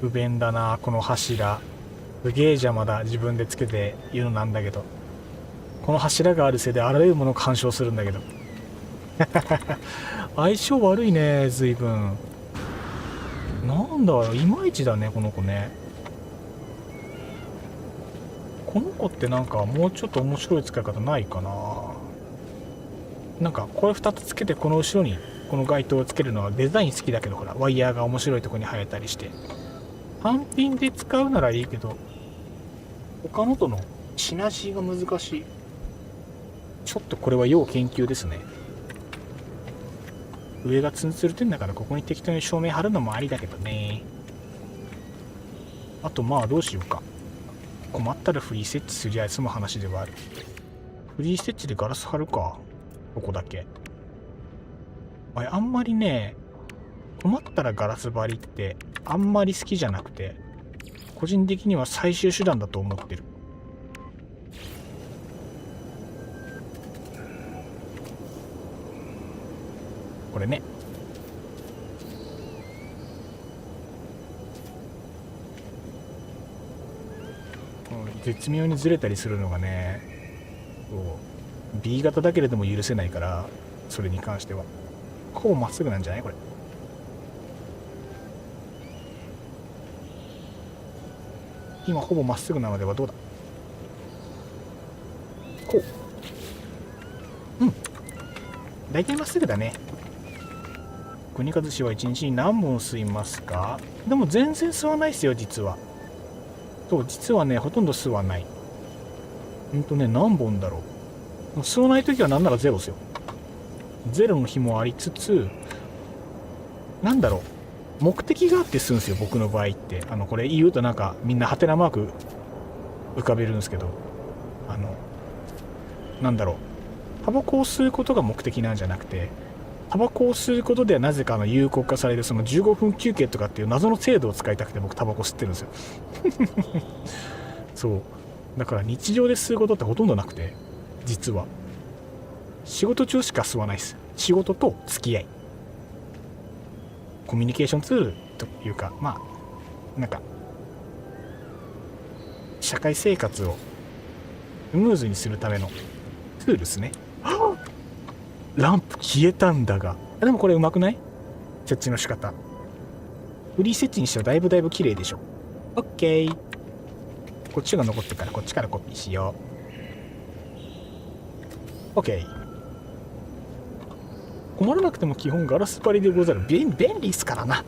不便だなこの柱。すげえ邪魔だ。自分でつけて言うのなんだけど、この柱があるせいであらゆるものを干渉するんだけど。相性悪いね、随分。なんだろう、いまいちだねこの子ね。この子ってなんかもうちょっと面白い使い方ないかな。なんかこれ2つつけてこの後ろにこの街灯をつけるのはデザイン好きだけど、ほらワイヤーが面白いとこに生えたりして、単品で使うならいいけど、他のとのシナジーが難しい。ちょっとこれは要研究ですね。上がツンツルてんだからここに適当に照明貼るのもありだけどね。あとまあどうしようか。困ったらフリー設置すりゃ済む話ではある。フリー設置でガラス貼るか。ここだけ。あんまりね、困ったらガラス張りってあんまり好きじゃなくて、個人的には最終手段だと思ってる。これね。絶妙にずれたりするのがね、B 型だけれども許せないから、それに関してはほぼまっすぐなんじゃないこれ。今ほぼまっすぐなのではどうだ。こう。大体まっすぐだね。国和氏は一日に何本吸いますか？でも全然吸わないですよ実は。そう、実はねほとんど吸わない。何本だろう。吸わない時はなんならゼロですよ。ゼロの日もありつつ、なんだろう、目的があって吸うんですよ僕の場合って。これ言うとなんかみんなハテナマーク浮かべるんですけど、なんだろう、タバコを吸うことが目的なんじゃなくて、タバコを吸うことではなぜか有効化されるその15分休憩とかっていう謎の制度を使いたくて僕タバコ吸ってるんですよ。そうだから日常で吸うことってほとんどなくて、実は仕事中しか吸わないです。仕事と付き合い、コミュニケーションツールというか、まあなんか社会生活をスムーズにするためのツールですね。ランプ消えたんだが、でもこれうまくない？設置の仕方。フリー設置にしてはだいぶ綺麗でしょ。オッケー。こっちが残ってるからこっちからコピーしよう。オッケー。困らなくても基本ガラス張りでござる。便利っすからな。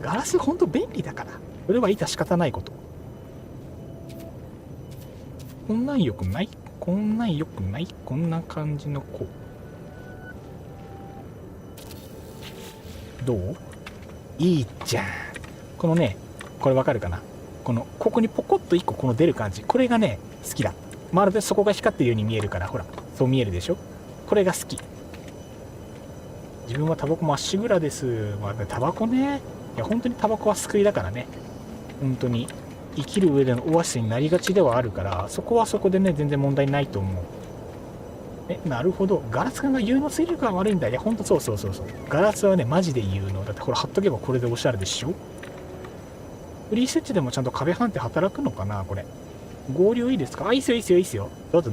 ガラスほんと便利だから。それは致し方ないこと。こんなんよくない？こんなんよくない？こんな感じの子。どう？いいじゃん。このね、これわかるかな？ここにポコッと1個この出る感じ。これがね、好きだ。まるでそこが光ってるように見えるから、ほら、そう見えるでしょ？これが好き。自分はタバコまっしぐらです。まあ、タバコね。いや、本当にタバコは救いだからね。本当に。生きる上でのオアシスになりがちではあるから、そこはそこでね、全然問題ないと思う。なるほど。ガラスが有能すぎるから悪いんだ。いや、ほんとそう。ガラスはね、マジで有能。だってこれ貼っとけばこれでおしゃれでしょ？フリー設置でもちゃんと壁判定働くのかなこれ。合流いいですか？いいっすよ。どうぞ。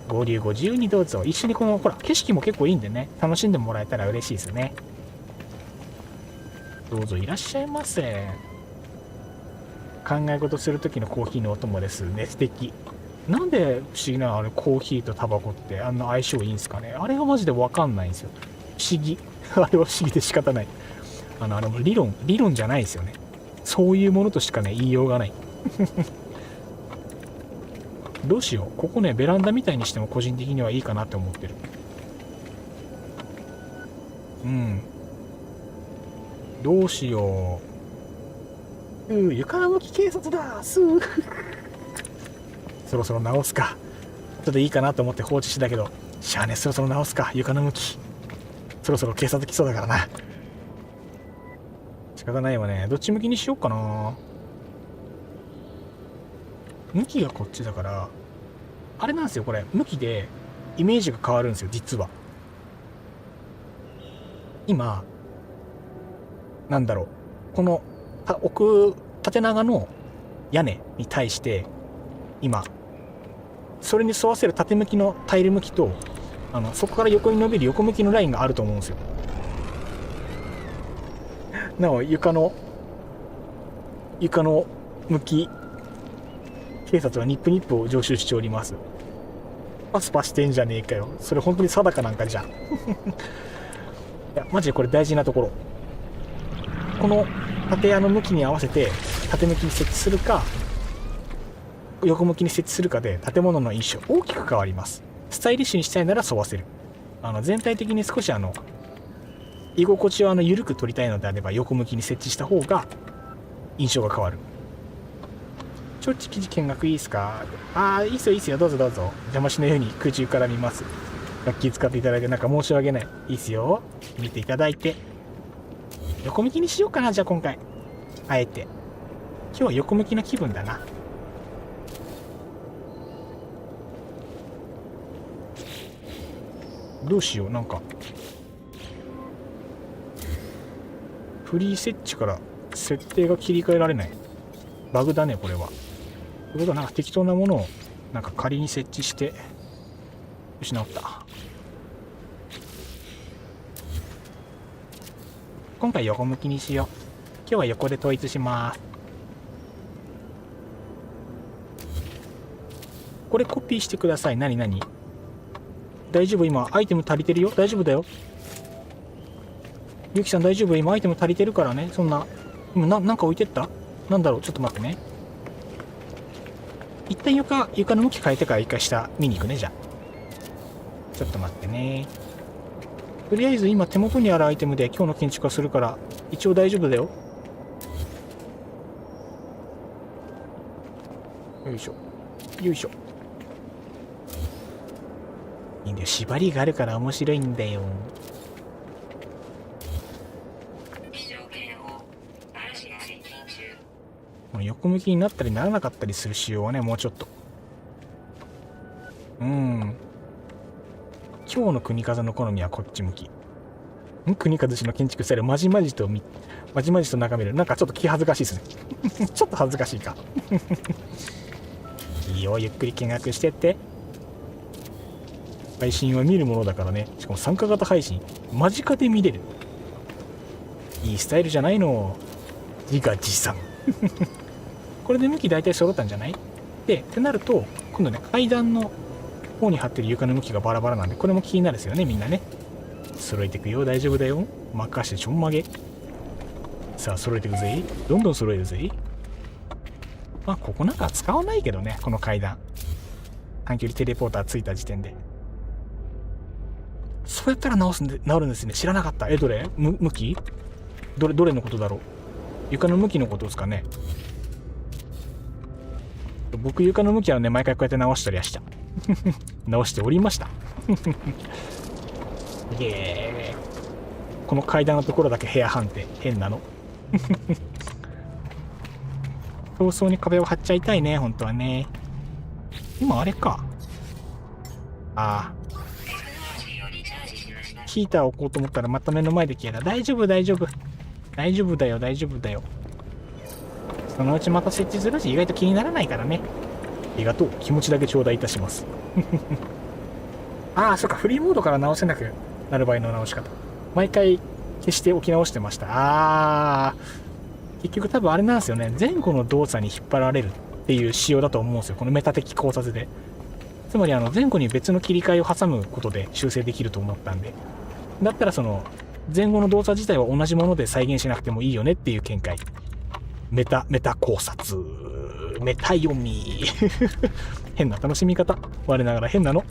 合流ご自由にどうぞ。一緒にほら、景色も結構いいんでね、楽しんでもらえたら嬉しいですね。どうぞいらっしゃいませ。考え事する時のコーヒーのお供ですね。素敵。なんで不思議なあれコーヒーとタバコってあんな相性いいんですかね。あれがマジで分かんないんですよ。不思議。あれは不思議で仕方ない。あれも理論じゃないですよね。そういうものとしかね、言いようがない。どうしよう。ここね、ベランダみたいにしても個人的にはいいかなって思ってる。どうしよう。床の向き警察だ。そろそろ直すか。ちょっといいかなと思って放置してたけど、しゃあね、そろそろ直すか。床の向き。そろそろ警察来そうだからな。仕方ないわね。どっち向きにしようかな。向きがこっちだから、あれなんですよ、これ。向きでイメージが変わるんですよ、実は。今、なんだろう。この縦長の屋根に対して、今、それに沿わせる縦向きのタイル向きと、そこから横に伸びる横向きのラインがあると思うんですよ。なお、床の向き、警察はニップを常習しております。パスパしてんじゃねえかよ。それ本当に定かなんかじゃん。いや、マジでこれ大事なところ。この縦屋の向きに合わせて縦向きに設置するか横向きに設置するかで建物の印象大きく変わります。スタイリッシュにしたいなら沿わせる。全体的に少し居心地を緩く取りたいのであれば横向きに設置した方が印象が変わる。ちょっち記事見学いいですか？いいっすよ。どうぞ。邪魔しないように空中から見ます。楽器使っていただいてなんか申し訳ない。いいっすよ。見ていただいて。横向きにしようかな、じゃあ今回。あえて。今日は横向きな気分だな。どうしよう、なんか。フリー設置から設定が切り替えられない。バグだね、これは。ということはなんか適当なものをなんか仮に設置して、失った。今回横向きにしよう。今日は横で統一します。これコピーしてください。何大丈夫？今アイテム足りてるよ。大丈夫だよ。ゆきさん大丈夫？今アイテム足りてるからね。そんな今なんか置いてった？なんだろう。ちょっと待ってね。一旦床の向き変えてから一回下見に行くね。じゃあちょっと待ってね。とりあえず今手元にあるアイテムで今日の建築はするから一応大丈夫だよ。よいしょ。いいんだよ。縛りがあるから面白いんだよ。横向きになったりならなかったりする仕様はね、もうちょっと。今日の国風の好みはこっち向き。国風氏の建築スタイルまじまじと眺める。なんかちょっと気恥ずかしいですね。ちょっと恥ずかしいか。いいよ、ゆっくり見学してって。配信は見るものだからね。しかも参加型配信。間近で見れる。いいスタイルじゃないの。自画自賛。これで向き大体揃ったんじゃない？で、ってなると、今度ね、階段の方に貼ってる床の向きがバラバラなんで、これも気になるですよね、みんなね。揃えていくよ、大丈夫だよ。任してちょんまげ。さあ、揃えていくぜ。どんどん揃えるぜ。まあ、ここなんか使わないけどね、この階段。短距離テレポーターついた時点で。そうやったら治るんですね。知らなかった。どれ？向き？どれのことだろう？床の向きのことですかね。僕、床の向きはね、毎回こうやって直したりはした。直しておりました。この階段のところだけ部屋判定。変なの。早々に壁を張っちゃいたいね、本当はね。今あれか。ああ。ヒーターを置こうと思ったらまた目の前で消えた。大丈夫、大丈夫。大丈夫だよ、大丈夫だよ。そのうちまた設置するし、意外と気にならないからね。ありがとう。気持ちだけ頂戴いたします。ああ、そっか。フリーモードから直せなくなる場合の直し方。毎回消して置き直してました。ああ。結局多分あれなんですよね。前後の動作に引っ張られるっていう仕様だと思うんですよ。このメタ的考察で。つまり前後に別の切り替えを挟むことで修正できると思ったんで。だったらその前後の動作自体は同じもので再現しなくてもいいよねっていう見解。メタ考察。メタ読み。変な楽しみ方。我ながら変なの。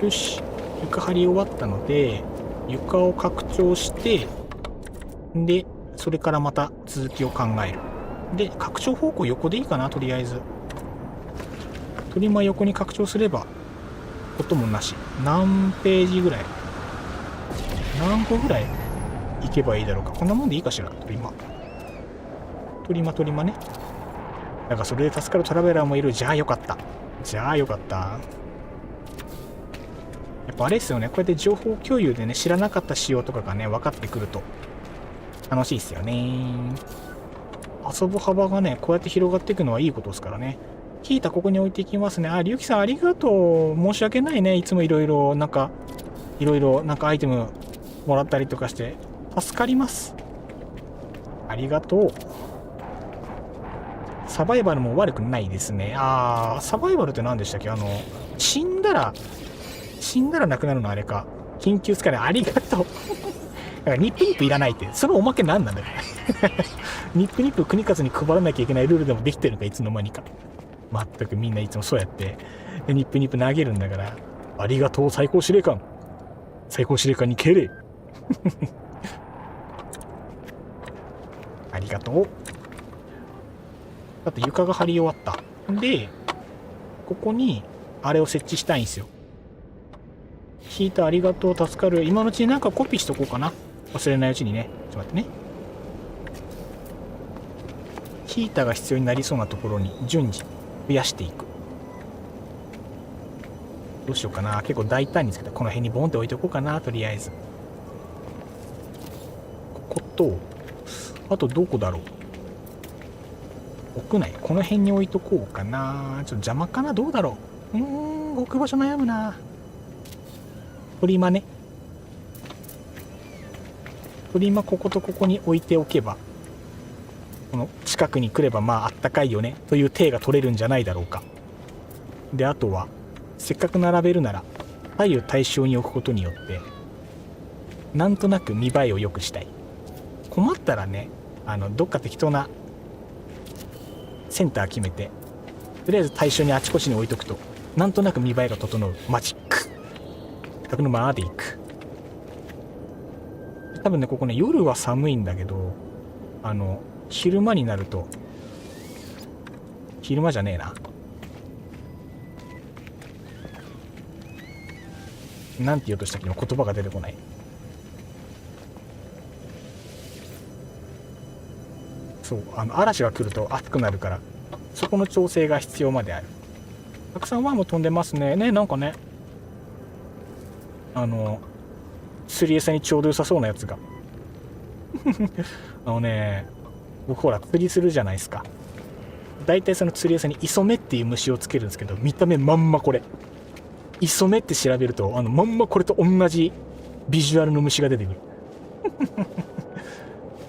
よし。床張り終わったので、床を拡張して、で、それからまた続きを考える。で、拡張方向横でいいかな、とりあえず。トリマー横に拡張すれば、音もなし。何ページぐらい？何個ぐらい行けばいいだろうか。こんなもんでいいかしら、トリマ。トリマね。だからそれで助かるトラベラーもいる。じゃあよかった。じゃあよかった。やっぱあれですよね。こうやって情報共有でね、知らなかった仕様とかがね、分かってくると楽しいですよね。遊ぶ幅がね、こうやって広がっていくのはいいことですからね。ヒーターここに置いていきますね。あ、りゅうきさんありがとう。申し訳ないね。いつもいろいろなんかアイテムもらったりとかして、助かります。ありがとう。サバイバルも悪くないですね。あー、サバイバルって何でしたっけ？死んだらなくなるのあれか。緊急使いありがとう。だからニップニップいらないって。そのおまけなんなんだよ。ニップニップ国数に配らなきゃいけないルールでもできてるのか、いつの間にか。まったくみんないつもそうやって、ニップニップ投げるんだから。ありがとう、最高司令官。最高司令官に敬礼。ありがとう。だって床が張り終わった。で、ここに、あれを設置したいんですよ。ヒーターありがとう、助かる。今のうちになんかコピーしとこうかな。忘れないうちにね。ちょっと待ってね。ヒーターが必要になりそうなところに順次増やしていく。どうしようかな。結構大胆につけた。この辺にボンって置いておこうかな。とりあえず。ここと、あとどこだろう。屋内。この辺に置いとこうかな。ちょっと邪魔かな。どうだろう。置く場所悩むな。トリマね。トリマこことここに置いておけば、この近くに来ればまああったかいよねという体が取れるんじゃないだろうか。で、あとはせっかく並べるなら左右対称に置くことによってなんとなく見栄えを良くしたい。困ったらね、どっか適当なセンター決めてとりあえず対象にあちこちに置いとくとなんとなく見栄えが整う。マジック100のまでいく。多分ね、ここね、夜は寒いんだけど昼間になると、昼間じゃねえな。なんて言おうとしたっけ？言葉が出てこない。そう、嵐が来ると暑くなるから、そこの調整が必要まである。たくさんワーム飛んでますね。ね、なんかね、釣り餌にちょうど良さそうなやつが。僕ほら釣りするじゃないですか。だいたいその釣り餌にイソメっていう虫をつけるんですけど、見た目まんまこれ。イソメって調べるとまんまこれと同じビジュアルの虫が出てくる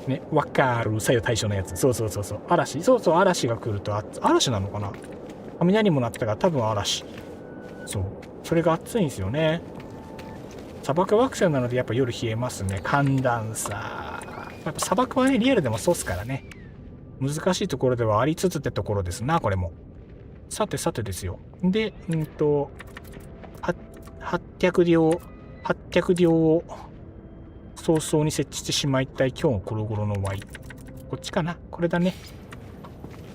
ね、わかる左右対称のやつ。そうそうそうそう、嵐。そうそう、嵐が来ると嵐なのかな。雷も鳴ってたから多分嵐。そう、それが暑いんですよね。砂漠惑星なのでやっぱ夜冷えますね。寒暖差。やっぱ砂漠はねリアルでもそうっすからね。難しいところではありつつってところですな、これも。さてさてですよ。で800両を早々に設置してしまいたい今日この頃の Y。 こっちかな、これだね。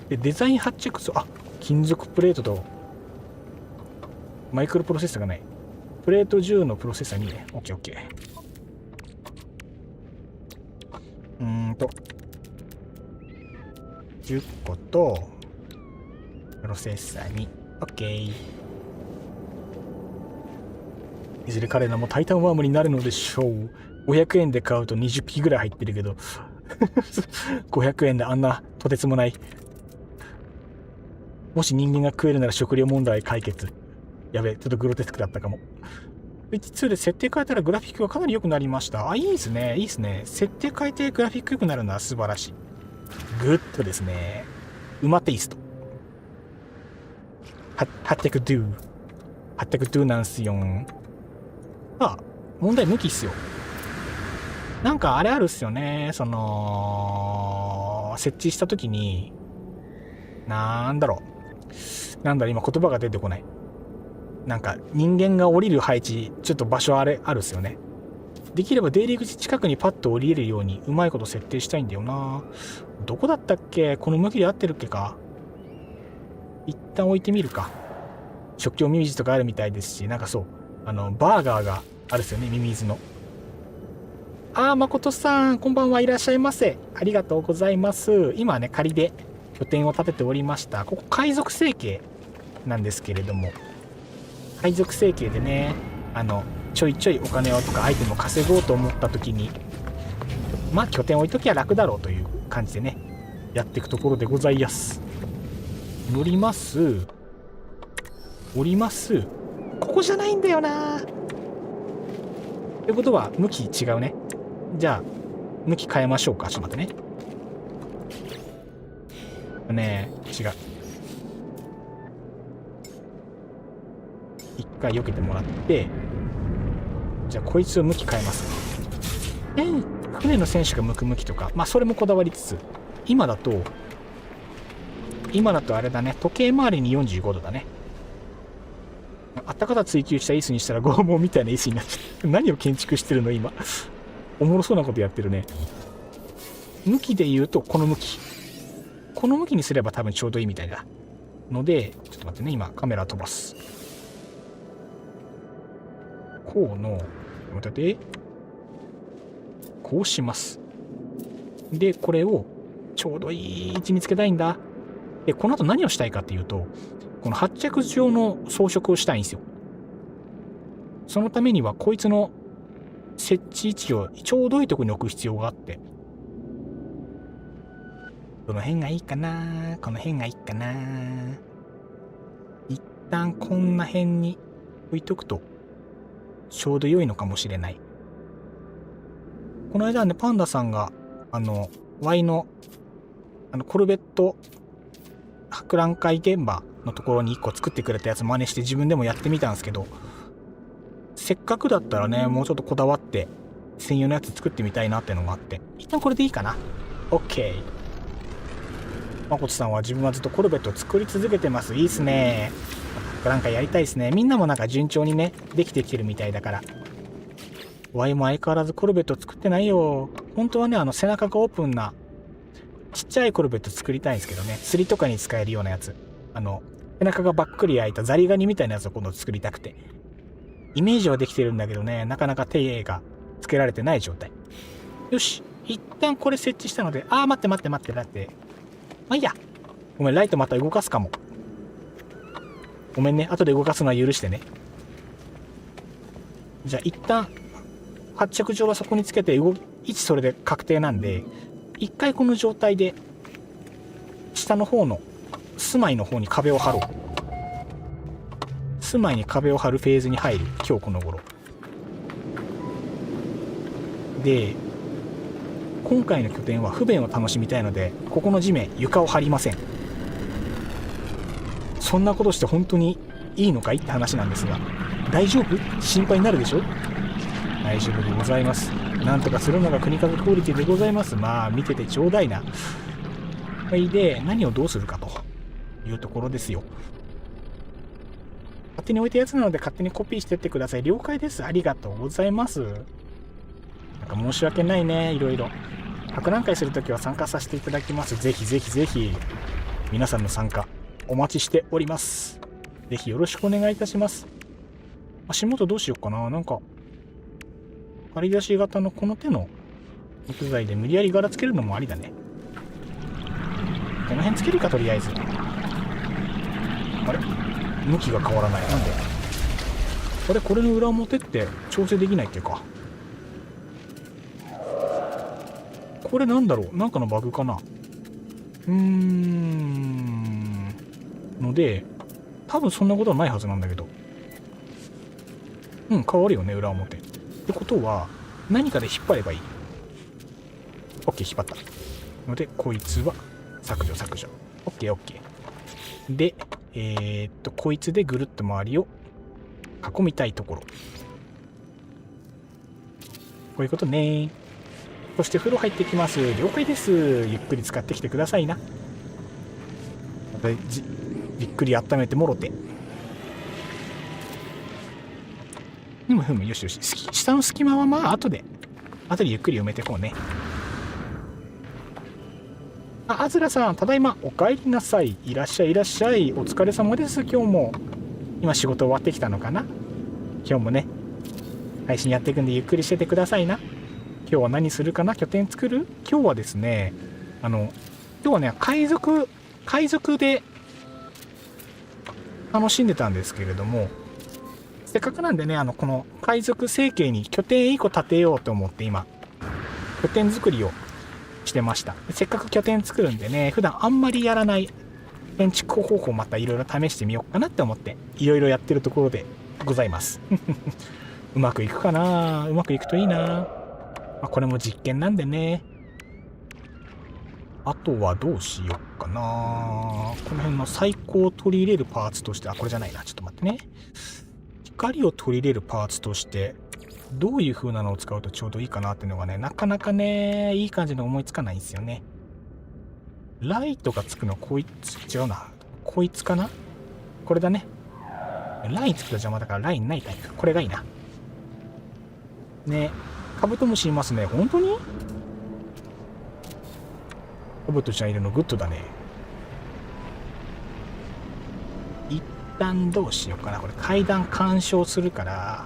でデザイン発着層、金属プレートとマイクロプロセッサーがない。プレート10のプロセッサーにね。OKOK。10個とプロセッサーに OK。 いずれ彼らもタイタンワームになるのでしょう。500円で買うと20匹ぐらい入ってるけど500円であんなとてつもない。もし人間が食えるなら食料問題解決。やべえ、ちょっとグロテスクだったかも。2で設定変えたらグラフィックがかなり良くなりました。いいですね、いいですね。設定変えてグラフィック良くなるのは素晴らしい。グッドですね。うまテイスト。800ドゥなんすよ。問題抜きっすよ。なんかあれあるっすよね。設置したときに、今言葉が出てこない。なんか人間が降りる配置、ちょっと場所あるっすよね。できれば出入り口近くにパッと降りれるようにうまいこと設定したいんだよな。どこだったっけ？この向きで合ってるっけか。一旦置いてみるか。食器ミミズとかあるみたいですし、なんかそう、バーガーがあるっすよね、ミミズの。誠さん、こんばんはいらっしゃいませ。ありがとうございます。今ね、仮で拠点を建てておりました。ここ海賊成形なんですけれども、海賊成形でね、ちょいちょいお金をとかアイテムを稼ごうと思った時に、拠点置いときゃ楽だろうという感じでね、やっていくところでございます。乗ります。降ります。ここじゃないんだよな。ってことは向き違うね。じゃあ向き変えましょうか。ちょっと待ってね。違う。一回避けてもらって、じゃあこいつを向き変えます。船の選手が向く向きとか、それもこだわりつつ、今だとあれだね、時計回りに45度だね。あったかさ追求した椅子にしたら拷問みたいな椅子になっちゃって何を建築してるの今。おもろそうなことやってるね。向きで言うとこの向きにすれば多分ちょうどいいみたいだので、ちょっと待ってね、今カメラ飛ばす。こうします。でこれをちょうどいい位置につけたいんだ。でこの後何をしたいかっていうと、この発着状の装飾をしたいんですよ。そのためにはこいつの設置位置をちょうどいいところに置く必要があって、どの辺がいいかな。この辺がいいかな。一旦こんな辺に置いとくとちょうど良いのかもしれない。この間ね、パンダさんがY のコルベット博覧会現場のところに1個作ってくれたやつ真似して自分でもやってみたんですけど、せっかくだったらね、もうちょっとこだわって専用のやつ作ってみたいなってのがあって、一旦これでいいかな。 OK。 まこつさんは自分はずっとコルベットを作り続けてます。いいっすね。博覧会やりたいですね。みんなもなんか順調にねできてきてるみたいだから。ワイも相変わらずコルベット作ってないよ。本当はね、背中がオープンなちっちゃいコルベット作りたいんですけどね、釣りとかに使えるようなやつ、背中がばっくり開いたザリガニみたいなやつを今度作りたくて、イメージはできてるんだけどね、なかなか手がつけられてない状態。よし、一旦これ設置したので、待って。いいや、ごめん、ライトまた動かすかも。ごめんね、後で動かすのは許してね。じゃあ一旦発着状はそこにつけて位置それで確定なんで、一回この状態で下の方の住まいの方に壁を張ろう。住まいに壁を張るフェーズに入る今日この頃。で、今回の拠点は不便を楽しみたいので、ここの地面床を張りません。そんなことして本当にいいのかいって話なんですが、大丈夫？心配になるでしょ？大丈夫でございます。なんとかするのが国風クオリティでございます。まあ見ててちょうだいな。で、何をどうするかというところですよ。勝手に置いたやつなので勝手にコピーしてってください。了解です。ありがとうございます。なんか申し訳ないね、いろいろ。博覧会するときは参加させていただきます。ぜひぜひぜひ、皆さんの参加お待ちしております。ぜひよろしくお願いいたします。足元どうしようかな。なんか、張り出し型のこの手の木材で無理やり柄つけるのもありだね。この辺つけるか、とりあえず。あれ？向きが変わらない。なんで？あれ、これの裏表って調整できないっていうか。これなんだろう？なんかのバグかな？ので、多分そんなことはないはずなんだけど。変わるよね、裏表。ってことは、何かで引っ張ればいい。OK、引っ張った。ので、こいつは削除。OK。で、こいつでぐるっと周りを囲みたいところ。こういうことね。そして風呂入ってきます。了解です。ゆっくり使ってきてくださいな。じっくり温めてもろて。よし。下の隙間はまあ後でゆっくり埋めてこうね。あずらさん、ただいまお帰りなさい。いらっしゃい。お疲れ様です。今日も今仕事終わってきたのかな。今日もね配信やっていくんでゆっくりしててくださいな。今日は何するかな。拠点作る。今日はですね、海賊で楽しんでたんですけれども、せっかくなんでね、この海賊成形に拠点1個建てようと思って今拠点作りをしてました。せっかく拠点作るんでね、普段あんまりやらない建築方法またいろいろ試してみようかなって思っていろいろやってるところでございますうまくいくかな。うまくいくといいな。これも実験なんでね。あとはどうしようかな。この辺の最高を取り入れるパーツとして、これじゃないな。ちょっと待ってね。光を取り入れるパーツとしてどういう風なのを使うとちょうどいいかなっていうのがね、なかなかねいい感じで思いつかないんですよね。ライトがつくのこいつ違うな。こいつかな。これだね。ラインつくと邪魔だからラインないタイプ。これがいいな。ね、カブトムシいますね。本当にカブトちゃんいるのグッドだね。一旦どうしようかな。これ階段干渉するから、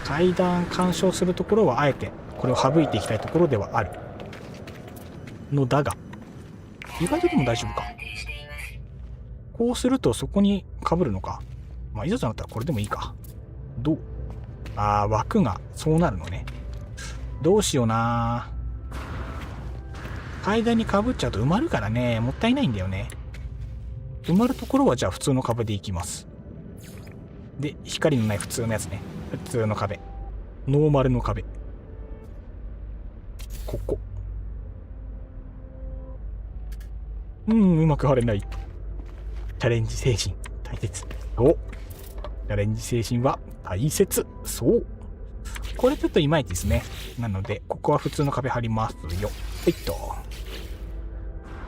階段干渉するところはあえてこれを省いていきたいところではあるのだが、意外とでも大丈夫か。こうするとそこに被るのか。いざとなったらこれでもいいか。どう？枠がそうなるのね。どうしような。階段に被っちゃうと埋まるからね、もったいないんだよね。埋まるところはじゃあ普通の壁でいきます。で、光のない普通のやつね。普通の壁。ノーマルの壁。ここ。うまく貼れない。チャレンジ精神、大切。チャレンジ精神は大切。そう。これちょっといまいちですね。なので、ここは普通の壁貼りますよ。はいっと。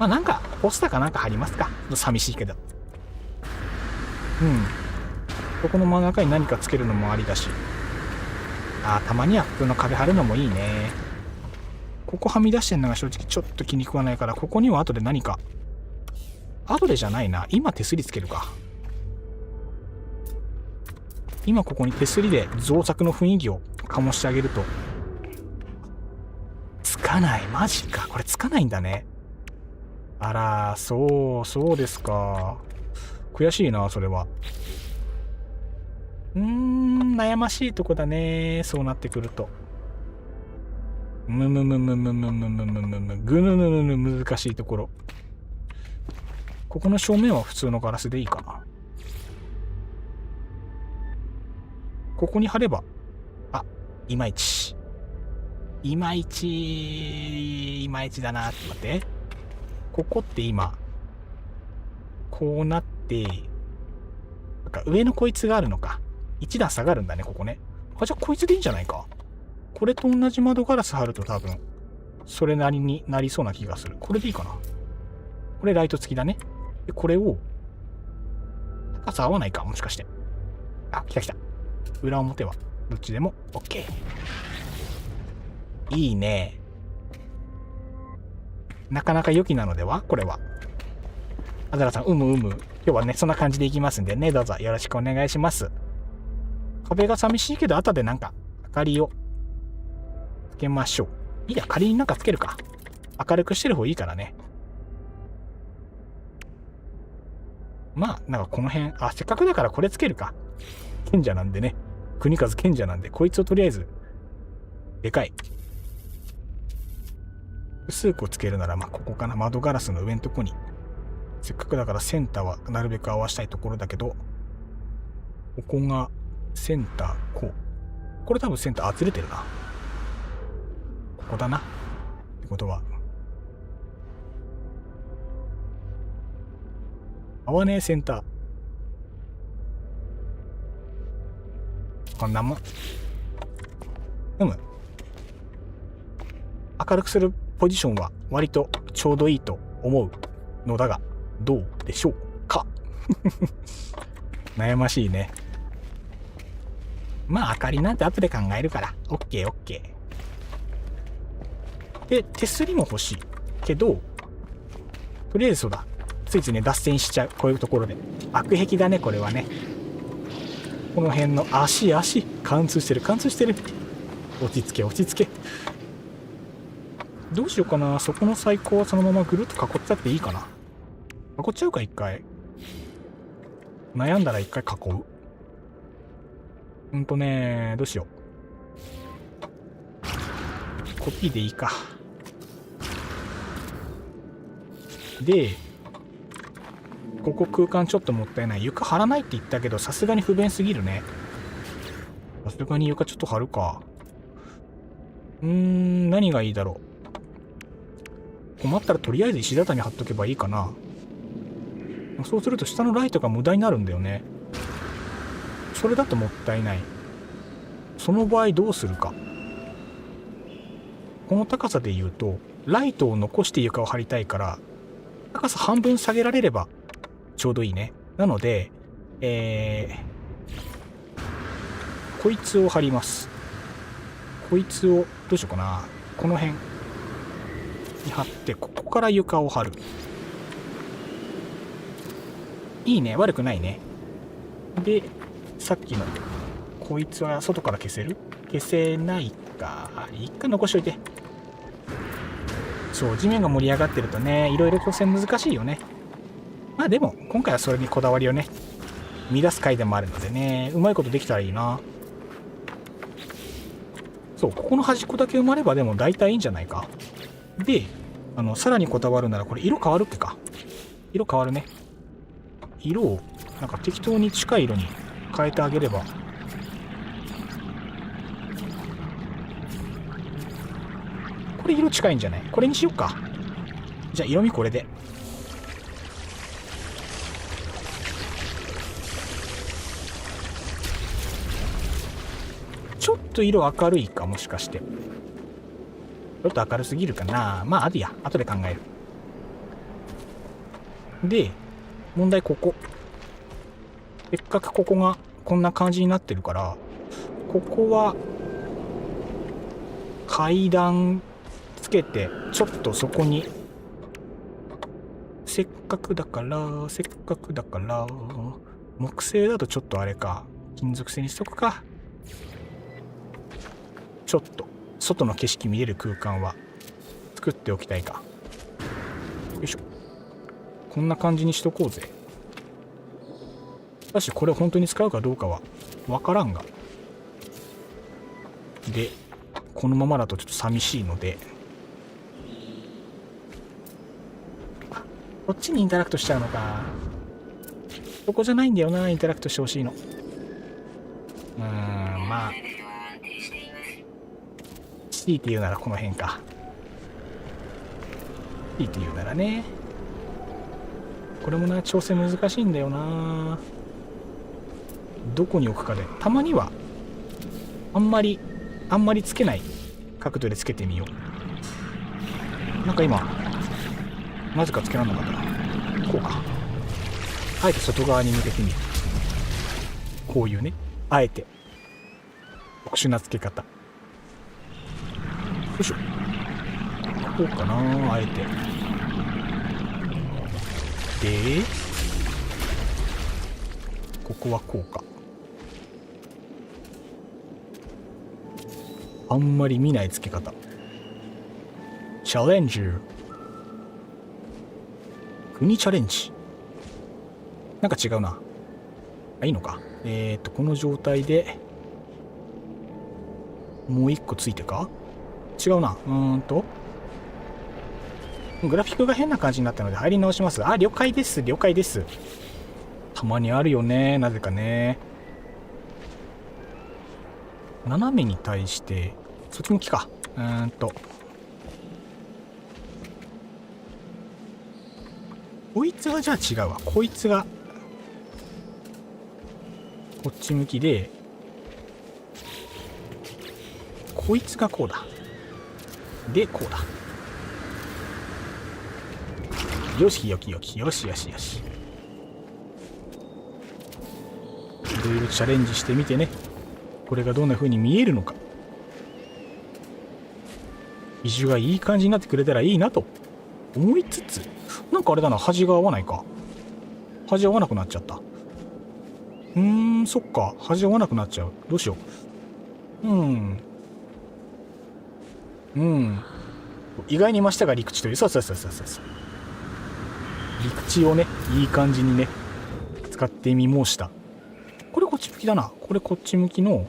なんか、ポスターかなんか貼りますか。寂しいけど。ここの真ん中に何かつけるのもありだし。たまには普通の壁貼るのもいいね。ここはみ出してんのが正直ちょっと気に食わないから、ここには後で何か。後でじゃないな。今手すりつけるか。今ここに手すりで造作の雰囲気を醸してあげると。つかない。マジか。これつかないんだね。あら、そうですか。悔しいな、それは。悩ましいとこだね。そうなってくると。ぐぬぬぬ難しいところ。ここの正面は普通のガラスでいいかな。ここに貼れば、いまいち。いまいちだな。待って。ここって今、こうなって、なんか上のこいつがあるのか。一段下がるんだね、ここね。あ、じゃあこいつでいいんじゃないか。これと同じ窓ガラス貼ると多分、それなりになりそうな気がする。これでいいかな。これライト付きだね。で、これを、高さ合わないか、もしかして。あ、来た来た。裏表は、どっちでも OK。いいね。なかなか良きなのではこれは。あざらさん、今日はね、そんな感じでいきますんでね、どうぞよろしくお願いします。壁が寂しいけど、後でなんか、明かりをつけましょう。いいや、仮になんかつけるか。明るくしてる方いいからね。まあ、なんかこの辺、あ、せっかくだからこれつけるか。賢者なんでね。国数賢者なんで、こいつをとりあえず、でかい。薄くつけるなら、まあ、ここかな。窓ガラスの上のとこに。せっかくだからセンターはなるべく合わしたいところだけど、ここがセンター、こう。これ多分センターずれてるな。ここだな。ってことは。合わねえセンター。こんなもん。明るくするポジションは割とちょうどいいと思うのだが、どうでしょうか。悩ましいね。まあ明かりなんて後で考えるから OK。 で手すりも欲しいけど、とりあえずそうだ、ついついね脱線しちゃう。こういうところで悪癖だね、これはね。この辺の足貫通してる。落ち着け。どうしようかな。そこの最高はそのままぐるっと囲っちゃっていいかな。囲っちゃうか、一回。悩んだら一回囲う。どうしよう。コピーでいいか。で、ここ空間ちょっともったいない。床張らないって言ったけど、さすがに不便すぎるね。さすがに床ちょっと張るか。何がいいだろう。困ったらとりあえず石畳貼っとけばいいかな。そうすると下のライトが無駄になるんだよね。それだともったいない。その場合どうするか。この高さで言うと、ライトを残して床を張りたいから、高さ半分下げられればちょうどいいね。なので、こいつを貼ります。こいつをどうしようかな。この辺に貼って、ここから床を張る。いいね、悪くないね。で、さっきのこいつは外から消せる？消せないか。いいか、残しといて。そう、地面が盛り上がってるとね、いろいろ挑戦難しいよね。まあでも今回はそれにこだわりをね乱す回でもあるのでね、うまいことできたらいいな。そう、ここの端っこだけ埋まればでも大体いいんじゃないか。で、さらにこだわるなら、これ色変わるっけか。色変わるね。色をなんか適当に近い色に変えてあげれば。これ色近いんじゃない？これにしよっか。じゃあ色味これで。ちょっと色明るいか、もしかして。ちょっと明るすぎるかな。まあ、後で考える。で、問題ここ。せっかくここがこんな感じになってるから、ここは階段つけて、ちょっとそこに、せっかくだから、木製だとちょっとあれか。金属製にしとくか。ちょっと外の景色見れる空間は作っておきたいか。よいしょ。こんな感じにしとこうぜ。しかしこれ本当に使うかどうかはわからんが。で、このままだとちょっと寂しいので、こっちにインタラクトしちゃうのか。そこじゃないんだよな、インタラクトしてほしいの。まあ強いて言うならこの辺か。強いて言うならね。これもな、調整難しいんだよな。どこに置くかで、たまにはあんまりつけない角度でつけてみよう。なんか今なぜかつけらんなかったな。こうか。あえて外側に向けてみる。こういうね、あえて特殊なつけ方。よいしょ。こうかな、あえて。でここはこうか。あんまり見ない付け方。チャレンジ。国チャレンジ。なんか違うな。あ、いいのか。この状態でもう一個ついてか。違うな。グラフィックが変な感じになったので入り直します。あ、了解です。了解です。たまにあるよね。なぜかね。斜めに対して、そっち向きか。こいつはじゃあ違うわ。こいつが、こっち向きで、こいつがこうだ。で、こうだ。よしよきよき。よしよしよし。いろいろチャレンジしてみてね。これがどんな風に見えるのか。比重がいい感じになってくれたらいいなと思いつつ、なんかあれだな、端が合わないか。端合わなくなっちゃった。そっか。端合わなくなっちゃう。どうしよう。意外に真下が陸地という。そう。陸地をね、いい感じにね、使ってみました。これこっち向きだな。これこっち向きの、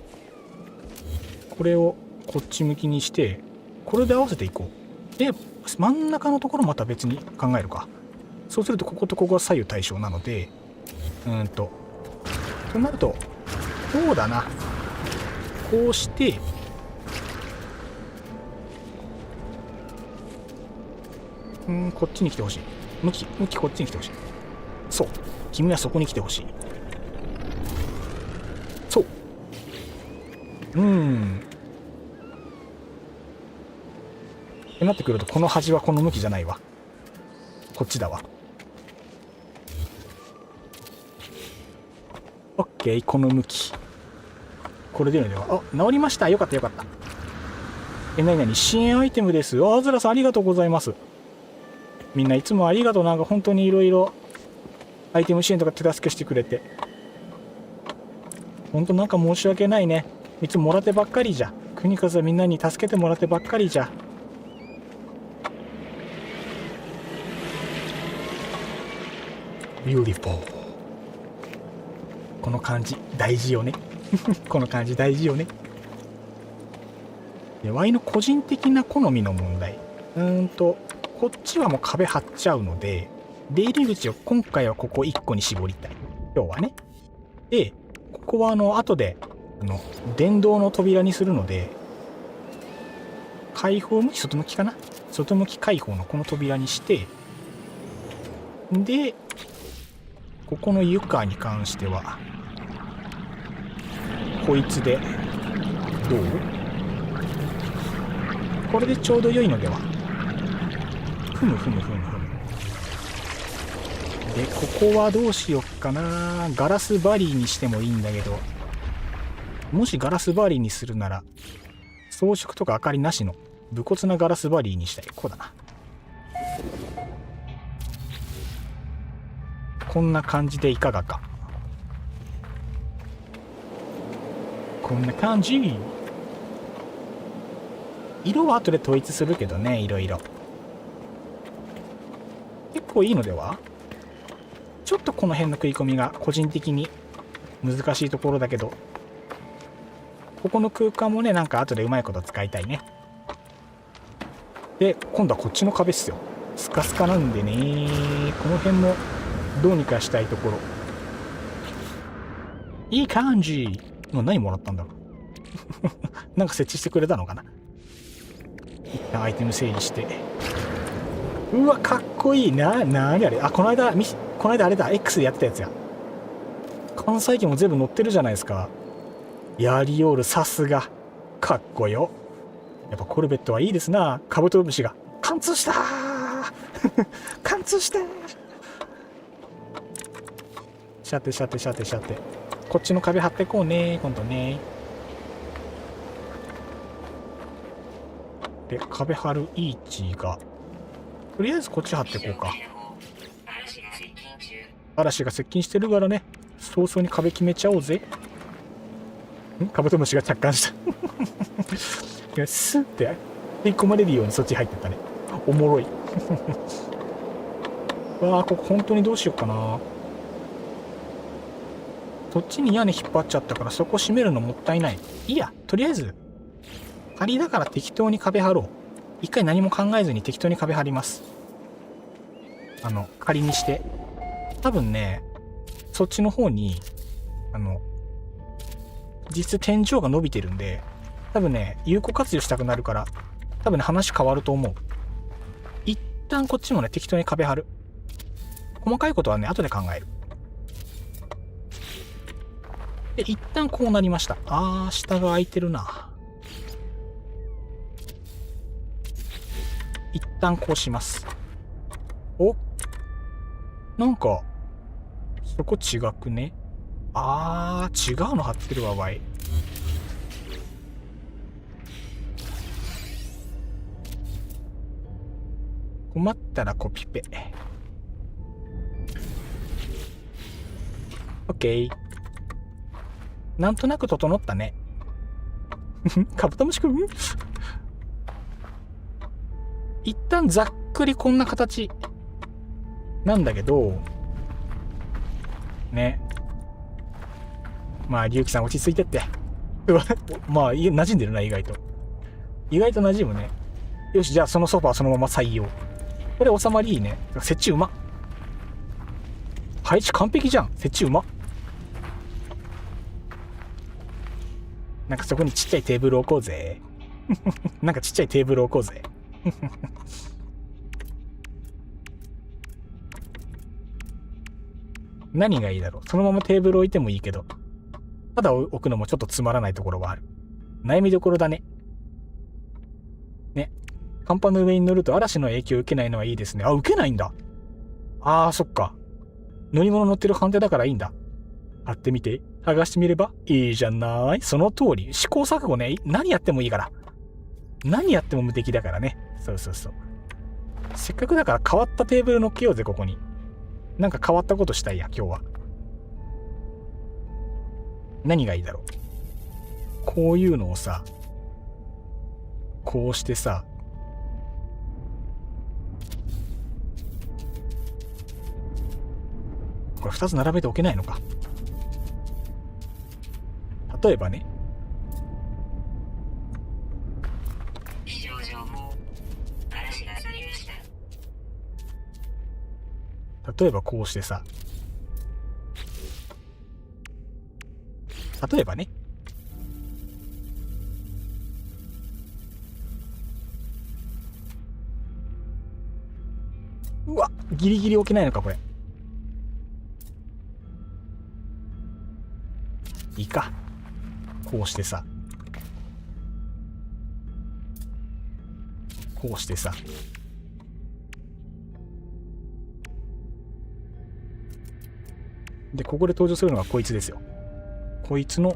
これをこっち向きにして、これで合わせていこう。で、真ん中のところまた別に考えるか。そうするとこことここが左右対称なので、となると、こうだな。こうして、こっちに来てほしい。向きこっちに来てほしい。そう。君はそこに来てほしい。そう。ってなってくると、この端はこの向きじゃないわ。こっちだわ。オッケー、この向き。これでいいのでは。あ、治りました。よかったよかった。何支援アイテムです。アズラさんありがとうございます。みんないつもありがとう。なんか本当にいろいろアイテム支援とか手助けしてくれて。本当なんか申し訳ないね。いつももらってばっかりじゃ。国風はみんなに助けてもらってばっかりじゃ。Beautiful。この感じ大事よね。この感じ大事よね。で、ワイの個人的な好みの問題。こっちはもう壁張っちゃうので、出入り口を今回はここ1個に絞りたい。今日はね。で、ここは後で、電動の扉にするので、開放向き、外向きかな？外向き開放のこの扉にして、で、ここの床に関しては、こいつで、どう？これでちょうど良いのでは。ふむ。で、ここはどうしよっかな。ガラスバリーにしてもいいんだけど、もしガラスバリーにするなら、装飾とか明かりなしの武骨なガラスバリーにしたい。こうだな。こんな感じでいかがか。こんな感じ。色は後で統一するけどね、いろいろ。結構いいのでは？ちょっとこの辺の食い込みが個人的に難しいところだけど、ここの空間もね、なんか後でうまいこと使いたいね。で、今度はこっちの壁っすよ。スカスカなんでね、この辺もどうにかしたいところ。いい感じ。今何もらったんだろう。なんか設置してくれたのかな。一旦アイテム整理して。うわかっこいいなあれ。あ、この間あれだ X でやってたやつや。関西機も全部乗ってるじゃないですか。やりおる、さすがかっこよ。やっぱコルベットはいいですな。カブトムシが貫通した貫通してシャテシャテシャテシャテ。こっちの壁張ってこうね今度ね。で壁張る位置がとりあえずこっち張ってこうか。嵐が接近してるからね、早々に壁決めちゃおうぜ。カブトムシが着艦したスッて吸い込まれるようにそっち入ってったね。おもろいわあ、ここ本当にどうしようかな。そっちに屋根引っ張っちゃったからそこ閉めるのもったいない。いいや、とりあえず仮だから適当に壁張ろう。一回何も考えずに適当に壁張ります。仮にして。多分ね、そっちの方に実質天井が伸びてるんで、多分ね有効活用したくなるから、多分ね話変わると思う。一旦こっちもね適当に壁張る。細かいことはね後で考える。で一旦こうなりました。下が空いてるな。一旦こうします。お、なんかそこ違くね。違うの貼ってるわわい。困ったらコピペ。オッケー。なんとなく整ったね。カブトムシくん一旦ざっくりこんな形なんだけどね。まあ龍樹さん落ち着いてってまあ馴染んでるな。意外と馴染むね。よし、じゃあそのソファーそのまま採用。これ収まりいいね。設置うま。配置完璧じゃん。設置うま。なんかそこにちっちゃいテーブル置こうぜなんかちっちゃいテーブル置こうぜ何がいいだろう。そのままテーブル置いてもいいけど、ただ置くのもちょっとつまらないところはある。悩みどころだね。ね。甲板の上に乗ると嵐の影響を受けないのはいいですね。受けないんだ。そっか。乗り物乗ってる判定だからいいんだ。貼ってみて。剥がしてみればいいじゃない。その通り。試行錯誤ね。何やってもいいから。何やっても無敵だからね。そうそうそう。せっかくだから変わったテーブル乗っけようぜ、ここに。なんか変わったことしたいや、今日は。何がいいだろう。こういうのをさ、こうしてさ、これ2つ並べておけないのか。例えばね。例えばこうしてさ。例えばね。うわ、ギリギリ置けないのかこれ。いいか。こうしてさ。こうしてさ。で、ここで登場するのがこいつですよ。こいつの、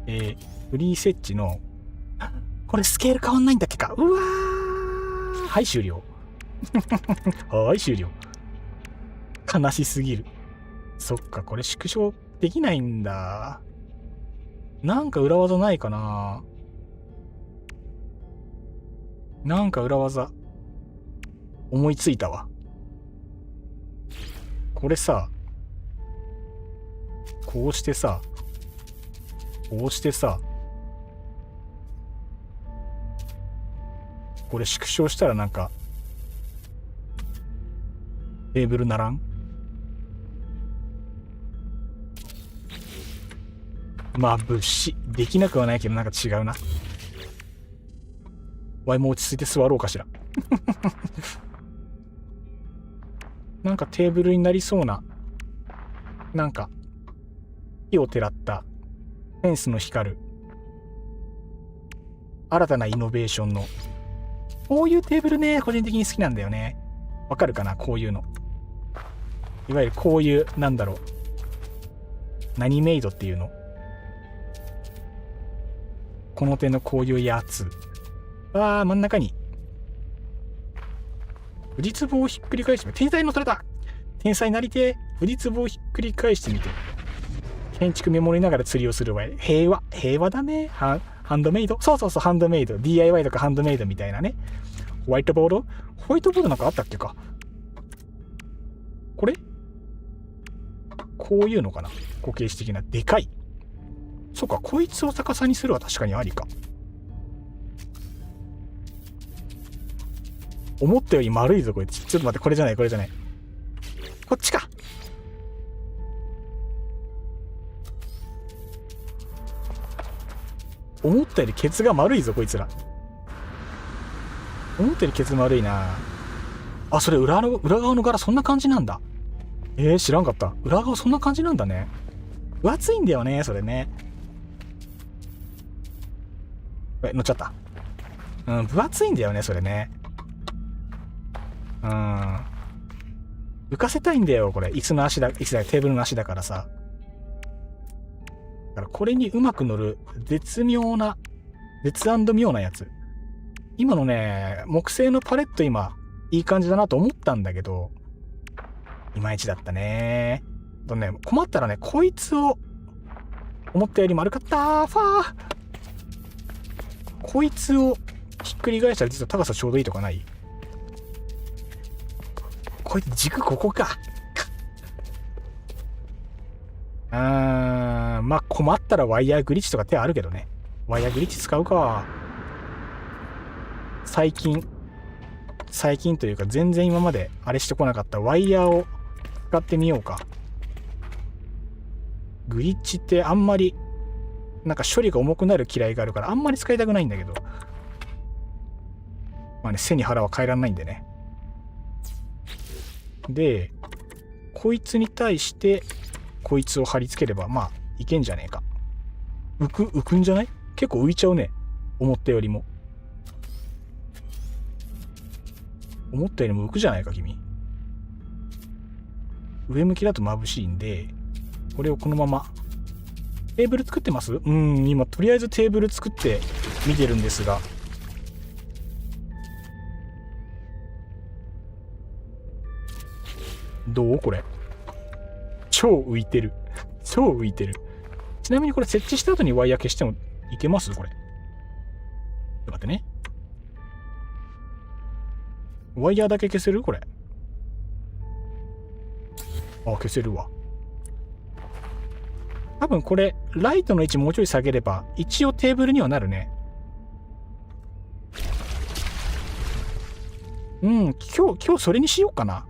フリー設置の、これスケール変わんないんだっけか。うわー。はい、終了。はい、終了。悲しすぎる。そっか、これ縮小できないんだ。なんか裏技ないかな。なんか裏技思いついたわ。これさ、こうしてさ、こうしてさ、これ縮小したらなんかテーブルならん？まぶしい。できなくはないけどなんか違うな。わいも落ち着いて座ろうかしら。なんかテーブルになりそうな、なんか火をてらったフェンスの光る新たなイノベーションの、こういうテーブルね、個人的に好きなんだよね。わかるかな、こういうの。いわゆるこういう、なんだろう、何メイドっていうの、この手のこういうやつ。真ん中にフジツボをひっくり返してみて、天才の取れた、天才なりてフジツボをひっくり返してみて、建築メモりながら釣りをするわい。平和だね。ハンドメイド、そうそうそう、ハンドメイド、 DIY とかハンドメイドみたいなね。ホワイトボードなんかあったっけか。これこういうのかな、固形式的なでかい。そうか、こいつを逆さにするは確かにありか。思ったより丸いぞこいつ。ちょっと待って、これじゃない、こっちか。思ったよりケツが丸いぞこいつら。思ったよりケツ丸いな。それ裏側の柄そんな感じなんだ。知らんかった。裏側そんな感じなんだね。分厚いんだよね、それね。乗っちゃった。分厚いんだよね、それね。浮かせたいんだよ、これ。テーブルの足だからさ。だからこれにうまく乗る絶妙なやつ。今のね、木製のパレット今、いい感じだなと思ったんだけど、いまいちだったね。困ったらね、こいつを、思ったより丸かったー、こいつをひっくり返したら実は高さちょうどいいとかない？こいつ軸ここか。困ったらワイヤーグリッチとか手あるけどね。ワイヤーグリッチ使うか。最近というか全然今まであれしてこなかったワイヤーを使ってみようか。グリッチってあんまりなんか処理が重くなる嫌いがあるからあんまり使いたくないんだけど、背に腹は変えらんないんでね。で、こいつに対してこいつを貼り付ければいけんじゃねえか。浮くんじゃない？結構浮いちゃうね、思ったよりも浮くじゃないか君。上向きだと眩しいんで、これをこのままテーブル作ってます？今とりあえずテーブル作って見てるんですが、どうこれ。超浮いてる。ちなみにこれ設置した後にワイヤー消してもいけます？これ。ちょっと待ってね。ワイヤーだけ消せる？これ。消せるわ。多分これ、ライトの位置もうちょい下げれば、一応テーブルにはなるね。今日それにしようかな。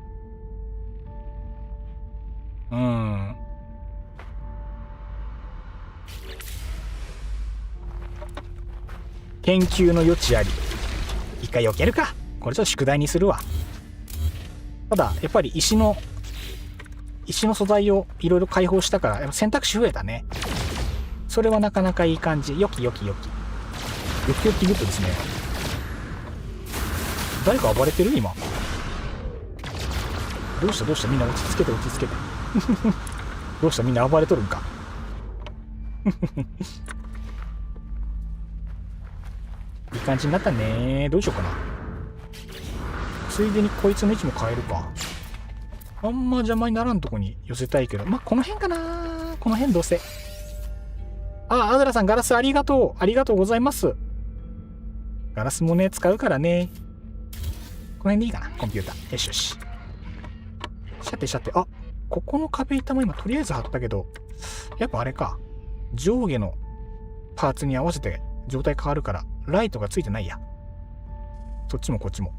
研究の余地あり。一回避けるか。これちょっと宿題にするわ。ただ、やっぱり石の素材をいろいろ開放したから、やっぱ選択肢増えたね。それはなかなかいい感じ。よきグッドですね。誰か暴れてる今。どうしたみんな落ち着けて。どうしたみんな暴れとるんか。いい感じになったね。どうしようかな。ついでにこいつの位置も変えるか。あんま邪魔にならんとこに寄せたいけど、この辺かな。この辺どうせ。アドラさん、ガラスありがとうございます。ガラスもね、使うからね。この辺でいいかな、コンピューター。よし。さて、ここの壁板も今とりあえず貼ったけど、やっぱあれか。上下のパーツに合わせて状態変わるから、ライトがついてないや。そっちもこっちも。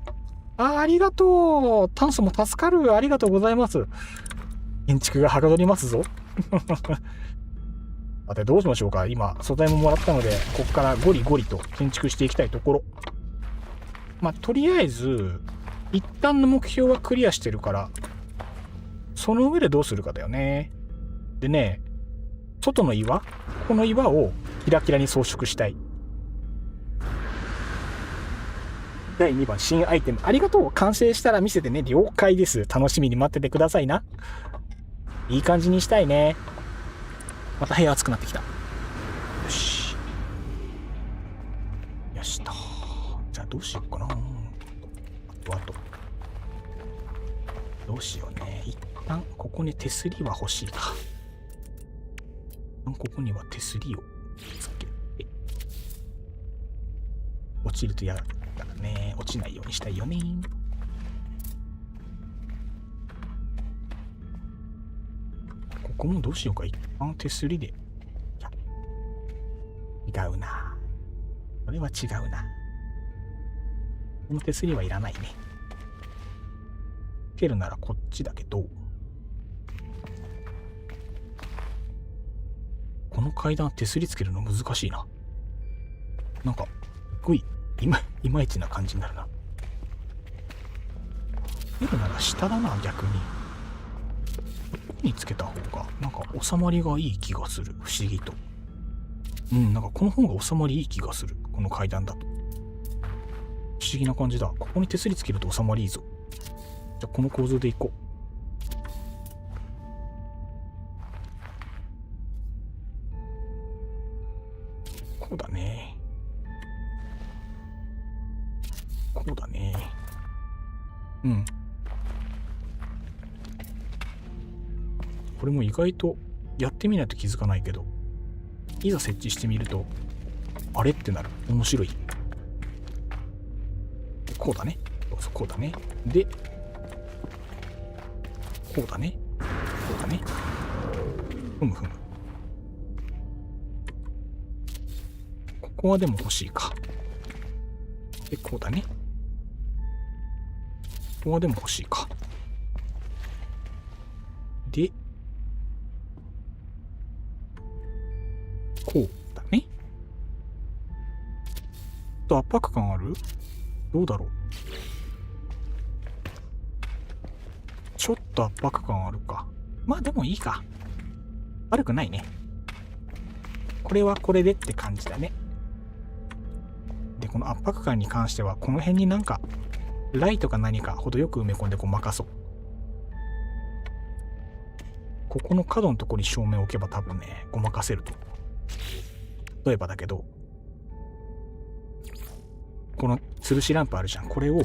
ありがとう。炭素も助かる。ありがとうございます。建築がはかどりますぞ。さて、どうしましょうか。今、素材ももらったので、ここからゴリゴリと建築していきたいところ。まあとりあえず一旦の目標はクリアしてるから、その上でどうするかだよね。でね、外の岩、この岩をキラキラに装飾したい。第2番新アイテム、ありがとう。完成したら見せてね。了解です。楽しみに待っててくださいな。いい感じにしたいね。また部屋暑くなってきた。よしよしと。じゃあどうしようかな。あとどうしようね。一旦ここに手すりは欲しいか。ここには手すりをつけて、落ちると嫌だからね。落ちないようにしたいよね。ここもどうしようか。一旦手すりで。違うな。これは違うな。この手すりはいらないね。つけるならこっちだけど、この階段手すりつけるの難しいな。なんか、すごい、いまいちな感じになるな。つけるなら下だな、逆に。ここにつけた方が、なんか収まりがいい気がする。不思議と。なんかこの方が収まりいい気がする。この階段だと。不思議な感じだ。ここに手すりつけると収まりいいぞ。じゃあこの構造でいこう。こうだね。こうだね。これも意外とやってみないと気づかないけど、いざ設置してみると、あれってなる。面白い。こうだね。こうだね。で、こうだね。こうだね。ふむ。ここはでも欲しいか。で、こうだね。ここはでも欲しいか。で、こうだね。圧迫感ある？どうだろう。ちょっと圧迫感あるか。まあでもいいか。悪くないね。これはこれでって感じだね。で、この圧迫感に関しては、この辺になんか、ライトか何か程よく埋め込んでごまかそう。ここの角のところに照明を置けば多分ね、ごまかせると。例えばだけど、この吊るしランプあるじゃん。これを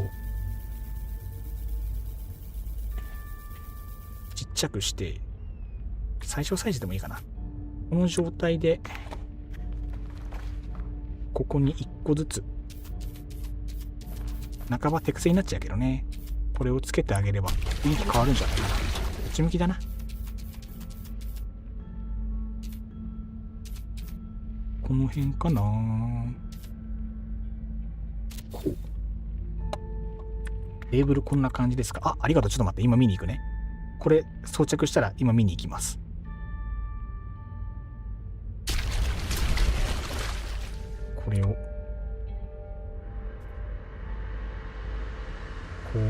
ちっちゃくして、最小サイズでもいいかな。この状態で、ここに1個ずつ、半ば手癖になっちゃうけどね。これをつけてあげれば雰囲気変わるんじゃないかな。内向きだな。この辺かな。こう。テーブルこんな感じですか。ありがとう。ちょっと待って。今見に行くね。これ装着したら今見に行きます。これをこ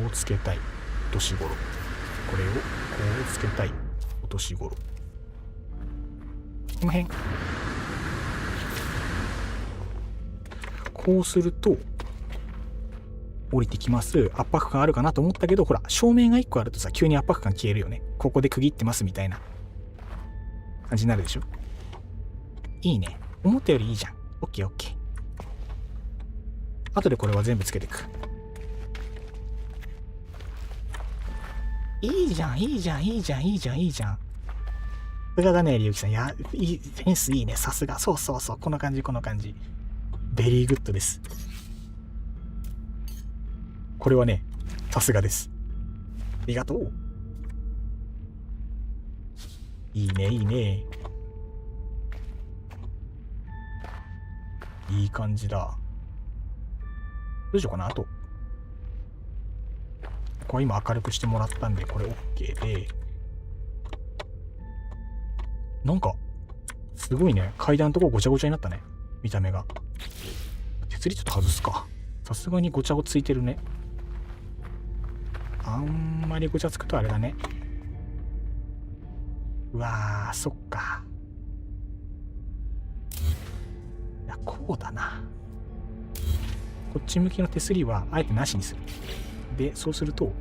うつけたい。お年頃。これをこうつけたい。お年頃。この辺。こうすると降りてきます。圧迫感あるかなと思ったけど、ほら照明が1個あるとさ、急に圧迫感消えるよね。ここで区切ってますみたいな感じになるでしょ。いいね。思ったよりいいじゃん。オッケーオッケー。後でこれは全部つけていく。いいじゃん。さすがだね、りゅうきさん。センスいいね。さすが。そう。この感じ。ベリーグッドです。これはね、さすがです。ありがとう。いいね。いい感じだ。どうしようかな。あと。これ今明るくしてもらったんで、これ OK で。なんか、すごいね。階段のとこごちゃごちゃになったね。見た目が。手すりちょっと外すか。さすがにごちゃごついてるね。あんまりごちゃつくとあれだね。うわー、そっか。いや、こうだな。こっち向きの手すりはあえてなしにする。で、そうすると、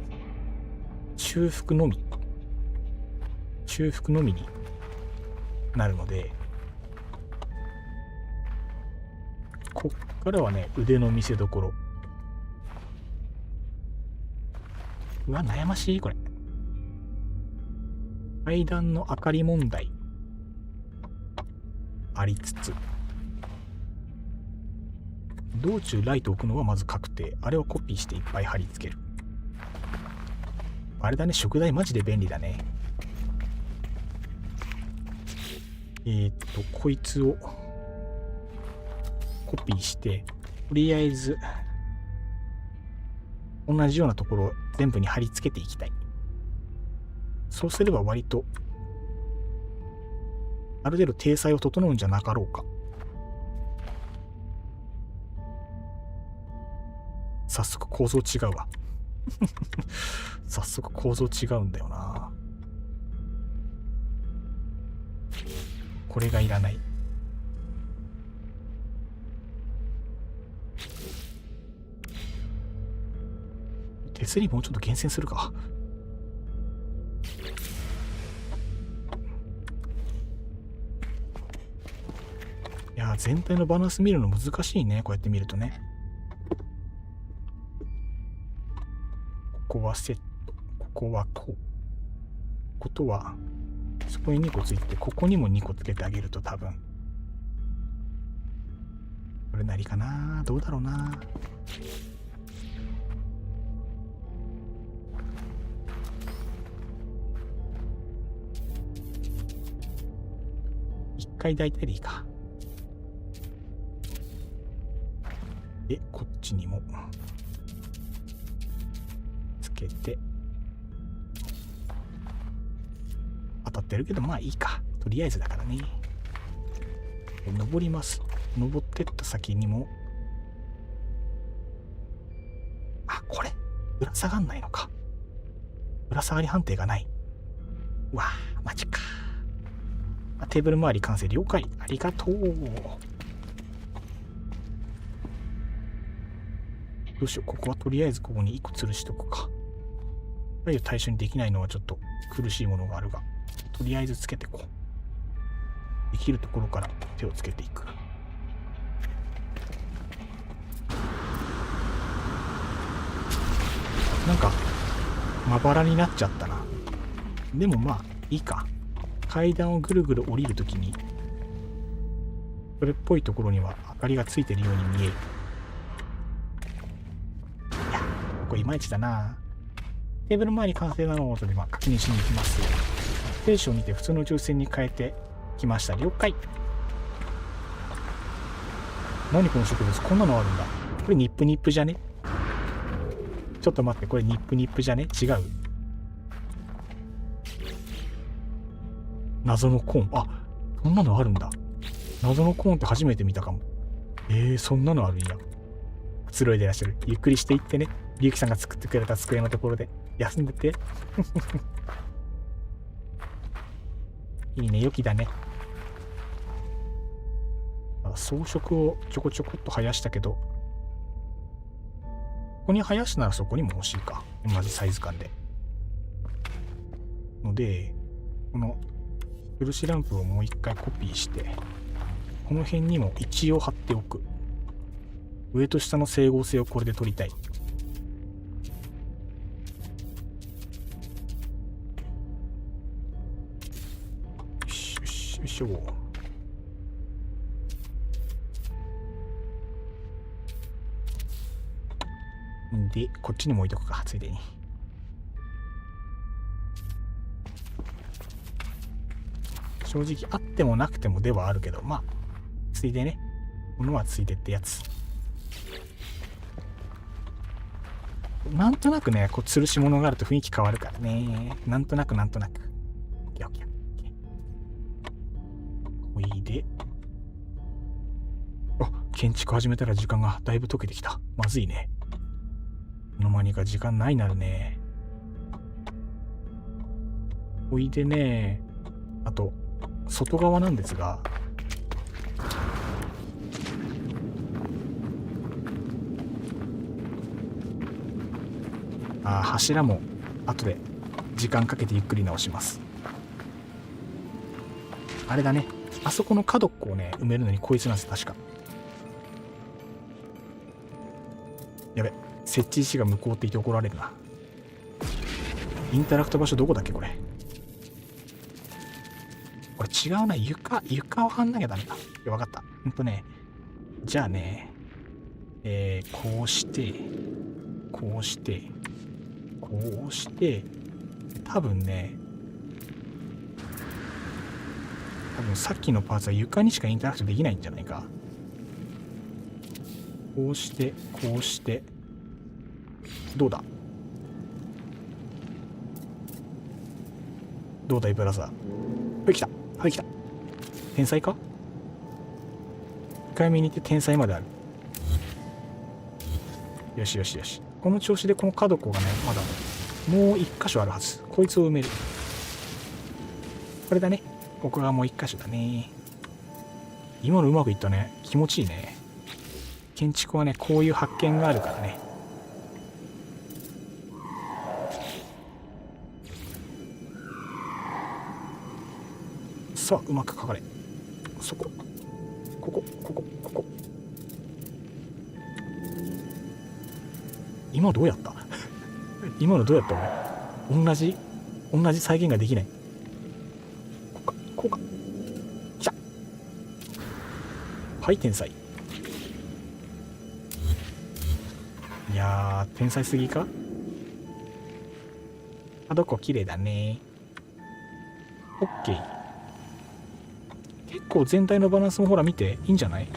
修復のみになるので、こっからはね、腕の見せ所。うわ、悩ましい、これ。階段の明かり問題ありつつ、道中ライト置くのはまず確定。あれをコピーしていっぱい貼り付ける。あれだね、食材マジで便利だね。こいつをコピーして、とりあえず同じようなところを全部に貼り付けていきたい。そうすれば割とある程度体裁を整うんじゃなかろうか。早速構造違うわ。早速構造違うんだよな。これがいらない。手すりもうちょっと厳選するか。いや、全体のバランス見るの難しいね。こうやって見るとね。ここはセット。ここはこう。ことは、そこに2個ついて、ここにも2個つけてあげると多分。これなりかな？どうだろうな。1回大体でいいか。で、こっちにもつけて、当たってるけどまあいいか。とりあえずだからね。登ります。登ってった先にも、あ、これぶら下がんないのか。ぶら下がり判定がない。うわぁ、マジか。テーブル周り完成。了解。ありがとう。どうしよう。ここはとりあえずここに1個吊るしとくか。対象にできないのはちょっと苦しいものがあるが、とりあえずつけてこう。できるところから手をつけていく。なんかまばらになっちゃったな。でもまあいいか。階段をぐるぐる降りるときにそれっぽいところには明かりがついてるように見える。いや、ここいまいちだな。テーブル周り完成なのを後で確認しに行きます。ステーションにて普通の宇宙船に変えてきました。了解。何この植物、こんなのあるんだ。これニップニップじゃね？ちょっと待って、これニップニップじゃね？違う？謎のコーン。あ、そんなのあるんだ。謎のコーンって初めて見たかも。そんなのあるんや。くつろいでらっしゃる。ゆっくりしていってね。りゅうきさんが作ってくれた机のところで休んでて。いいね、良きだね。装飾をちょこちょこっと生やしたけど、ここに生やすならそこにも欲しいか。同じサイズ感で。ので、この吊るしランプをもう一回コピーして、この辺にも一応貼っておく。上と下の整合性をこれで取りたい。よしよしよいしょ。で、こっちにも置いとくか、ついでに。正直あってもなくてもではあるけど、まあ、ついでね。ものはついでってやつ。なんとなくね、こう、吊るし物があると雰囲気変わるからね。なんとなく。オッケーオッケー。おいで。あ、建築始めたら時間がだいぶ解けてきた。まずいね。いつの間にか時間ないなるね。おいでね。あと、外側なんですが、柱も後で時間かけてゆっくり直します。あれだね。あそこの角っこをね、埋めるのにこいつなんです、確か。やべ、設置石が向こうって言って怒られるな。インタラクト場所どこだっけ、これ。これ違うな。床を張んなきゃダメだ。わかった。じゃあね、こうして、こうして、こうして、多分さっきのパーツは床にしかインタラクトできないんじゃないか。こうして、こうして、どうだどうだいブラザー。はい、来た。はい、来た。天才か？ 1 回目に行って天才まである。よしよしよし。この調子でこの角っこがね、まだもう一箇所あるはず。こいつを埋める。これだね。ここがもう一箇所だね。今のうまくいったね。気持ちいいね。建築はね、こういう発見があるからね。さあ、うまくかかれ。そこ。ここ。今どうやった今のどうやった俺。同じ再現ができない。こうか。来た。はい、天才。いやー、天才すぎか？どこ綺麗だね。オッケー。結構全体のバランスもほら見て、いいんじゃない？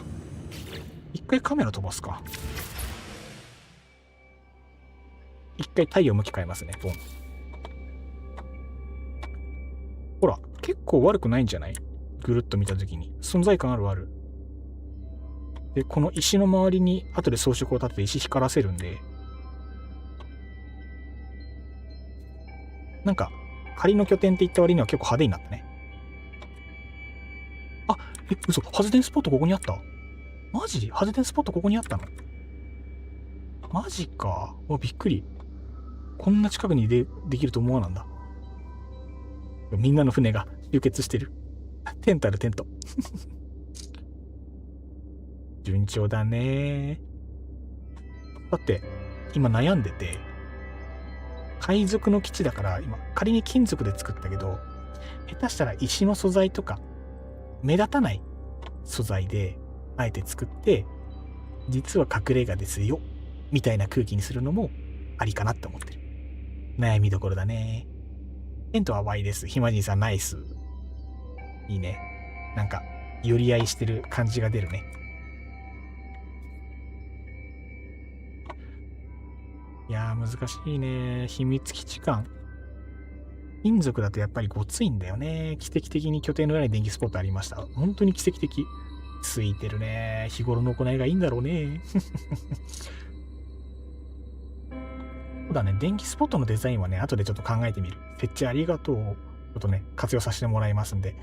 一回カメラ飛ばすか。一回太陽向き変えますね。ボン。ほら、結構悪くないんじゃない？ぐるっと見たときに。存在感ある。で、この石の周りに後で装飾を立てて石光らせるんで、なんか、仮の拠点って言った割には結構派手になったね。あ、嘘。発電スポットここにあった？マジ？発電スポットここにあったの？マジか。びっくり。こんな近くにできると思わなんだ。みんなの船が流血してる。テント。順調だね。だって、今悩んでて、海賊の基地だから今仮に金属で作ったけど、下手したら石の素材とか目立たない素材であえて作って、実は隠れ家ですよみたいな空気にするのもありかなって思ってる。悩みどころだね。テントはワイです。ひまじいさんナイス。いいね。なんか寄り合いしてる感じが出るね。いやー難しいね。秘密基地感。金属だとやっぱりごついんだよね。奇跡的に拠点の裏に電気スポットありました。本当に奇跡的。ついてるね。日頃の行いがいいんだろうね。そうだね。電気スポットのデザインはね、後でちょっと考えてみる。設置ありがとう。ちょっとね、活用させてもらいますんで。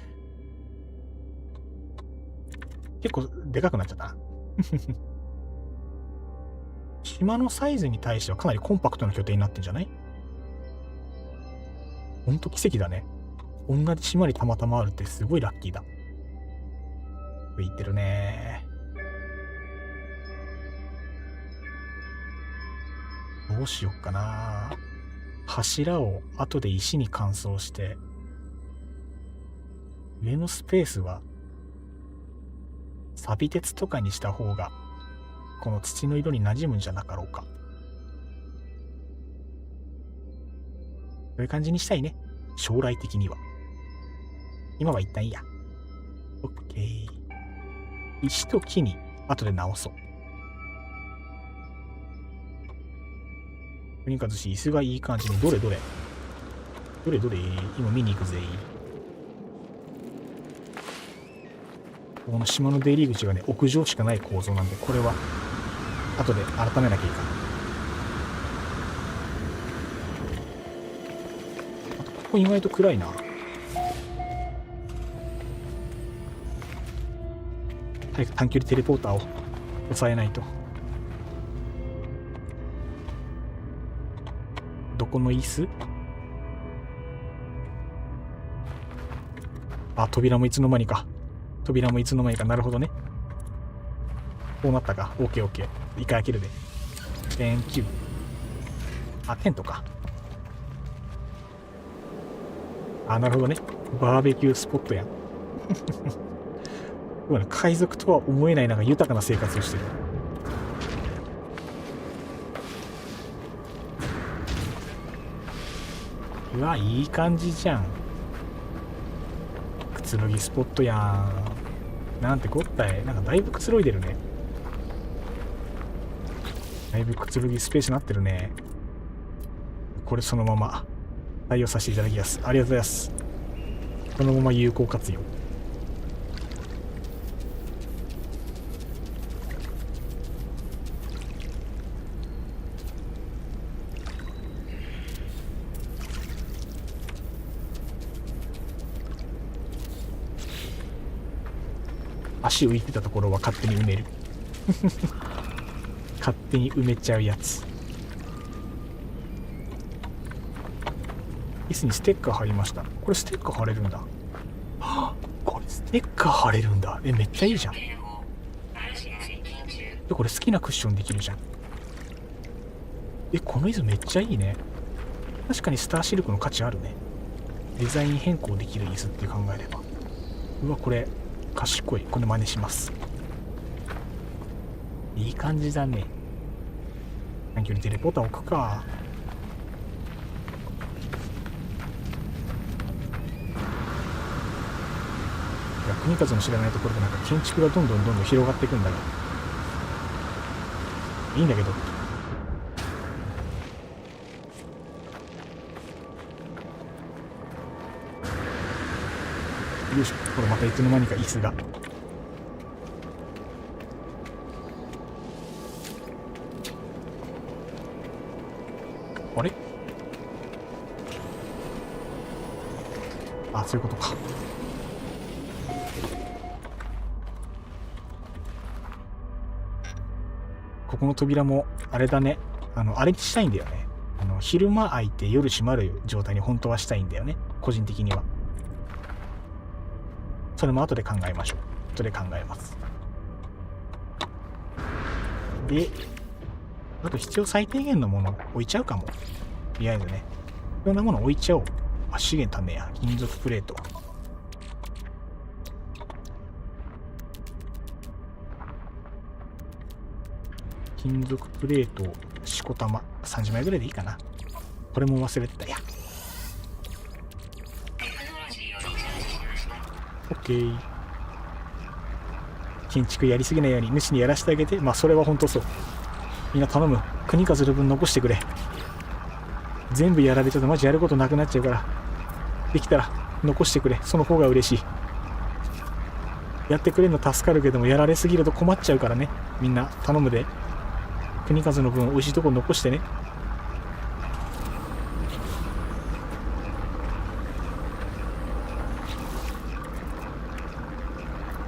結構でかくなっちゃったな。島のサイズに対してはかなりコンパクトな拠点になってんじゃない？ほんと奇跡だね。同じ島にたまたまあるってすごいラッキーだ。浮いてるね。どうしよっかな。柱を後で石に乾燥して、上のスペースは錆び鉄とかにした方がこの土の色に馴染むんじゃなかろうか。そういう感じにしたいね。将来的には。今は一旦いいや。オッケー。石と木に後で直そう。とにかく椅子がいい感じに。どれ今見に行くぜ。この島の出入り口がね、屋上しかない構造なんで、これは後で改めなきゃいいかな。あとここ意外と暗いな。早く短距離テレポーターを抑えないと。どこの椅子？あ、扉もいつの間にか。扉もいつの間にか。なるほどね。こうなったか。OK、OK。一回開けるで。Thank you。あ、テントか。あ、なるほどね。バーベキュースポットやん。海賊とは思えないなんか豊かな生活をしてる。うわ、いい感じじゃん。くつろぎスポットやん。なんてこったい。なんかだいぶくつろいでるね。だいぶくつろぎスペースになってるね。これそのまま採用させていただきます。ありがとうございます。このまま有効活用。足浮いてたところは勝手に埋める。勝手に埋めちゃうやつ。椅子にステッカー貼りました。これステッカー貼れるんだ。はぁ、これステッカー貼れるんだ。めっちゃいいじゃん。これ好きなクッションできるじゃん。この椅子めっちゃいいね。確かにスターシルクの価値あるね。デザイン変更できる椅子って考えれば。うわ、これ賢い。これ真似します。いい感じだね。短距離テレポーター置くか。国風の知らないところでなんか建築がどんどん広がっていくんだよ。いいんだけど。よいしょ。これまたいつの間にか椅子が。あれ？あ、そういうことか。ここの扉もあれだね。あれにしたいんだよね。昼間開いて夜閉まる状態に本当はしたいんだよね。個人的には。それも後で考えましょう。後で考えます。で、あと必要最低限のもの置いちゃうかも。とりあえずね。いろんなもの置いちゃおう。あ、資源ためや。金属プレート。金属プレート、しこたま。30枚ぐらいでいいかな。これも忘れてたや。OK。建築やりすぎないように主にやらせてあげて。まあそれは本当そう。みんな頼む。国数の分残してくれ。全部やられちゃうとマジやることなくなっちゃうから。できたら残してくれ。その方が嬉しい。やってくれるの助かるけども、やられすぎると困っちゃうからね。みんな頼むで。国数の分美味しいとこ残してね。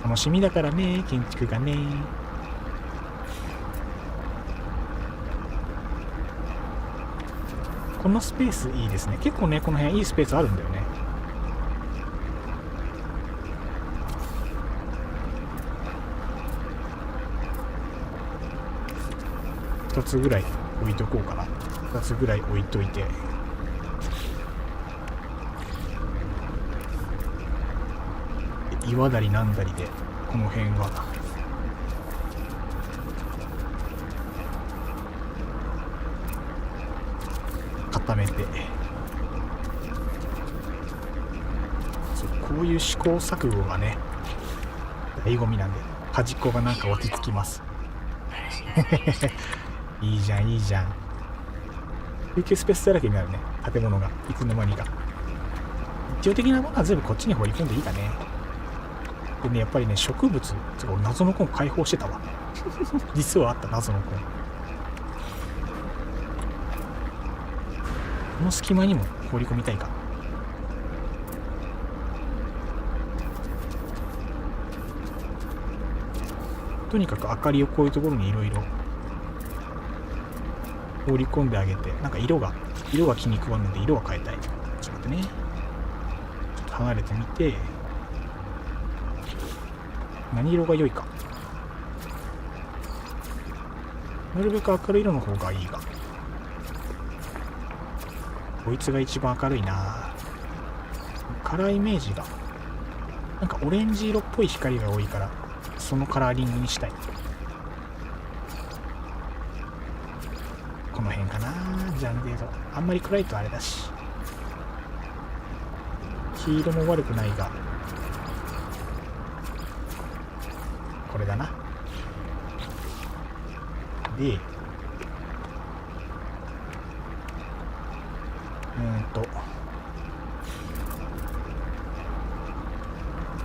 楽しみだからね、建築がね。このスペースいいですね。結構ね、この辺いいスペースあるんだよね。2つぐらい置いとこうかな。2つぐらい置いといて。岩だりなんだりで、この辺は。固めて。そう、こういう試行錯誤がね、醍醐味なんで、端っこがなんか落ち着きます。いいじゃん、いいじゃん。休憩スペースだらけになるね、建物が。いつの間にか。一応的なものは全部こっちに放り込んでいいかね。でね、やっぱりね、植物、つか謎のコーン解放してたわ。実はあった謎のコーン。この隙間にも放り込みたいか。とにかく明かりをこういうところにいろいろ放り込んであげて、なんか色が気に食わんので色は変えたい。ちょっと待ってね。ちょっと離れてみて、何色が良いか。なるべく明るい色の方がいいが、こいつが一番明るいな。カラーイメージがなんかオレンジ色っぽい光が多いから、そのカラーリングにしたい。この辺かな。じゃあ程度あんまり暗いとあれだし、黄色も悪くないが、これだな。で、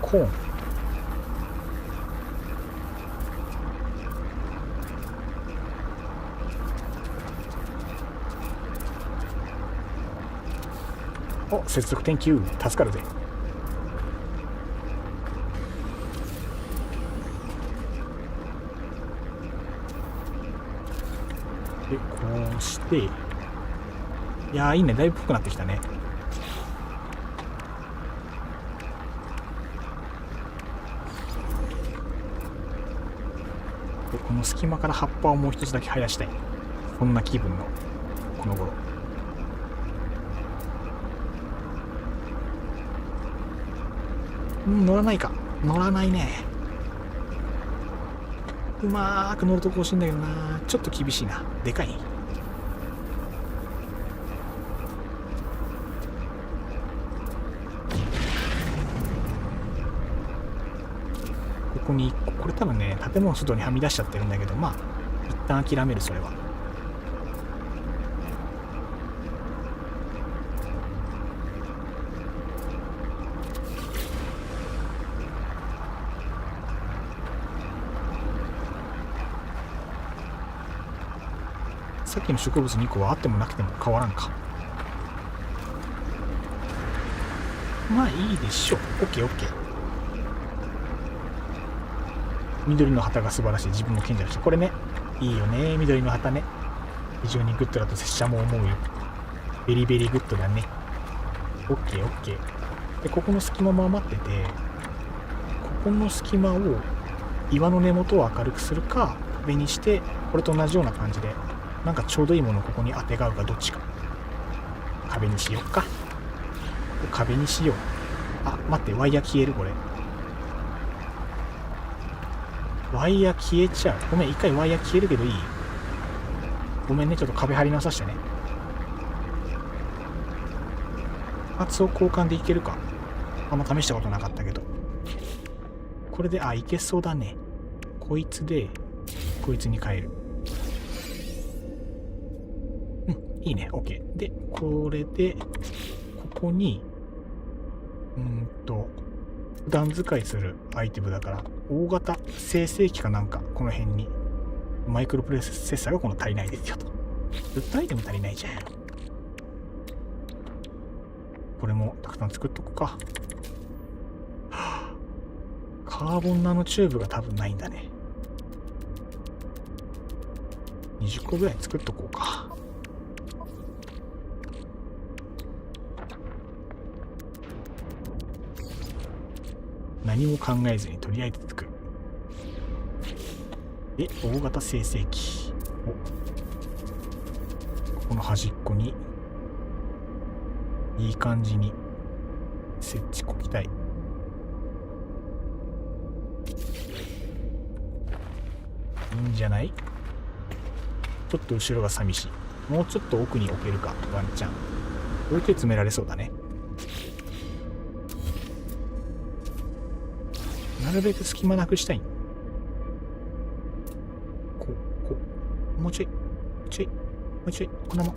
コーン。お、接続天気助かるぜ。で、こうして、いやーいいね、だいぶ濃くなってきたね。で、この隙間から葉っぱをもう一つだけ生やしたい。そんな気分のこの頃。乗らないか。乗らないね。うまーく乗るとこ欲しいんだけどな。ちょっと厳しいな。でかい。ここに1個。これ多分ね、建物外にはみ出しちゃってるんだけど、まあ一旦諦める。それはさっきの植物2個はあってもなくても変わらんか。まあいいでしょう。 OKOK。 緑の旗が素晴らしい。自分の賢者でした。これね、いいよね、緑の旗ね。非常にグッドだと拙者も思うよ。ベリベリグッドだね。 OKOK。 で、ここの隙間も余ってて、ここの隙間を岩の根元を明るくするか、壁にしてこれと同じような感じでなんかちょうどいいものをここにあてがうか、どっちか。壁にしよっか。壁にしよう。あ、待って、ワイヤー消える。これワイヤー消えちゃう。ごめん、一回ワイヤー消えるけどいい？ごめんね、ちょっと壁張り直させてね。パーツを交換でいけるか。あんま試したことなかったけど。これで、いけそうだね。こいつでこいつに変える。いいね、 OK。 で、これでここに普段使いするアイテムだから、大型生成器かなんか、この辺にマイクロプロセッサーがこの足りないですよと。ずっとアイテム足りないじゃん。これもたくさん作っとくか。カーボンナノチューブが多分ないんだね。20個ぐらい作っとこうか。何も考えずにとりあえず作る。で、大型生成器をここの端っこにいい感じに設置こきたい。いいんじゃない？ちょっと後ろが寂しい。もうちょっと奥に置けるか、ワンチャン。置いて詰められそうだね。なるべく隙間なくしたい。もうちょい、もうちょい、もうちょい、こんなもん。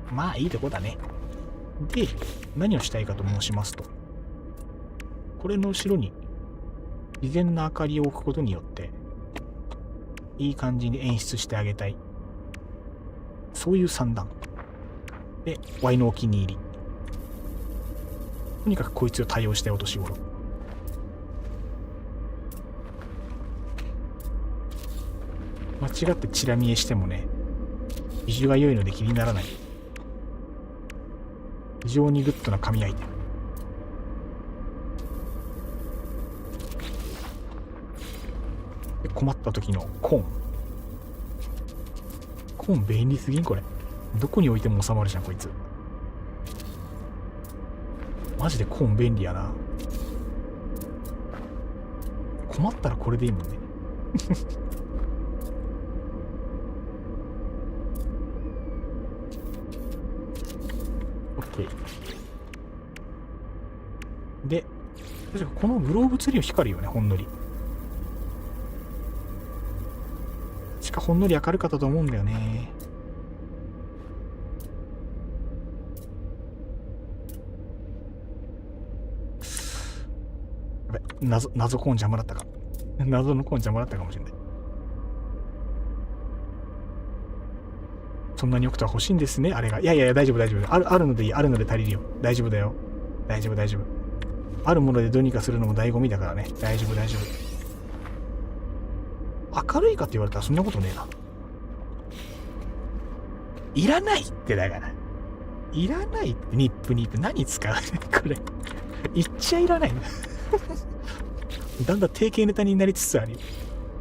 まあいいとこだね。で、何をしたいかと申しますと、これの後ろに自然な明かりを置くことによっていい感じに演出してあげたい、そういう算段で、ワイのお気に入り。とにかくこいつを対応したいお年頃。間違ってチラ見えしてもね、ビジュが良いので気にならない。非常にグッドな神アイテム。で、困った時のコーン。コーン便利すぎんこれ。どこに置いても収まるじゃんこいつ。マジでコーン便利やな。困ったらこれでいいもんね。OK。で、確かこのグローブツリー光るよね、ほんのり。確かほんのり明るかったと思うんだよね。やべ、謎コーン邪魔だったか。謎のコーン邪魔だったかもしれない。そんなに奥とは欲しいんですね、あれが。いやいや、大丈夫大丈夫。あるのでいい。あるので足りるよ。大丈夫だよ。大丈夫大丈夫。あるものでどうにかするのも醍醐味だからね。大丈夫大丈夫。明るいかって言われたらそんなことねえな。いらないってだから。いらないって、ニップニップ。何使うこれ。言っちゃいらない。だんだん定型ネタになりつつあるよ。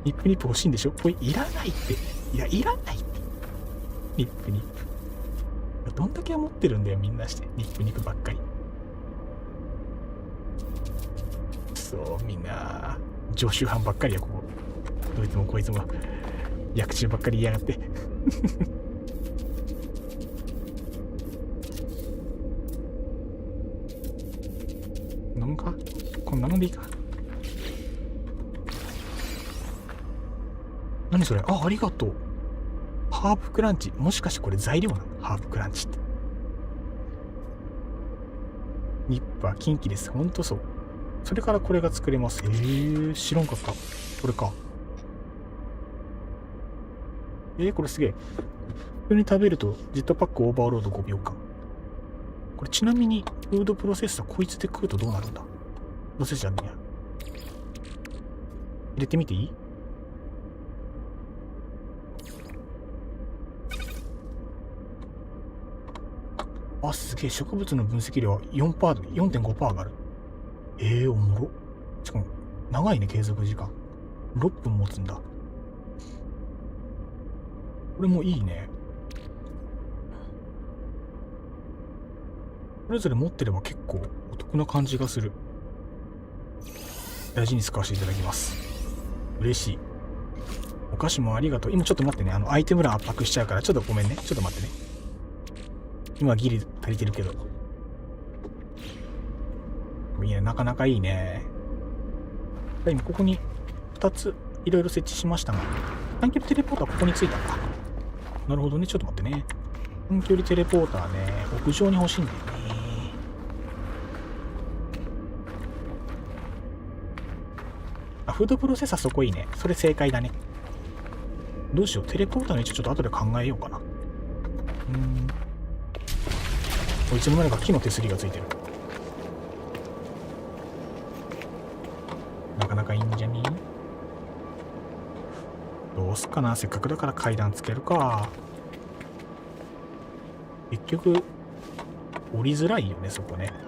ニップニップ欲しいんでしょこれいらないって。いや、いらないって。ニップニップ。どんだけ持ってるんだよ、みんなして。ニップニップばっかり。そう、みんな、常習犯ばっかりや、ここ。どいつもこいつも、薬中ばっかり言いやがって。飲むかこんなのでいいか。何それありがとう。ハーブクランチ。もしかしてこれ材料なのハーブクランチって。ニップは近畿です。ほんとそう。それからこれが作れます。知らんかった。これか。これすげえ。普通に食べるとジェットパックオーバーロード5秒間。これちなみにフードプロセッサーこいつで食うとどうなるんだ。プロセッサーねや。入れてみていい？あ、すげえ。植物の分析量は 4%、4.5% 上がる。おもろ。しかも、長いね、継続時間。6分持つんだ。これもいいね。それぞれ持ってれば結構お得な感じがする。大事に使わせていただきます。嬉しい。お菓子もありがとう。今ちょっと待ってね。アイテム欄圧迫しちゃうから、ちょっとごめんね。ちょっと待ってね。今ギリ足りてるけど。いいね。なかなかいいね。今ここに2ついろいろ設置しましたが、短距離テレポーターここについたのか。なるほどね。ちょっと待ってね。短距離テレポーターね、屋上に欲しいんだよね。フードプロセッサーそこいいね。それ正解だね。どうしよう。テレポーターの位置ちょっと後で考えようかな。いつの間にか木の手すりがついてる。なかなかいいんじゃね？どうすっかな。せっかくだから階段つけるか。結局降りづらいよね、そこね。こ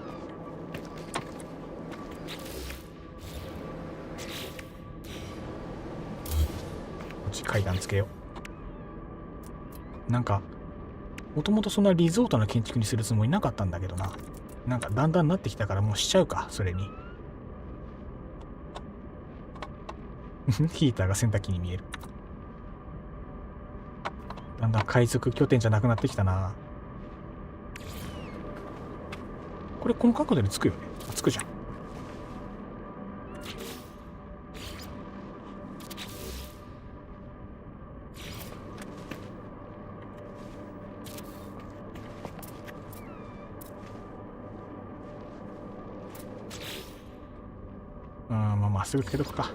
っち階段つけよう。なんかもともとそんなリゾートな建築にするつもりなかったんだけどな。なんかだんだんなってきたからもうしちゃうか、それに。ヒーターが洗濯機に見える。だんだん海賊拠点じゃなくなってきたな。これこの角度でつくよね。つくじゃん。まあまっすぐつけとくか。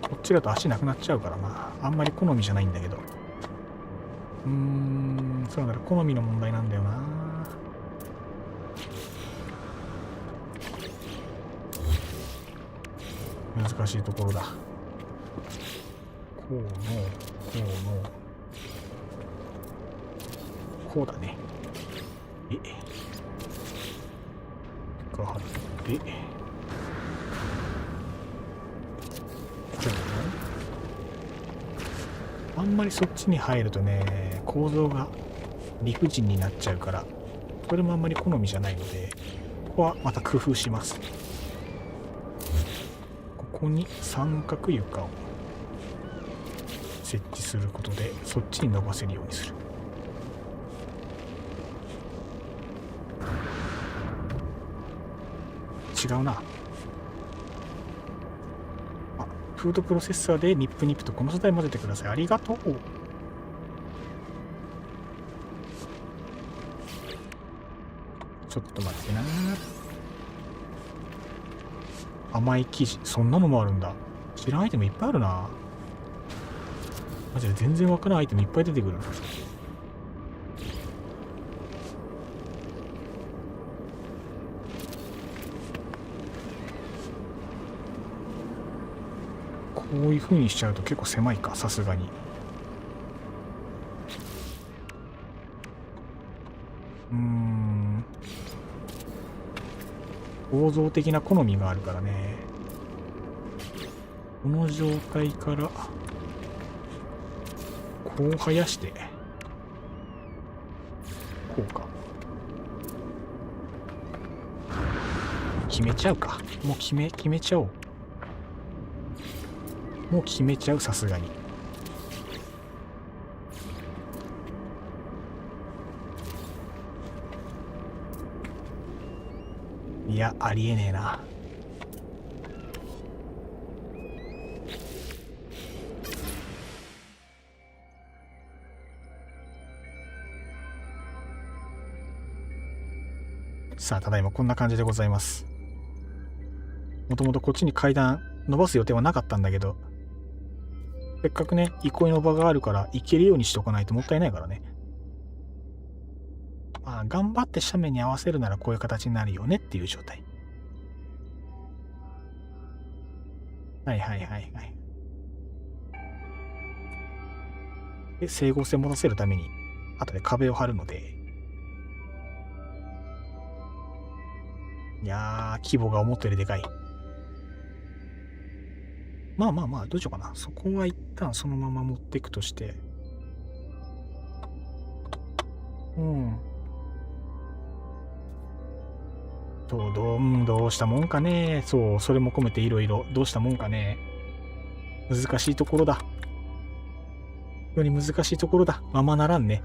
こっちだと足なくなっちゃうからな。あんまり好みじゃないんだけど。そうだから好みの問題なんだよな。難しいところだ。こうの、こうの、こうだね。が貼って、こうの。あんまりそっちに入るとね、構造が理不尽になっちゃうから、それもあんまり好みじゃないので、ここはまた工夫します。ここに三角床を設置することで、そっちに伸ばせるようにする。違うな。フードプロセッサーでニップニップとこの素材混ぜてください。ありがとう。ちょっと待ってな。甘い生地。そんなのもあるんだ。知らんアイテムいっぱいあるな。マジで全然わからんアイテムいっぱい出てくる。こういう風にしちゃうと結構狭いか、さすがに。構造的な好みがあるからね。この状態からこう生やしてこうか。決めちゃうか。もう決めちゃおう。もう決めちゃう、さすがに。いや、ありえねえな。さあ、ただいまこんな感じでございます。もともとこっちに階段伸ばす予定はなかったんだけど、せっかくね、憩いの場があるから行けるようにしとかないともったいないからね。まあ、頑張って斜面に合わせるならこういう形になるよねっていう状態。はいはいはいはい。で、整合性を持たせるために、後で壁を張るので、いやー、規模が思ったよりでかい。まあまあまあ、どうしようかな。そこは一旦そのまま持っていくとして。どうしたもんかね。そう、それも込めていろいろ、どうしたもんかね。難しいところだ。より難しいところだ。ままならんね。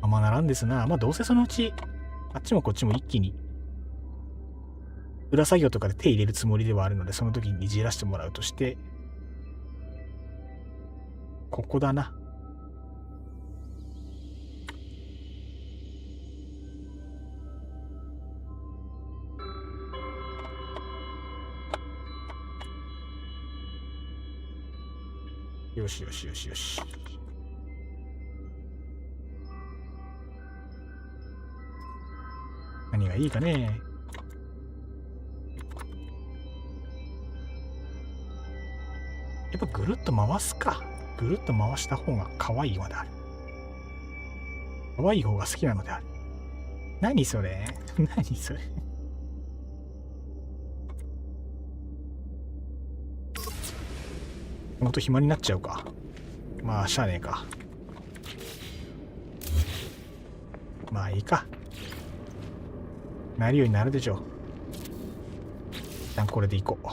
ままならんですな。まあどうせそのうち、あっちもこっちも一気に、裏作業とかで手入れるつもりではあるので、その時にいじらしてもらうとして、ここだな。よしよしよしよし。何がいいかね。やっぱぐるっと回すか。ぐるっと回した方が可愛いまである。可愛い方が好きなのである。何それ何それほんと暇になっちゃうか。まあ、しゃあねえか。まあいいか。なるようになるでしょう。一旦これでいこう。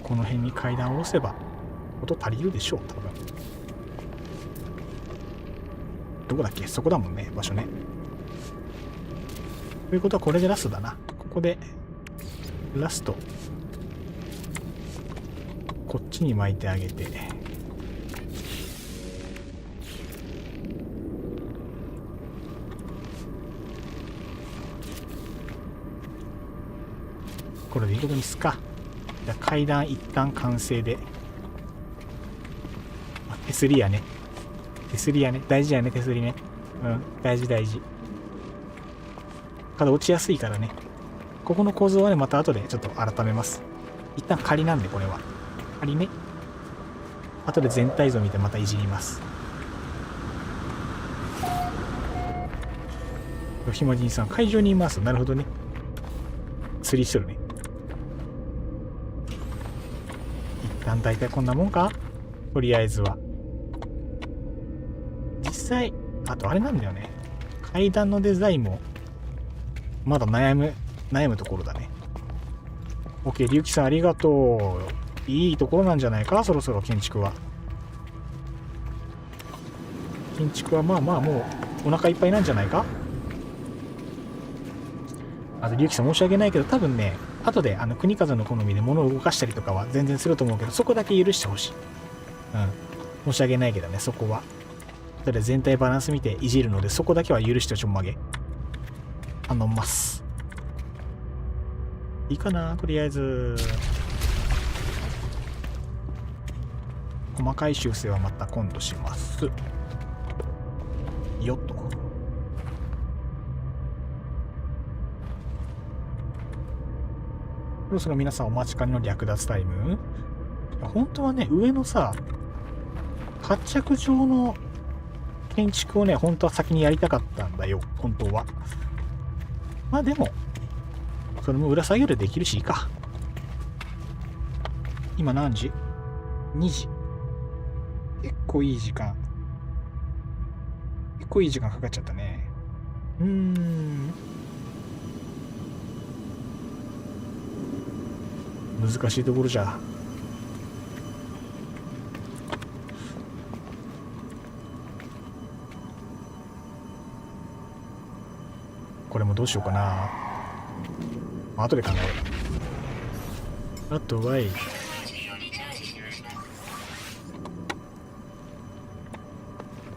この辺に階段を押せば音足りるでしょう、多分。こだっけ？そこだもんね、場所ね。ということはこれでラストだな。ここでラストこっちに巻いてあげて、これでいいことにすか。じゃあ階段一旦完成で、手すりやね。手すりやね。大事やね、手すりね。うん、大事大事。角落ちやすいからね。ここの構造はね、また後でちょっと改めます。一旦仮なんで、これは。仮ね。後で全体像見てまたいじります。ひまじんさん、会場にいます。なるほどね。釣りしとるね。一旦大体こんなもんか？とりあえずは。実際、あとあれなんだよね。階段のデザインも、まだ悩むところだね。OK、りゅうきさんありがとう。いいところなんじゃないか、そろそろ建築は。建築はまあまあもうお腹いっぱいなんじゃないか。あとりゅうきさん申し訳ないけど、多分ね、後で国風の好みで物を動かしたりとかは全然すると思うけど、そこだけ許してほしい。申し訳ないけどね、そこは。後で全体バランス見ていじるので、そこだけは許してちょんまげ。頼んます。いいかな、とりあえず。細かい修正はまた今度します。よっと。そろそろ皆さんお待ちかねの略奪タイム。本当はね、上のさ、発着場の建築をね、本当は先にやりたかったんだよ、本当は。まあでも、それも裏作業でできるしいいか。今何時？ 2 時。結構いい時間。結構いい時間かかっちゃったね。難しいところじゃ。これもどうしようかな。後で考える。あとは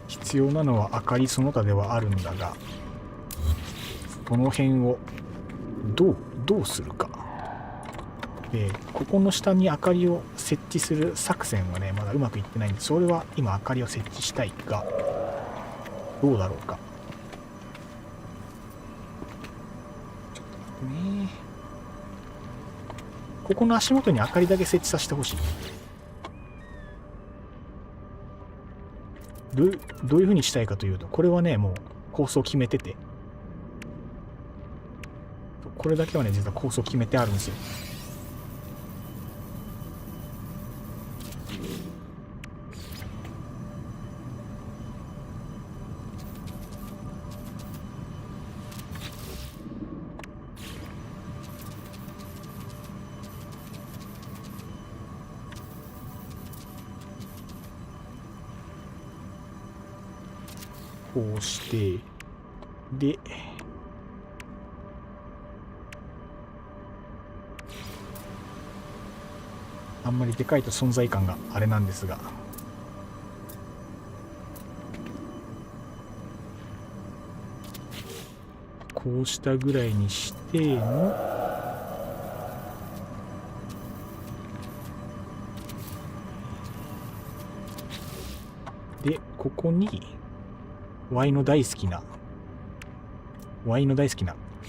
必要なのは明かりその他ではあるんだが、この辺をどうするか。で、ここの下に明かりを設置する作戦はね、まだうまくいってないんで、それは今明かりを設置したいが、どうだろうか。ちょっと待ってね。ここの足元に明かりだけ設置させてほしい。どういう風にしたいかというと、これはね、もう構想決めてて、これだけはね、実は構想決めてあるんですよ。こうして、で、あんまりでかいと存在感があれなんですが、こうしたぐらいにしての、で、ここに、ワイの大好きな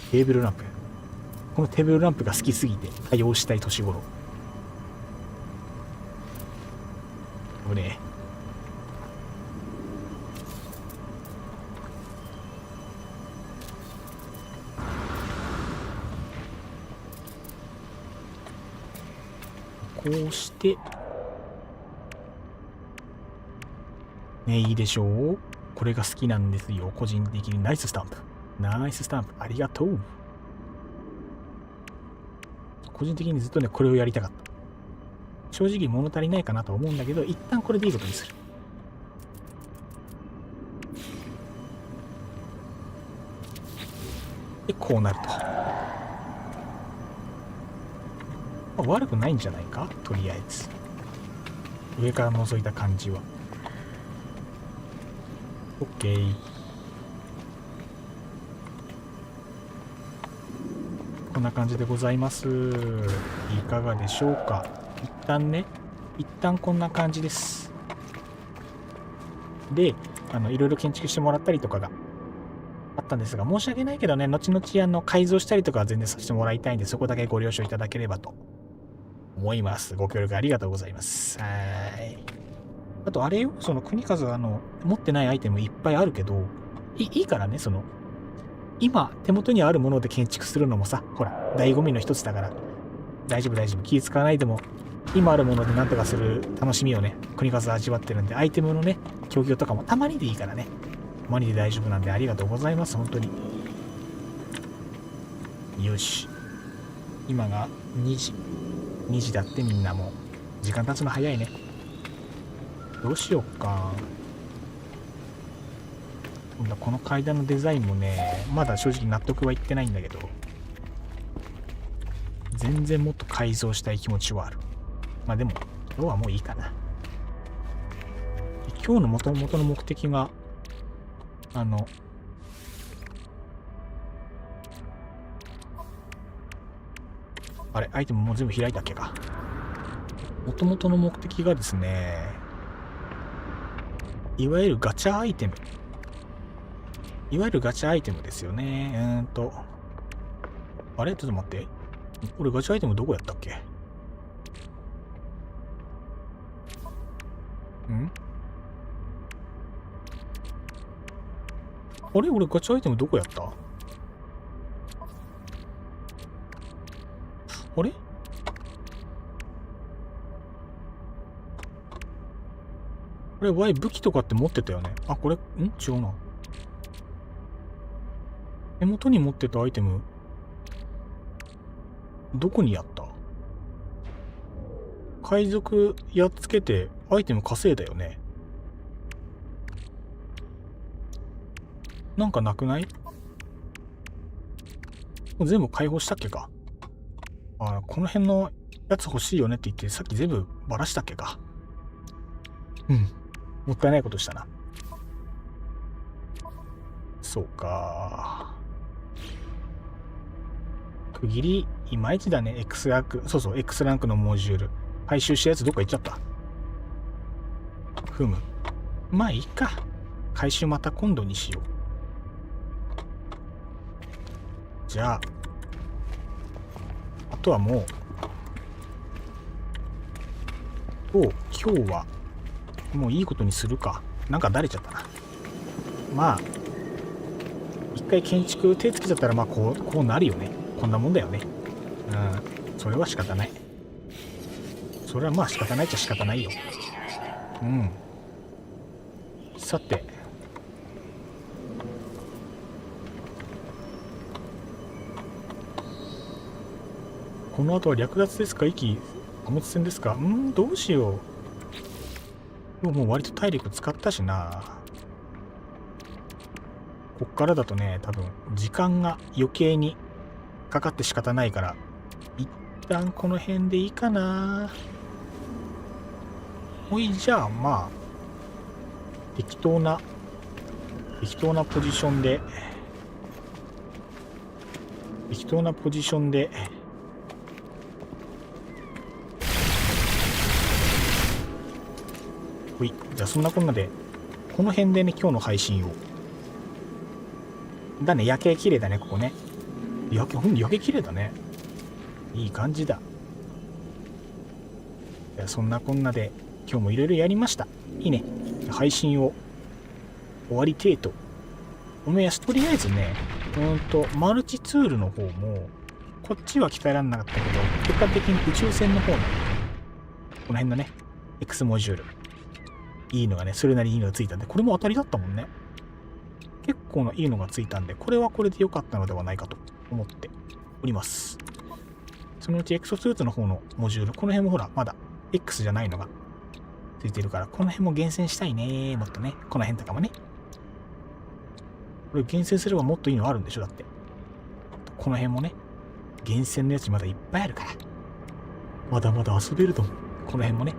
テーブルランプ。このテーブルランプが好きすぎて多用したい年頃。これ、こうしてね、いいでしょう。これが好きなんですよ、個人的に。ナイススタンプ、ありがとう。個人的にずっとね、これをやりたかった。正直物足りないかなと思うんだけど、一旦これでいいことにする。でこうなると、悪くないんじゃないか。とりあえず上から覗いた感じは OK。 こんな感じでございます。いかがでしょうか。一旦こんな感じです。で、いろいろ建築してもらったりとかがあったんですが、申し訳ないけどね、後々改造したりとかは全然させてもらいたいんで、そこだけご了承いただければと思います。ご協力ありがとうございます。はい。あとあれよ、その国数持ってないアイテムいっぱいあるけど、いいからね、今手元にあるもので建築するのもさ、ほら醍醐味の一つだから、大丈夫、気使わないでも今あるもので何とかする楽しみをね、国数味わってるんで、アイテムのね供給とかもたまにでいいからね、たまにで大丈夫なんで、ありがとうございます。本当に。よし、今が2時だって。みんなもう時間経つの早いね。どうしよっか。この階段のデザインもね、まだ正直納得はいってないんだけど、全然もっと改造したい気持ちはある。まあでも今日はもういいかな。今日の元々の目的があれ、アイテムもう全部開いたっけか。元々の目的がですね、いわゆるガチャアイテムですよね。あれ、ちょっと待って。俺ガチャアイテムどこやったっけ？あれ、俺ガチャアイテムどこやった？あれ？これ Y 武器とかって持ってたよね。あ、これ違うな。手元に持ってたアイテムどこにやった？海賊やっつけてアイテム稼いだよね。なんかなくない？もう全部解放したっけか。この辺のやつ欲しいよねって言ってさっき全部ばらしたっけか。もったいないことしたな。そうか。区切りいまいちだね。 X ランク、そう X ランクのモジュール回収したやつどっか行っちゃった。まあいいか。回収また今度にしよう。じゃああとはもう今日はもういいことにするか。なんかだれちゃったな。まあ一回建築手つけちゃったら、まあこうなるよね。こんなもんだよね。それは仕方ない。それはまあ仕方ないっちゃ仕方ないよ。さて、この後は略奪ですか、貨物船ですか。どうしよう。もう割と体力使ったしな。こっからだとね、多分時間が余計にかかって仕方ないから、一旦この辺でいいかな。じゃあまあ適当なポジションでじゃあそんなこんなでこの辺でね、今日の配信をだね。夜景綺麗だね、ここね。夜景綺麗だね。いい感じだ。じゃあそんなこんなで今日もいろいろやりました。いいね。配信を終わりてえと思います。とりあえずね、マルチツールの方もこっちは鍛えられなかったけど、結果的に宇宙船の方のこの辺のね X モジュールいいのがね、それなりにいいのがついたんで、これも当たりだったもんね。結構ないいのがついたんで、これはこれで良かったのではないかと思っております。そのうちエクソスーツの方のモジュール、この辺もほらまだ X じゃないのがついてるから、この辺も厳選したいね。もっとね、この辺とかもね。これ厳選すればもっといいのあるんでしょ。だってこの辺もね、厳選のやつまだいっぱいあるから。まだまだ遊べると思う。この辺もね、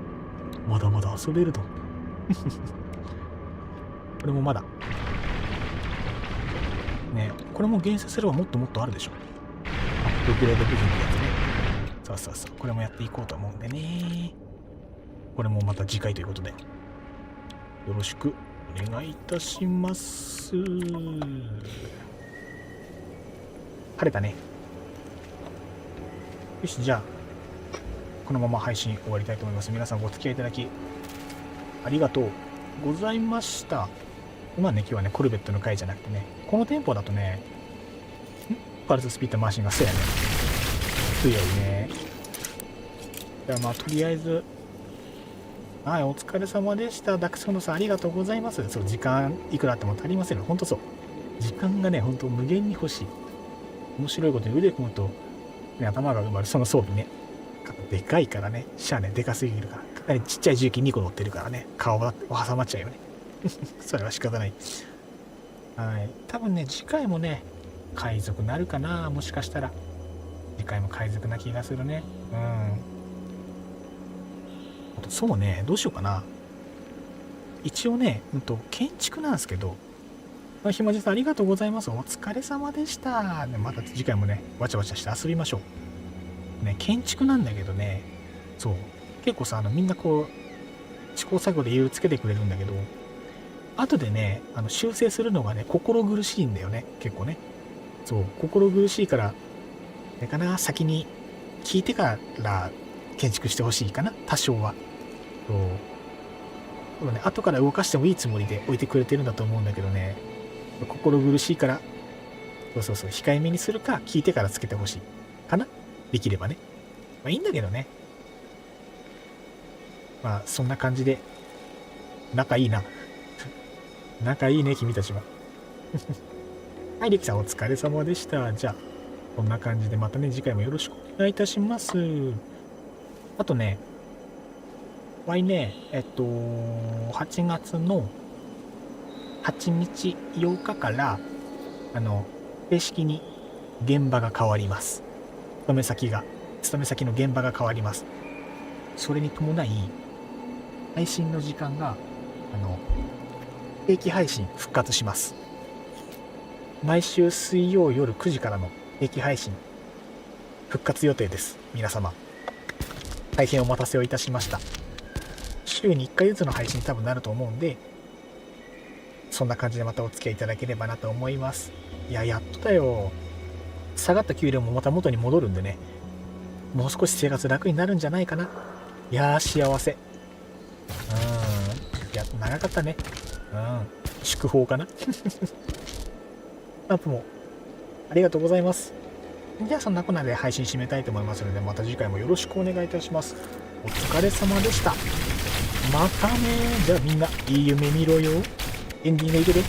まだまだ遊べると思う。これもまだ。ね、これも厳選すればもっともっとあるでしょ。アップグレード部品ってやつね。そうそうそう。これもやっていこうと思うんでね。これもまた次回ということで、よろしくお願いいたします。晴れたね。よし、じゃあ、このまま配信終わりたいと思います。皆さんご付き合いいただき、ありがとうございました。まあね、今日はね、コルベットの回じゃなくてね、このテンポだとね、パルススピッターマシンがそうやね。強いね。じゃあまあ、とりあえず、はい、お疲れ様でした。ダックスフンドさん、ありがとうございます。そう、時間いくらあっても足りませんよ。ほんとそう。時間がね、ほんと無限に欲しい。面白いことに腕組むと、ね、頭が埋まる。その装備ね。でかいからね。シャアね、でかすぎるから。かなりちっちゃい重機2個乗ってるからね。顔が挟まっちゃうよね。それは仕方ない。はい。多分ね、次回もね、海賊なるかな。もしかしたら。次回も海賊な気がするね。うん。そうね、どうしようかな。一応ね、建築なんですけど、ひまじさんありがとうございます。お疲れ様でした。ね、また次回もね、わちゃわちゃして遊びましょう。ね、建築なんだけどね、そう、結構さ、みんなこう、試行錯誤でいろいろつけてくれるんだけど、後でね、修正するのがね、心苦しいんだよね、結構ね。そう、心苦しいから、あれかな、先に聞いてから建築してほしいかな、多少は。そうね、後から動かしてもいいつもりで置いてくれてるんだと思うんだけどね、心苦しいから、そう、控えめにするか、聞いてからつけてほしいかな、できればね。まあいいんだけどね。まあそんな感じで、仲いいな。仲いいね、君たちは。はい、リキさんお疲れ様でした。じゃあ、こんな感じでまたね、次回もよろしくお願いいたします。あとね、ね、8月の8日、8日から、正式に現場が変わります。勤め先の現場が変わります。それに伴い、配信の時間が、定期配信復活します。毎週水曜夜9時からの定期配信、復活予定です。皆様。大変お待たせをいたしました。週に1回ずつの配信に多分なると思うんで、そんな感じでまたお付き合いいただければなと思います。いや、やっとだよ。下がった給料もまた元に戻るんでね、もう少し生活楽になるんじゃないかな。いやー、幸せ。いや、長かったね。祝報かな。アップもありがとうございます。じゃあそんなこんなで配信締めたいと思いますので、また次回もよろしくお願いいたします。お疲れ様でした。またね。じゃあみんないい夢見ろよ。エンディングいくで。